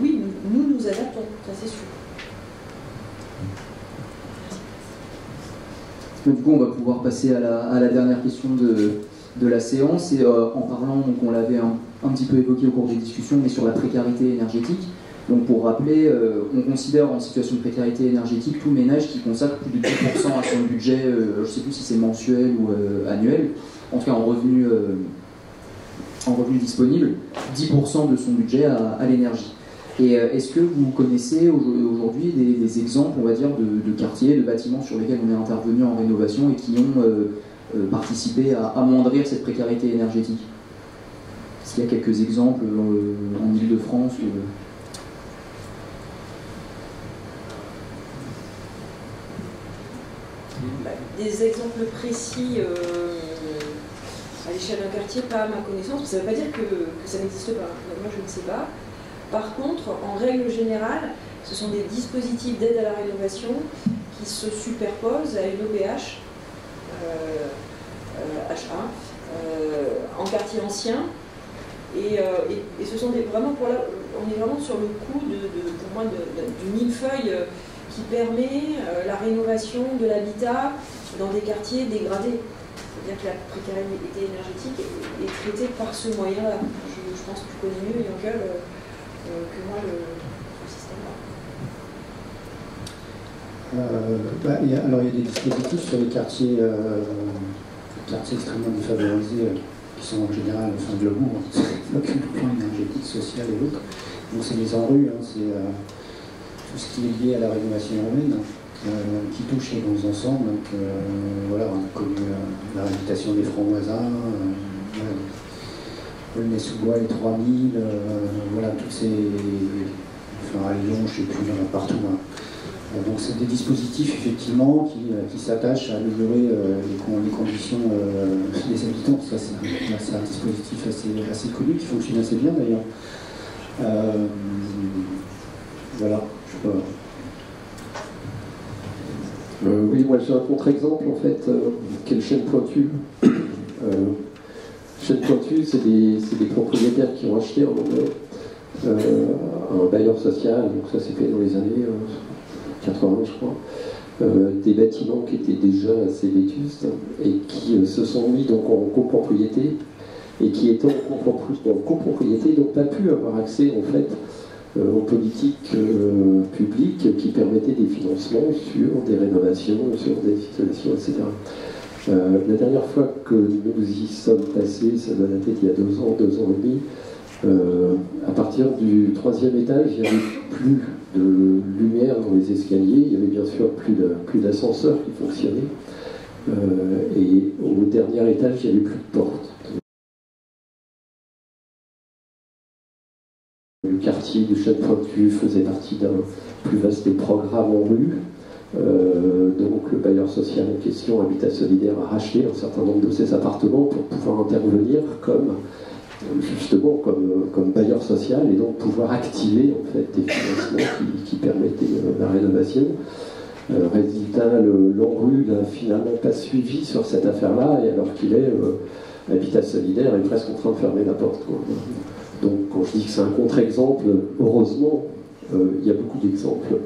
oui, nous nous adaptons, ça c'est sûr. Du coup, on va pouvoir passer à la dernière question de la séance, et en parlant, donc on l'avait un petit peu évoqué au cours des discussions, mais sur la précarité énergétique. Donc pour rappeler, on considère en situation de précarité énergétique tout ménage qui consacre plus de 10% à son budget, je ne sais plus si c'est mensuel ou annuel, en tout cas en revenu disponible, 10% de son budget à l'énergie. Et est-ce que vous connaissez aujourd'hui des exemples, on va dire, de quartiers, de bâtiments sur lesquels on est intervenu en rénovation et qui ont participé à amoindrir cette précarité énergétique? Est-ce qu'il y a quelques exemples en Ile-de-France Des exemples précis à l'échelle d'un quartier, pas à ma connaissance, mais ça ne veut pas dire que ça n'existe pas. Moi, je ne sais pas. Par contre, en règle générale, ce sont des dispositifs d'aide à la rénovation qui se superposent à une OPH, HA, en quartier ancien. Et ce sont vraiment on est vraiment sur le coup pour moi du millefeuille qui permet la rénovation de l'habitat dans des quartiers dégradés. C'est-à-dire que la précarité énergétique est traitée par ce moyen-là. Je pense que tu connais mieux, Yankel, que moi le système-là. Alors il y a des dispositifs sur les quartiers extrêmement défavorisés qui sont en général globaux, le plan énergétique, social et autres. Donc c'est les ANRU, hein, c'est tout ce qui est lié à la rénovation urbaine, qui touche les grands ensembles. Donc voilà, on a connu la réhabilitation des francs voisins, Aulnay-sous-Bois, les 3000, voilà, tous ces... Enfin, à Lyon, je ne sais plus, il y en a partout. Hein. Donc c'est des dispositifs, effectivement, qui s'attachent à améliorer les conditions des habitants. Ça, c'est un dispositif assez connu, qui fonctionne assez bien, d'ailleurs. Voilà, je sais pas... Oui, moi j'ai un contre-exemple en fait, qui est le chêne pointu. Chêne pointu, c'est des propriétaires qui ont acheté un bailleur social, donc ça s'est fait dans les années 80 je crois, des bâtiments qui étaient déjà assez vétustes et qui se sont mis donc en copropriété et qui étant en copropriété n'ont pas pu avoir accès en fait aux politiques publiques qui permettaient des financements sur des rénovations, sur des installations, etc. La dernière fois que nous y sommes passés, ça doit dater d'il y a 2 ans et demi, à partir du 3e étage, il n'y avait plus de lumière dans les escaliers, il y avait bien sûr plus d'ascenseurs qui fonctionnaient, et au dernier étage, il n'y avait plus de porte. Le quartier du Chêne Pointu faisait partie d'un plus vaste programme en rue. Donc le bailleur social en question, Habitat Solidaire, a racheté un certain nombre de ses appartements pour pouvoir intervenir comme bailleur social et donc pouvoir activer en fait des financements qui permettaient la rénovation. Résultat, l'ANRU n'a finalement pas suivi sur cette affaire-là, et alors qu'il est Habitat Solidaire est presque en train de fermer la porte, quoi. Donc quand je dis que c'est un contre-exemple, heureusement, il y a beaucoup d'exemples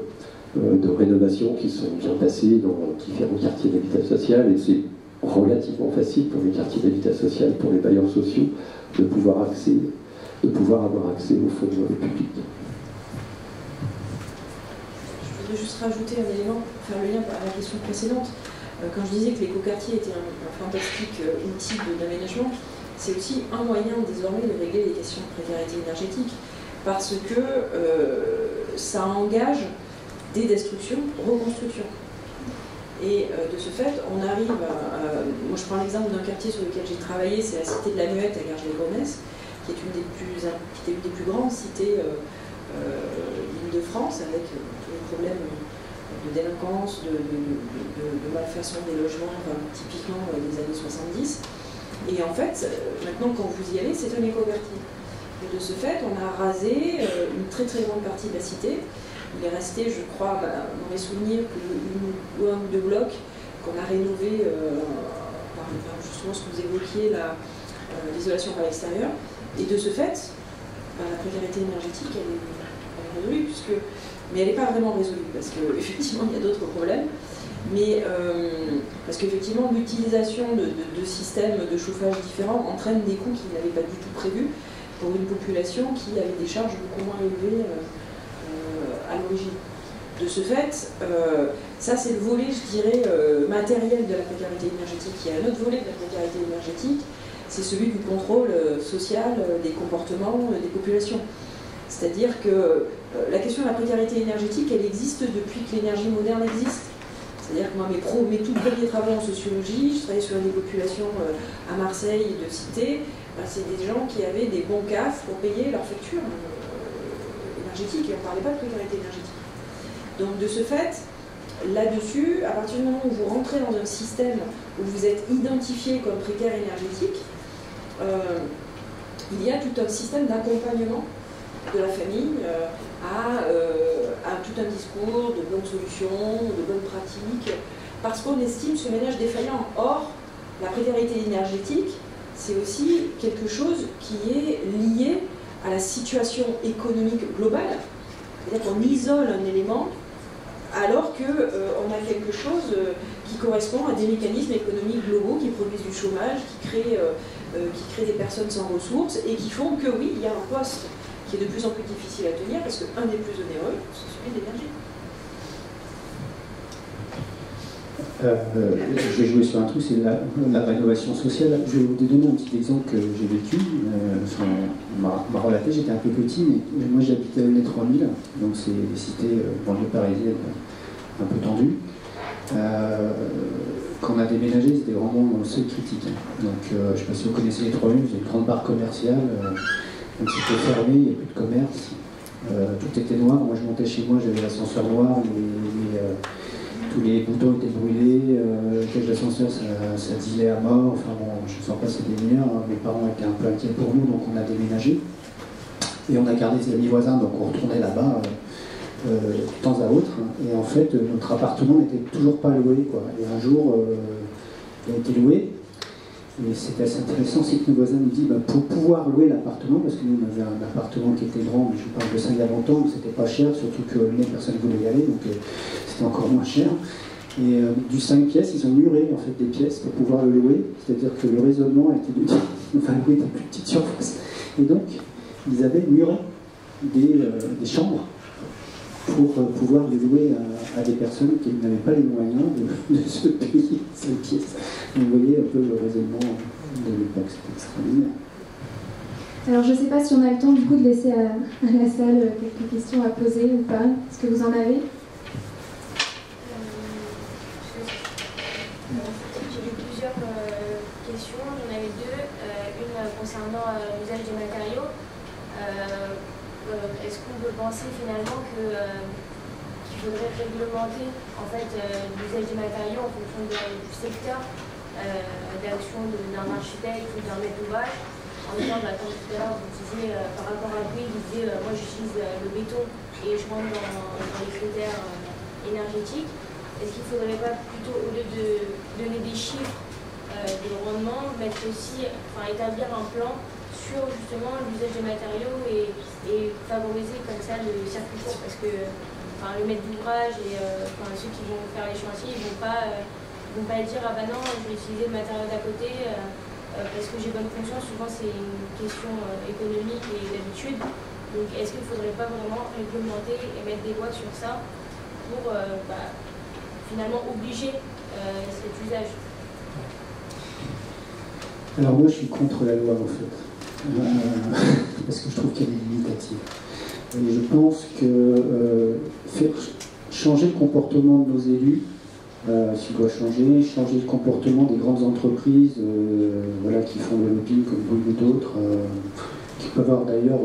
de rénovations qui sont bien passées dans différents quartiers d'habitat social, et c'est relativement facile pour les quartiers d'habitat social, pour les bailleurs sociaux, de pouvoir avoir accès aux fonds publics. Je voudrais juste rajouter un élément, faire le lien à la question précédente. Quand je disais que l'écoquartier était un fantastique outil d'aménagement, c'est aussi un moyen désormais de régler les questions de précarité énergétique, parce que ça engage des destructions, reconstructions. Et de ce fait, on arrive moi je prends l'exemple d'un quartier sur lequel j'ai travaillé, c'est la cité de la Muette à Garges-les-Gonesse, qui est une des plus grandes cités d'Île-de-France, avec tous les problèmes de délinquance, de malfaçon des logements, enfin, typiquement des années 70. Et en fait, maintenant quand vous y allez, c'est un écoquartier. Et de ce fait, on a rasé une très très grande partie de la cité. Il est resté, je crois, dans mes souvenirs, un ou deux blocs qu'on a rénovés par justement ce que vous évoquiez, l'isolation par l'extérieur. Et de ce fait, la précarité énergétique, elle est résolue, mais elle n'est pas vraiment résolue, parce qu'effectivement, il y a d'autres problèmes. Mais parce qu'effectivement, l'utilisation de systèmes de chauffage différents entraîne des coûts qu'ils n'avaient pas du tout prévus pour une population qui avait des charges beaucoup moins élevées à l'origine. De ce fait, ça c'est le volet, je dirais, matériel de la précarité énergétique. Il y a un autre volet de la précarité énergétique, c'est celui du contrôle social des comportements des populations. C'est-à-dire que la question de la précarité énergétique, elle existe depuis que l'énergie moderne existe. C'est-à-dire que moi, mes tout premiers travaux en sociologie, je travaillais sur des populations à Marseille, de cité, c'est des gens qui avaient des bons CAF pour payer leurs factures énergétiques, et on ne parlait pas de précarité énergétique. Donc de ce fait, là-dessus, à partir du moment où vous rentrez dans un système où vous êtes identifié comme précaire énergétique, il y a tout un système d'accompagnement de la famille à tout un discours de bonnes solutions, de bonnes pratiques, parce qu'on estime ce ménage défaillant. Or, la précarité énergétique, c'est aussi quelque chose qui est lié à la situation économique globale. C'est-à-dire qu'on isole un élément alors qu'on a quelque chose qui correspond à des mécanismes économiques globaux qui produisent du chômage, qui créent des personnes sans ressources et qui font que oui, il y a un poste qui est de plus en plus difficile à tenir parce qu'un des plus onéreux, c'est celui de l'énergie. Je vais jouer sur un truc, c'est la rénovation sociale. Je vais vous donner un petit exemple que j'ai vécu. On m'a relaté, j'étais un peu petit, mais moi j'habitais à Aulnay 3000, donc c'est des cités banlieue parisienne un peu tendues. Quand on a déménagé, c'était vraiment le seuil critique. Donc je ne sais pas si vous connaissez les 3000, c'est une grande barre commerciale, donc c'était fermé, il n'y avait plus de commerce, tout était noir. Moi je montais chez moi, j'avais l'ascenseur noir, tous les boutons étaient brûlés, le cage d'ascenseur ça dilait à mort, enfin bon, je ne sens pas c'est des mineurs, mes parents étaient un peu inquiets pour nous, donc on a déménagé. Et on a gardé ses amis voisins, donc on retournait là-bas de temps à autre. Et en fait, notre appartement n'était toujours pas loué, quoi. Et un jour, il a été loué. Et c'était assez intéressant, c'est que nos voisins nous disent, pour pouvoir louer l'appartement, parce que nous on avait un appartement qui était grand, mais je parle de ça il y a longtemps, mais c'était pas cher, surtout que personne ne voulait y aller, donc c'était encore moins cher. Et du 5 pièces, ils ont muré en fait des pièces pour pouvoir le louer, c'est-à-dire que le raisonnement était de louer des plus petites surfaces. Et donc, ils avaient muré des chambres pour pouvoir les louer à des personnes qui n'avaient pas les moyens de se payer ces pièces. Donc, vous voyez un peu le raisonnement de l'époque, c'était extraordinaire. Alors je ne sais pas si on a le temps du coup de laisser à la salle quelques questions à poser ou pas. Est-ce que vous en avez ? J'ai eu plusieurs questions, j'en avais deux. Une concernant l'usage des matériaux. Est-ce qu'on peut penser finalement qu'il faudrait réglementer en fait, l'usage des matériaux en fonction du secteur d'action d'un architecte ou d'un maître d'ouvrage? En disant, comme tout à l'heure, vous disiez par rapport à lui, il disait moi j'utilise le béton et je rentre dans les critères énergétiques. Est-ce qu'il ne faudrait pas plutôt, au lieu de donner des chiffres de rendement, mettre aussi, établir un plan sur justement l'usage des matériaux et favoriser comme ça le circuit court? Parce que le maître d'ouvrage et ceux qui vont faire les chantiers, ils ne vont pas dire ah bah non, je vais utiliser le matériau d'à côté parce que j'ai bonne conscience. Souvent c'est une question économique et d'habitude. Donc est-ce qu'il ne faudrait pas vraiment réglementer et mettre des lois sur ça pour finalement obliger cet usage? Alors moi, je suis contre la loi, en fait, parce que je trouve qu'elle est limitative. Et je pense que faire changer le comportement de nos élus, s'il doit changer le comportement des grandes entreprises voilà, qui font le lobbying comme beaucoup d'autres, qui peuvent avoir d'ailleurs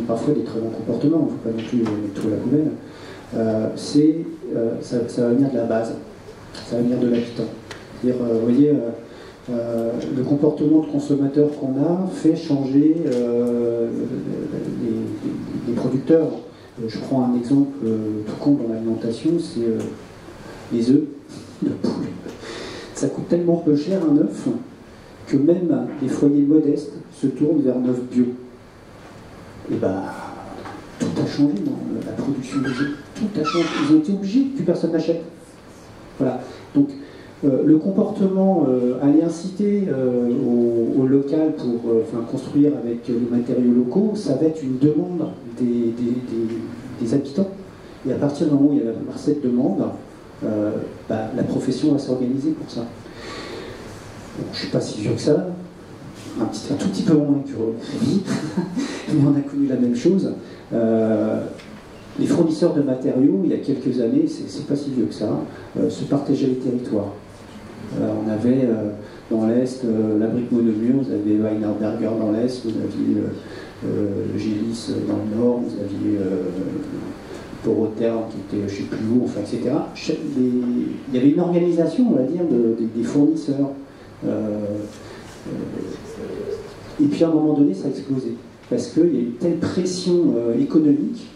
parfois des très bons comportements, il ne faut pas non plus mettre tout à la poubelle, ça va venir de la base, ça va venir de l'habitant. C'est-à-dire, vous voyez, le comportement de consommateur qu'on a fait changer les producteurs. Je prends un exemple tout con dans l'alimentation, c'est les œufs de poule. Ça coûte tellement peu cher un œuf que même les foyers modestes se tournent vers un œuf bio. Et bah, tout a changé dans la production des œufs. Tout a changé. Ils ont été obligés, plus personne n'achète. Voilà. Donc, le comportement, aller inciter au local pour construire avec les matériaux locaux, ça va être une demande des habitants. Et à partir du moment où il y a cette demande, la profession va s'organiser pour ça. Bon, je ne suis pas si vieux que ça, un tout petit peu moins que Rémi, mais on a connu la même chose. Les fournisseurs de matériaux, il y a quelques années, c'est pas si vieux que ça, se partageaient les territoires. On avait dans l'Est la brique monomure, vous avez Weinberger dans l'Est, vous aviez Gélis dans le Nord, vous aviez Porotherm qui était je ne sais plus où, enfin, etc. Il y avait une organisation, on va dire, des fournisseurs. Et puis à un moment donné, ça a explosé. Parce qu'il y a eu une telle pression économique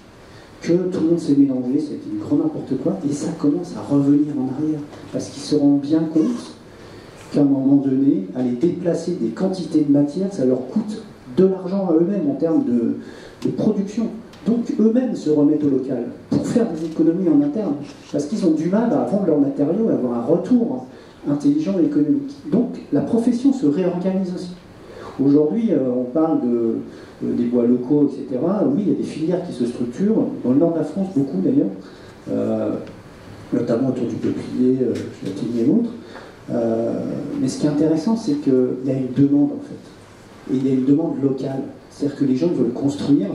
que tout le monde s'est mélangé, c'était du grand n'importe quoi, et ça commence à revenir en arrière. Parce qu'ils se rendent bien compte qu'à un moment donné, aller déplacer des quantités de matière, ça leur coûte de l'argent à eux-mêmes en termes de production. Donc eux-mêmes se remettent au local pour faire des économies en interne, parce qu'ils ont du mal à vendre leurs matériaux et avoir un retour intelligent et économique. Donc la profession se réorganise aussi. Aujourd'hui, on parle des bois locaux, etc. Oui, il y a des filières qui se structurent, dans le nord de la France, beaucoup d'ailleurs, notamment autour du peuplier, châtaignier et autres. Mais ce qui est intéressant, c'est qu'il y a une demande, en fait. Et il y a une demande locale. C'est-à-dire que les gens veulent construire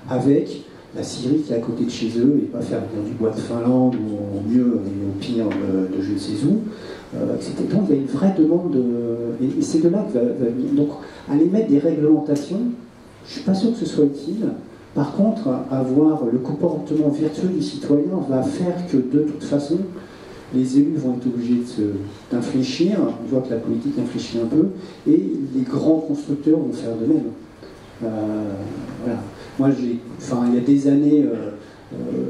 avec la scierie qui est à côté de chez eux et pas faire venir du bois de Finlande ou au mieux et au pire de je ne sais où. Etc. Donc il y a une vraie demande, et c'est de là que va venir. Donc aller mettre des réglementations, je ne suis pas sûr que ce soit utile. Par contre, avoir le comportement vertueux du citoyen va faire que de toute façon, les élus vont être obligés d'infléchir. On voit que la politique infléchit un peu, et les grands constructeurs vont faire de même. Voilà. Moi, il y a des années,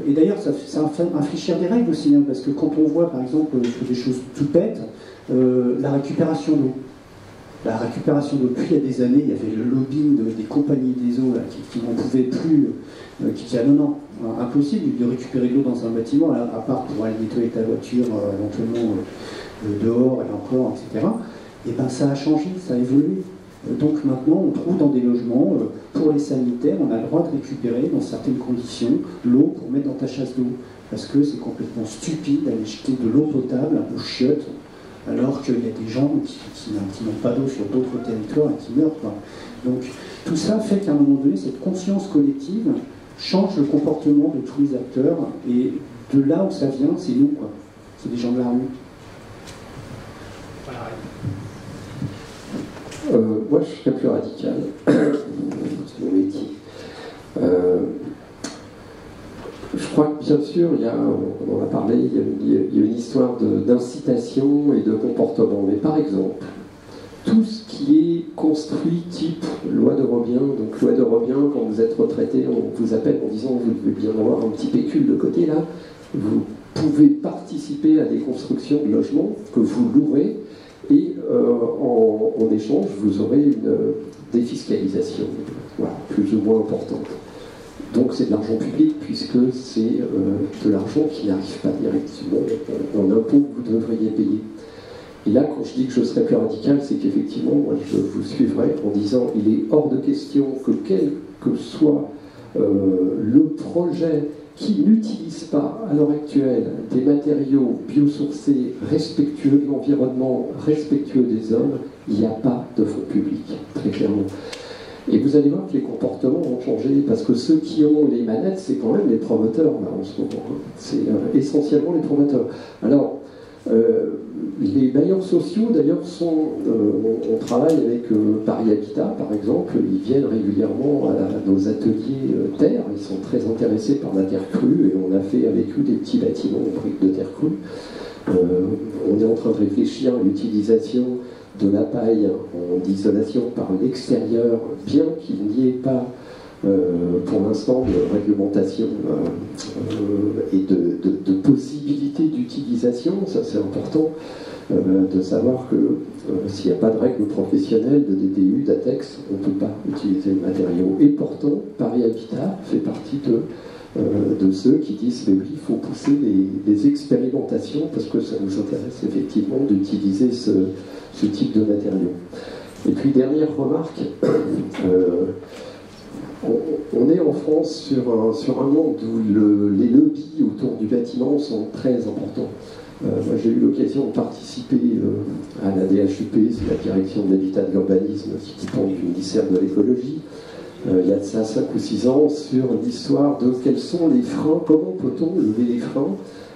et d'ailleurs, ça fait infléchir des règles aussi, hein, parce que quand on voit, par exemple, des choses tout bêtes, la récupération d'eau. La récupération d'eau, puis il y a des années, il y avait le lobbying des compagnies des eaux là, qui n'en pouvaient plus, qui disaient non, impossible de récupérer de l'eau dans un bâtiment, là, à part pour aller nettoyer ta voiture, éventuellement dehors et encore, etc. Et bien ça a changé, ça a évolué. Donc maintenant, on trouve dans des logements, pour les sanitaires, on a le droit de récupérer, dans certaines conditions, l'eau pour mettre dans ta chasse d'eau. Parce que c'est complètement stupide d'aller jeter de l'eau potable aux chiottes, alors qu'il y a des gens qui n'ont pas d'eau sur d'autres territoires et qui meurent, quoi. Donc tout ça fait qu'à un moment donné, cette conscience collective change le comportement de tous les acteurs, et de là où ça vient, c'est nous, quoi. C'est des gens de la rue. Moi, je serais plus radical. C'est mon métier. Je crois que, bien sûr, on en a parlé, il y a une histoire d'incitation et de comportement. Mais par exemple, tout ce qui est construit type loi de Robien, donc loi de Robien, quand vous êtes retraité, on vous appelle en disant vous devez bien avoir un petit pécule de côté là, vous pouvez participer à des constructions de logements que vous louerez, et en échange, vous aurez une défiscalisation, voilà, plus ou moins importante. Donc c'est de l'argent public, puisque c'est de l'argent qui n'arrive pas directement en impôts que vous devriez payer. Et là, quand je dis que je serais plus radical, c'est qu'effectivement, moi, je vous suivrai en disant il est hors de question que quel que soit le projet qui n'utilisent pas à l'heure actuelle des matériaux biosourcés respectueux de l'environnement, respectueux des hommes, il n'y a pas de fonds publics, très clairement. Et vous allez voir que les comportements vont changer, parce que ceux qui ont les manettes, c'est quand même les promoteurs, là, en ce moment. C'est essentiellement les promoteurs. Alors, les bailleurs sociaux, d'ailleurs, on travaille avec Paris Habitat, par exemple. Ils viennent régulièrement à nos ateliers terre. Ils sont très intéressés par la terre crue, et on a fait avec eux des petits bâtiments en briques de terre crue. On est en train de réfléchir à l'utilisation de la paille en isolation par l'extérieur, bien qu'il n'y ait pas pour l'instant de réglementation et de possibilité d'utilisation. Ça, c'est important de savoir que s'il n'y a pas de règles professionnelles de DTU, d'ATEX, on ne peut pas utiliser le matériau. Et pourtant, Paris Habitat fait partie de ceux qui disent mais oui, il faut pousser les expérimentations parce que ça nous intéresse effectivement d'utiliser ce type de matériaux. Et puis, dernière remarque, on est en France sur un monde où les lobbies autour du bâtiment sont très importants. Moi, j'ai eu l'occasion de participer à la DHUP, c'est la direction de l'habitat et de l'urbanisme, qui dépend du ministère de l'écologie. Il y a de ça 5 ou 6 ans, sur l'histoire de quels sont les freins, comment peut-on lever les freins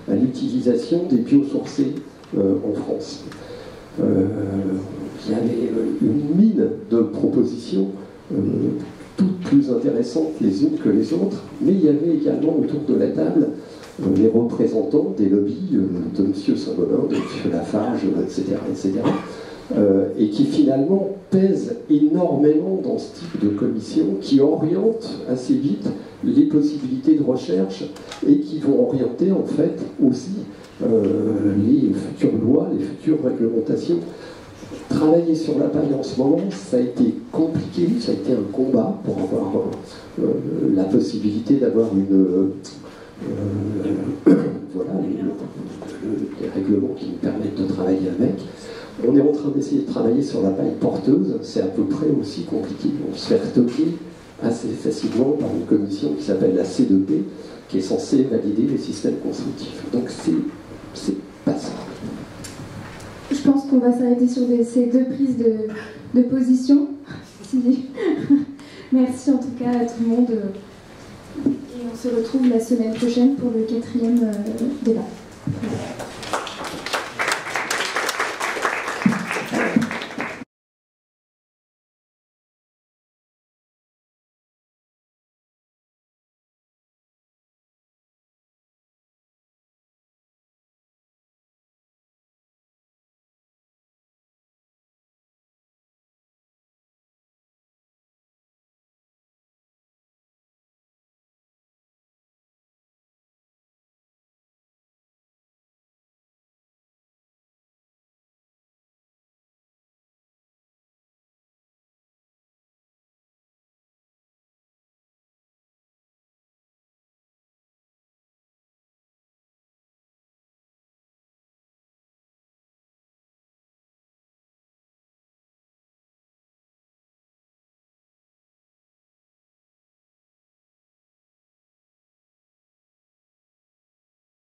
à l'utilisation des biosourcés en France. Il y avait une mine de propositions, toutes plus intéressantes les unes que les autres, mais il y avait également autour de la table les représentants des lobbies de M. Saint-Gobain, de M. Lafarge, etc., et qui finalement pèsent énormément dans ce type de commission, qui orientent assez vite les possibilités de recherche et qui vont orienter en fait aussi les futures lois, les futures réglementations. Travailler sur la paille en ce moment, ça a été compliqué, ça a été un combat pour avoir la possibilité d'avoir voilà, les règlements qui nous permettent de travailler avec. On est en train d'essayer de travailler sur la paille porteuse, c'est à peu près aussi compliqué. On se fait retoquer assez facilement par une commission qui s'appelle la C2P, qui est censée valider les systèmes constructifs. Donc c'est pas simple. Je pense qu'on va s'arrêter sur ces 2 prises de position. Merci en tout cas à tout le monde. Et on se retrouve la semaine prochaine pour le 4e débat.